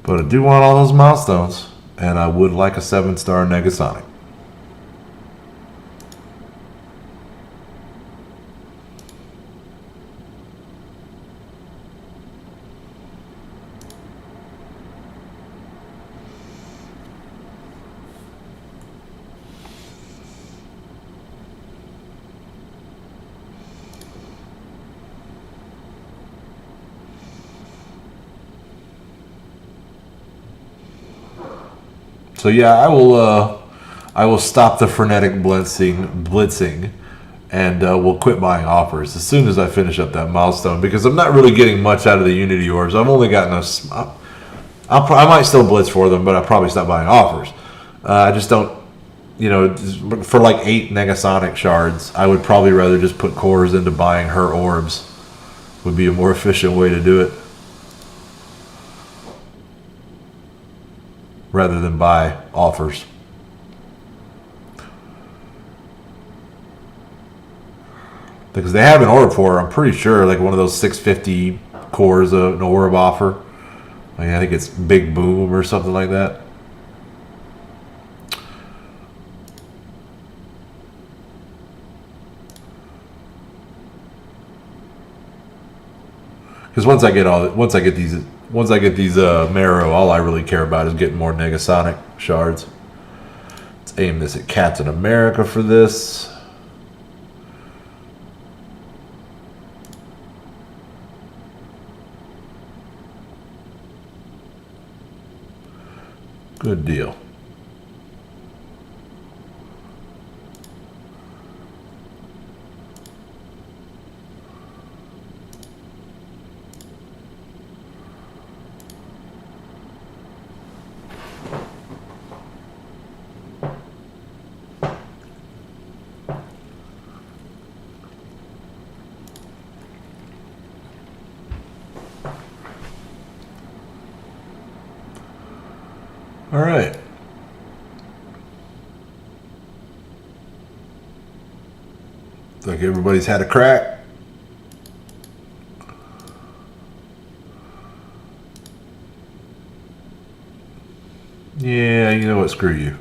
But I do want all those milestones, and I would like a 7-star Negasonic. So yeah, I will stop the frenetic blitzing, and we'll quit buying offers as soon as I finish up that milestone, because I'm not really getting much out of the Unity orbs. I've only gotten I might still blitz for them, but I'll probably stop buying offers. I just don't, for like 8 Negasonic shards, I would probably rather just put cores into buying her orbs. Would be a more efficient way to do it, rather than buy offers. Because they have an orb for her, I'm pretty sure, like one of those 650 cores, an orb offer. Like, I think it's Big Boom or something like that. Because once I get these Marrow, all I really care about is getting more Negasonic shards. Let's aim this at Captain America for this. Good deal. All right. Looks like everybody's had a crack. Yeah, you know what? Screw you.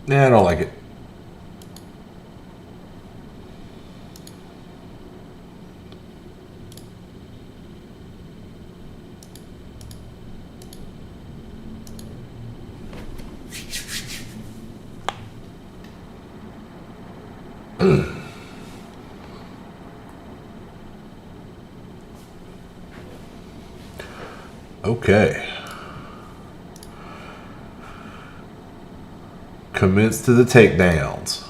Nah, I don't like it. Okay. Commence to the takedowns.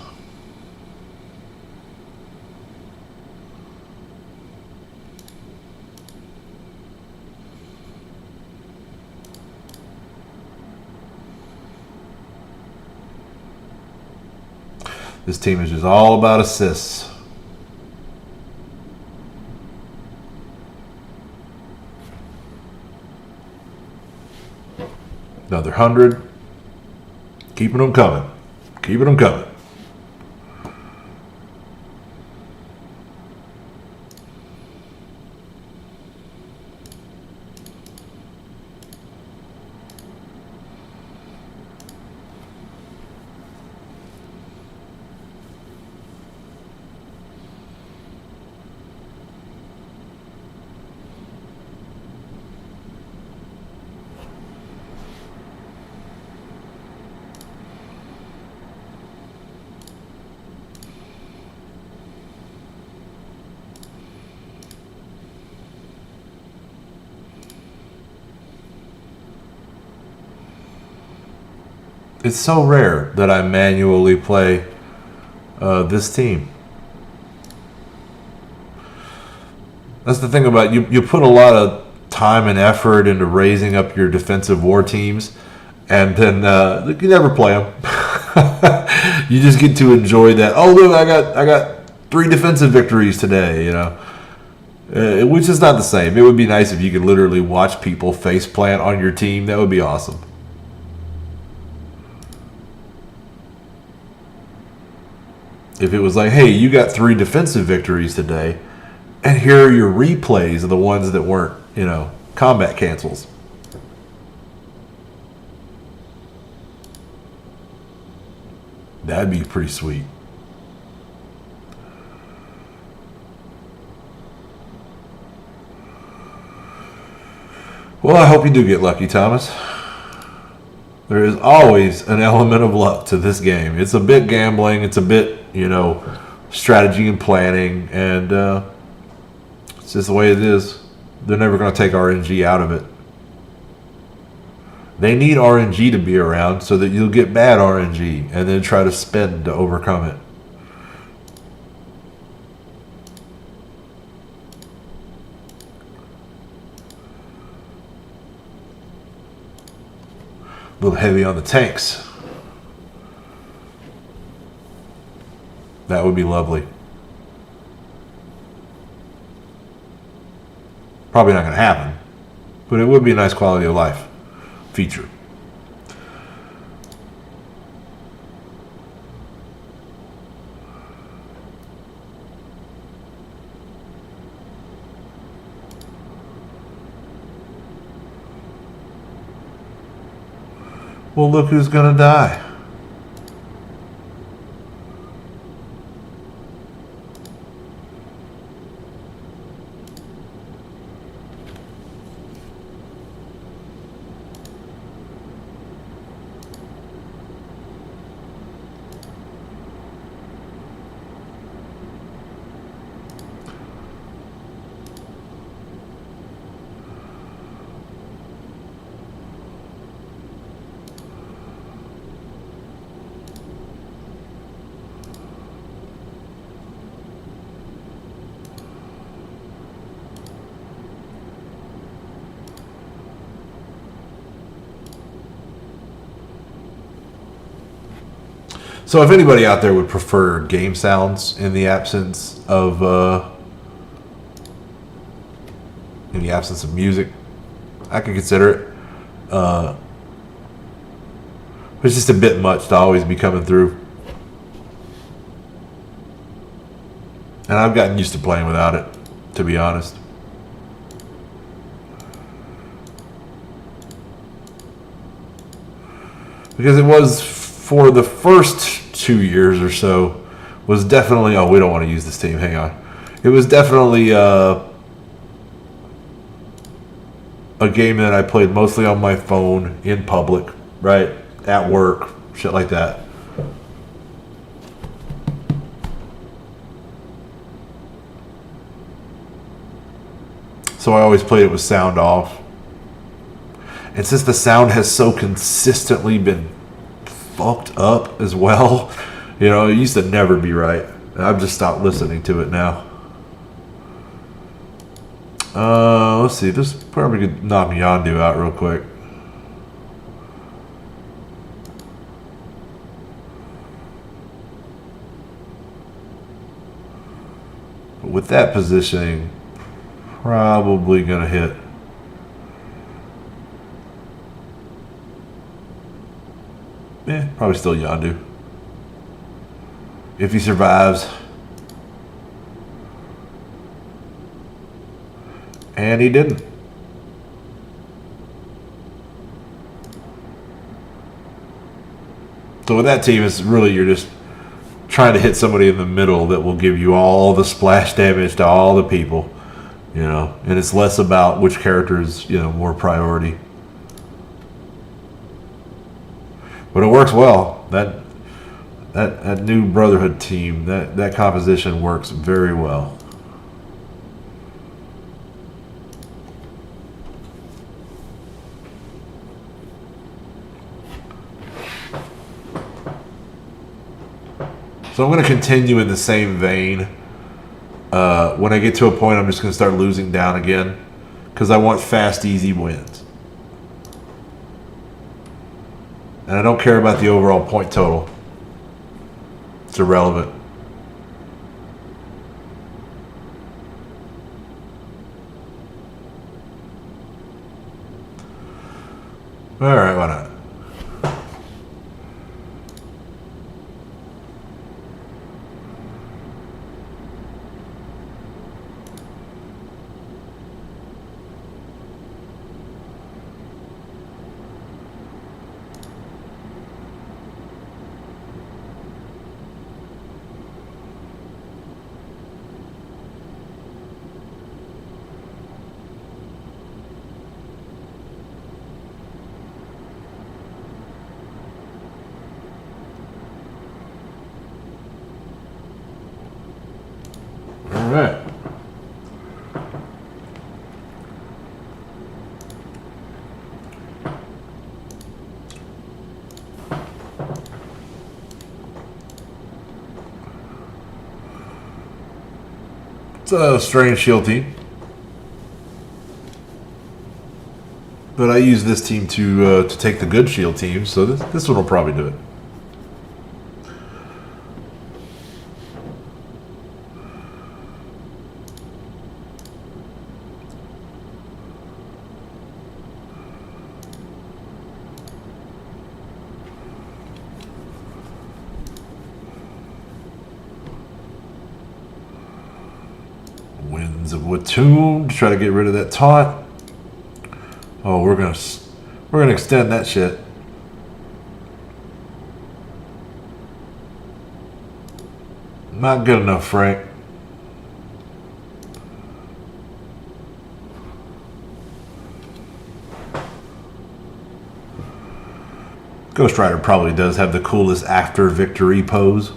This team is just all about assists. Another 100. Keeping them coming. Keeping them coming. It's so rare that I manually play this team. That's the thing about you put a lot of time and effort into raising up your defensive war teams, and then you never play them. You just get to enjoy that. Oh look, I got 3 defensive victories today. You know, which is not the same. It would be nice if you could literally watch people face plant on your team. That would be awesome. If it was like, hey, you got 3 defensive victories today, and here are your replays of the ones that weren't, you know, combat cancels. That'd be pretty sweet. Well, I hope you do get lucky, Thomas. There is always an element of luck to this game. It's a bit gambling. It's a bit, you know, strategy and planning. And it's just the way it is. They're never going to take RNG out of it. They need RNG to be around so that you'll get bad RNG and then try to spend to overcome it. A little heavy on the tanks. That would be lovely. Probably not going to happen, but it would be a nice quality of life feature. Well, look who's going to die. So if anybody out there would prefer game sounds in the absence of music, I could consider it. It's just a bit much to always be coming through. And I've gotten used to playing without it, to be honest. Because it was, for the first 2 years or so, was definitely, oh, we don't want to use this team, hang on. It was definitely a game that I played mostly on my phone, in public, right? At work, shit like that. So I always played it with sound off. And since the sound has so consistently been fucked up as well, you know, it used to never be right. I've just stopped listening to it now. Let's see, this probably could knock Yondu out real quick. But with that positioning, probably gonna hit. Probably still Yondu. If he survives. And he didn't. So with that team, it's really, you're just trying to hit somebody in the middle that will give you all the splash damage to all the people. You know, and it's less about which character is, you know, more priority. But it works well. That new Brotherhood team, that composition works very well. So I'm going to continue in the same vein. When I get to a point, I'm just going to start losing down again, because I want fast, easy wins. And I don't care about the overall point total. It's irrelevant. All right, why not? All right. It's a strange shield team, but I use this team to take the good shield team, so this one will probably do it. Winds of Watoon to try to get rid of that taunt. Oh, we're gonna extend that shit. Not good enough, Frank. Ghost Rider probably does have the coolest after victory pose.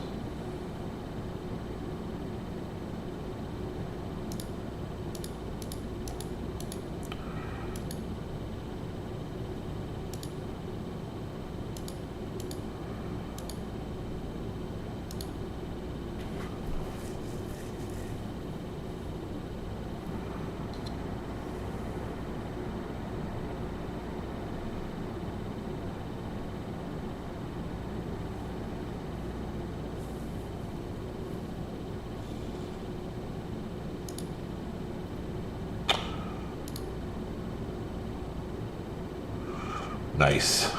Nice.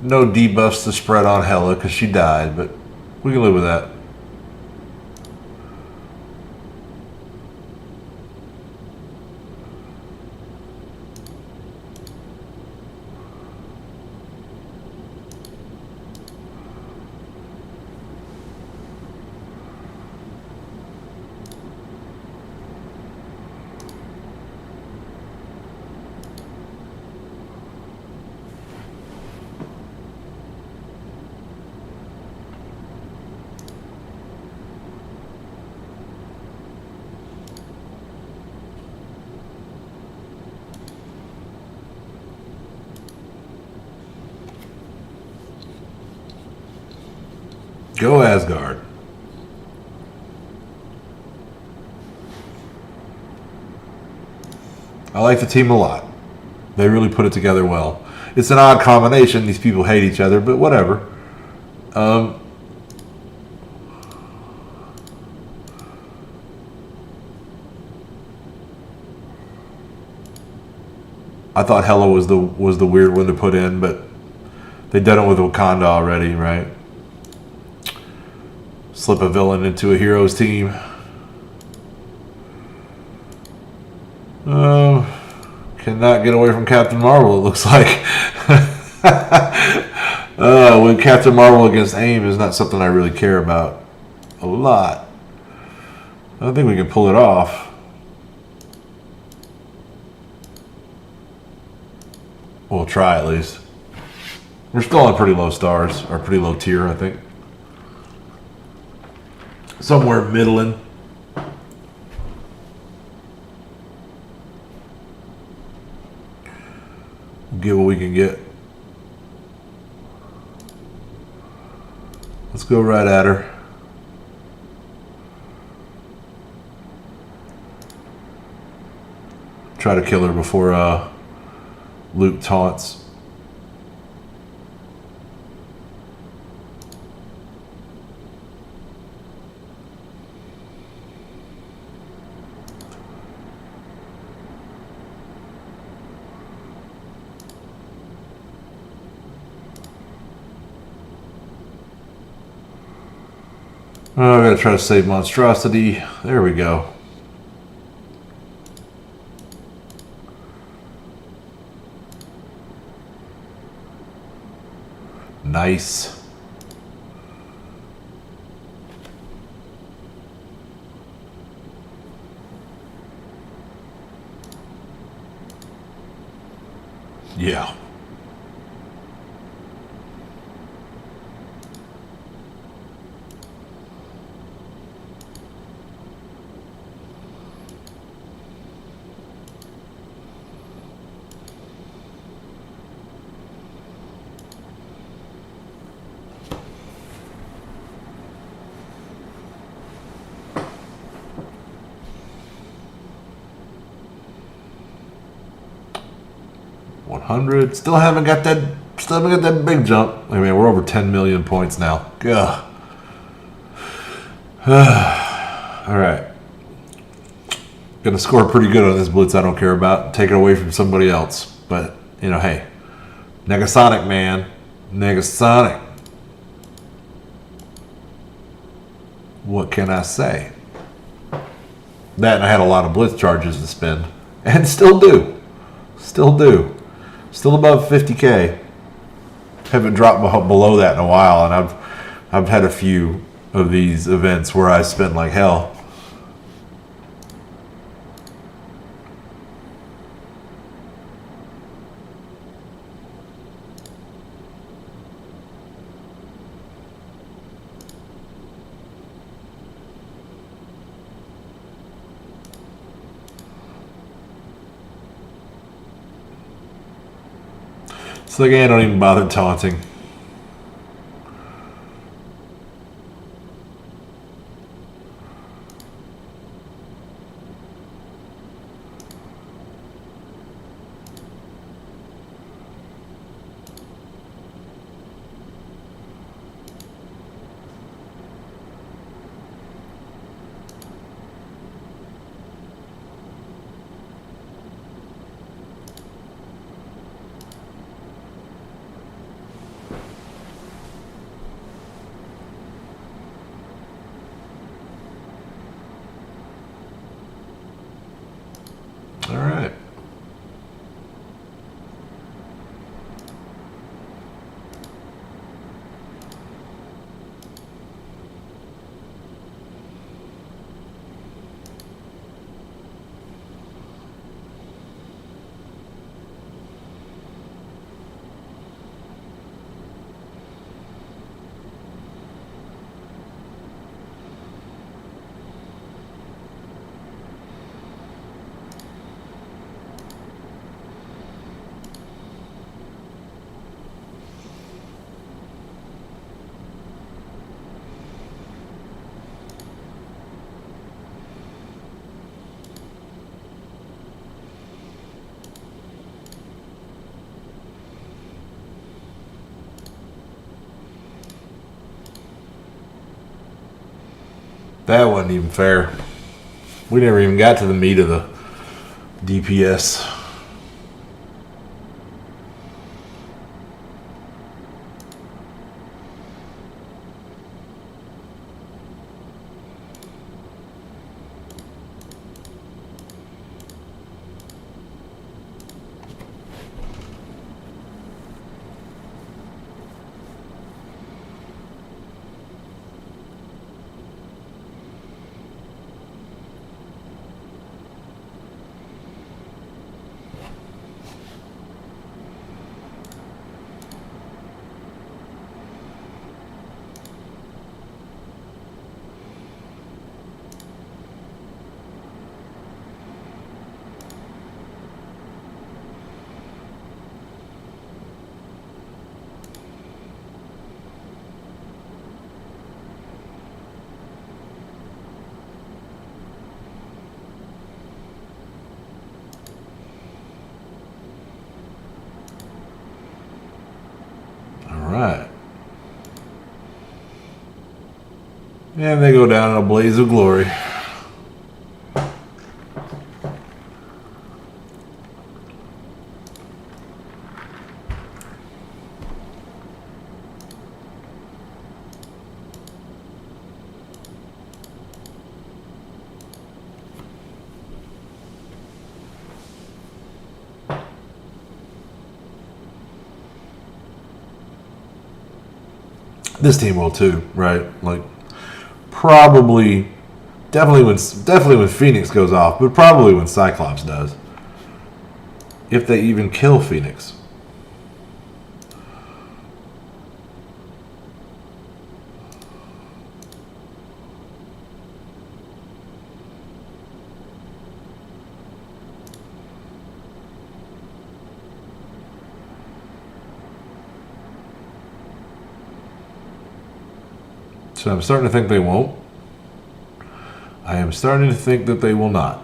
No debuffs to spread on Hella because she died, but we can live with that. Go Asgard. I like the team a lot. They really put it together well. It's an odd combination. These people hate each other, but whatever. I thought Hela was the weird one to put in, but they done it with Wakanda already, right? Slip a villain into a hero's team. Cannot get away from Captain Marvel, it looks like. When Captain Marvel against AIM is not something I really care about a lot. I don't think we can pull it off. We'll try at least. We're still on pretty low stars, or pretty low tier, I think. Somewhere middling. We'll get what we can get. Let's go right at her. Try to kill her before Luke taunts. Oh, I gotta try to save monstrosity. There we go. Nice. Yeah. Still haven't got that big jump. I mean, we're over 10 million points now. Ugh. All right. Gonna score pretty good on this blitz I don't care about. Take it away from somebody else. But, you know, hey. Negasonic, man. Negasonic. What can I say? That and I had a lot of blitz charges to spend. And still do. Still do. Still above 50K. Haven't dropped below that in a while, and I've had a few of these events where I spent like hell. So again, I don't even bother taunting. That wasn't even fair. We never even got to the meat of the DPS. Right. And they go down in a blaze of glory. This team will too, right? Like, probably, definitely when Phoenix goes off, but probably when Cyclops does, if they even kill Phoenix. So I'm starting to think they won't. I am starting to think that they will not.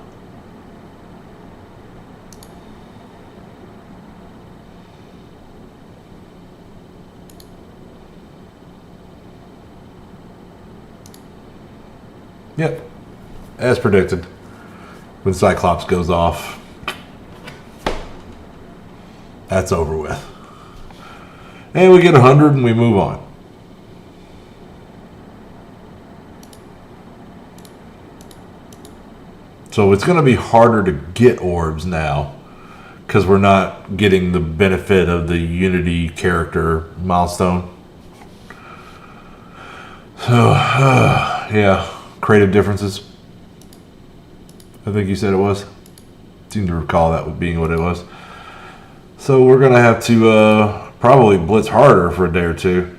Yep. As predicted. When Cyclops goes off, that's over with. And we get 100 and we move on. So it's going to be harder to get orbs now because we're not getting the benefit of the Unity character milestone. So, yeah, creative differences. I think you said it was. Seem to recall that being what it was. So we're going to have to probably blitz harder for a day or two.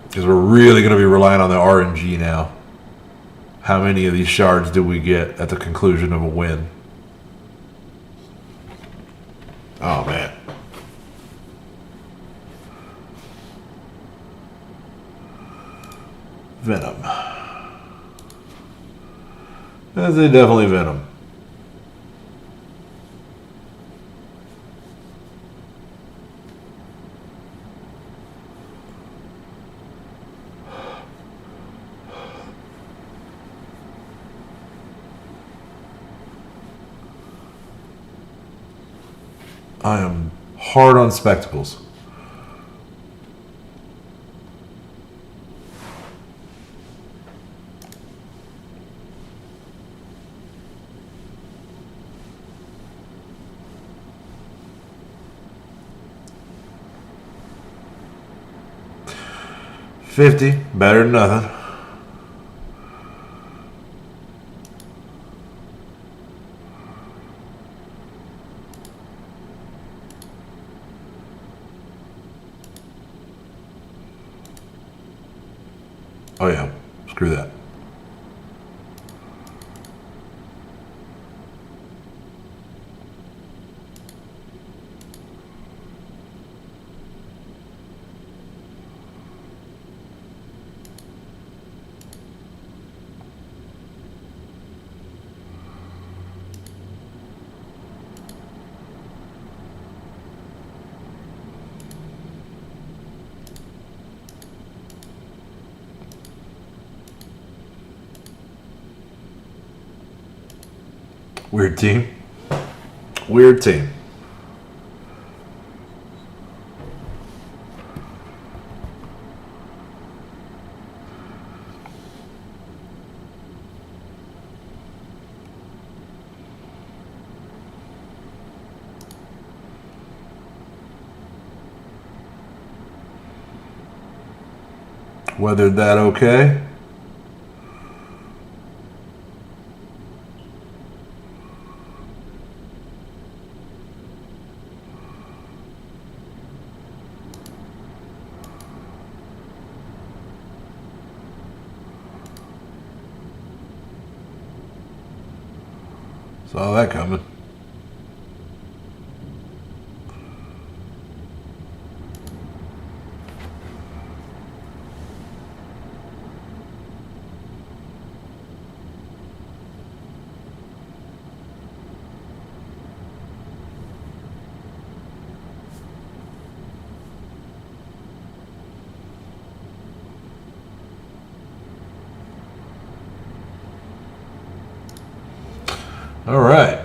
Because we're really going to be relying on the RNG now. How many of these shards do we get at the conclusion of a win? Oh, man. Venom. That's definitely Venom. I am hard on spectacles. $50, better than nothing. Oh yeah, screw that. Weird team. Weird team. Weathered that okay. Saw that coming. All right.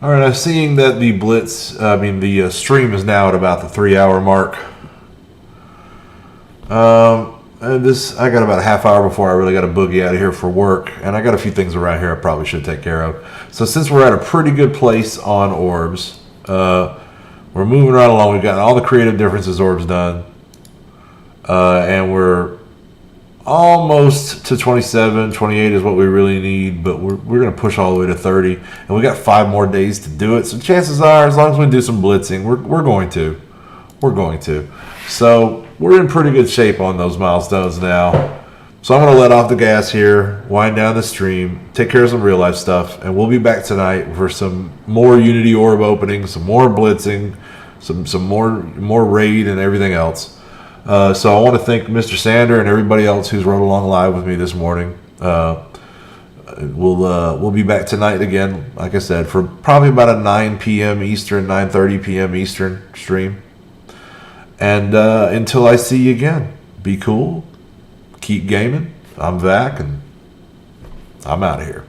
All right, I'm seeing that the blitz, the stream is now at about the 3-hour mark. And I got about a half hour before I really got to boogie out of here for work. And I got a few things around here I probably should take care of. So since we're at a pretty good place on orbs, we're moving right along. We've got all the creative differences orbs done. And we're almost to 27, 28 is what we really need, but we're going to push all the way to 30, and we got 5 more days to do it. So chances are, as long as we do some blitzing, we're going to. So we're in pretty good shape on those milestones now. So I'm going to let off the gas here, wind down the stream, take care of some real life stuff, and we'll be back tonight for some more Unity orb openings, some more blitzing, some more raid and everything else. So I want to thank Mr. Sander and everybody else who's rode along live with me this morning. We'll be back tonight again, like I said, for probably about a 9 p.m. Eastern, 9:30 p.m. Eastern stream. And until I see you again, be cool, keep gaming. I'm Vac, and I'm out of here.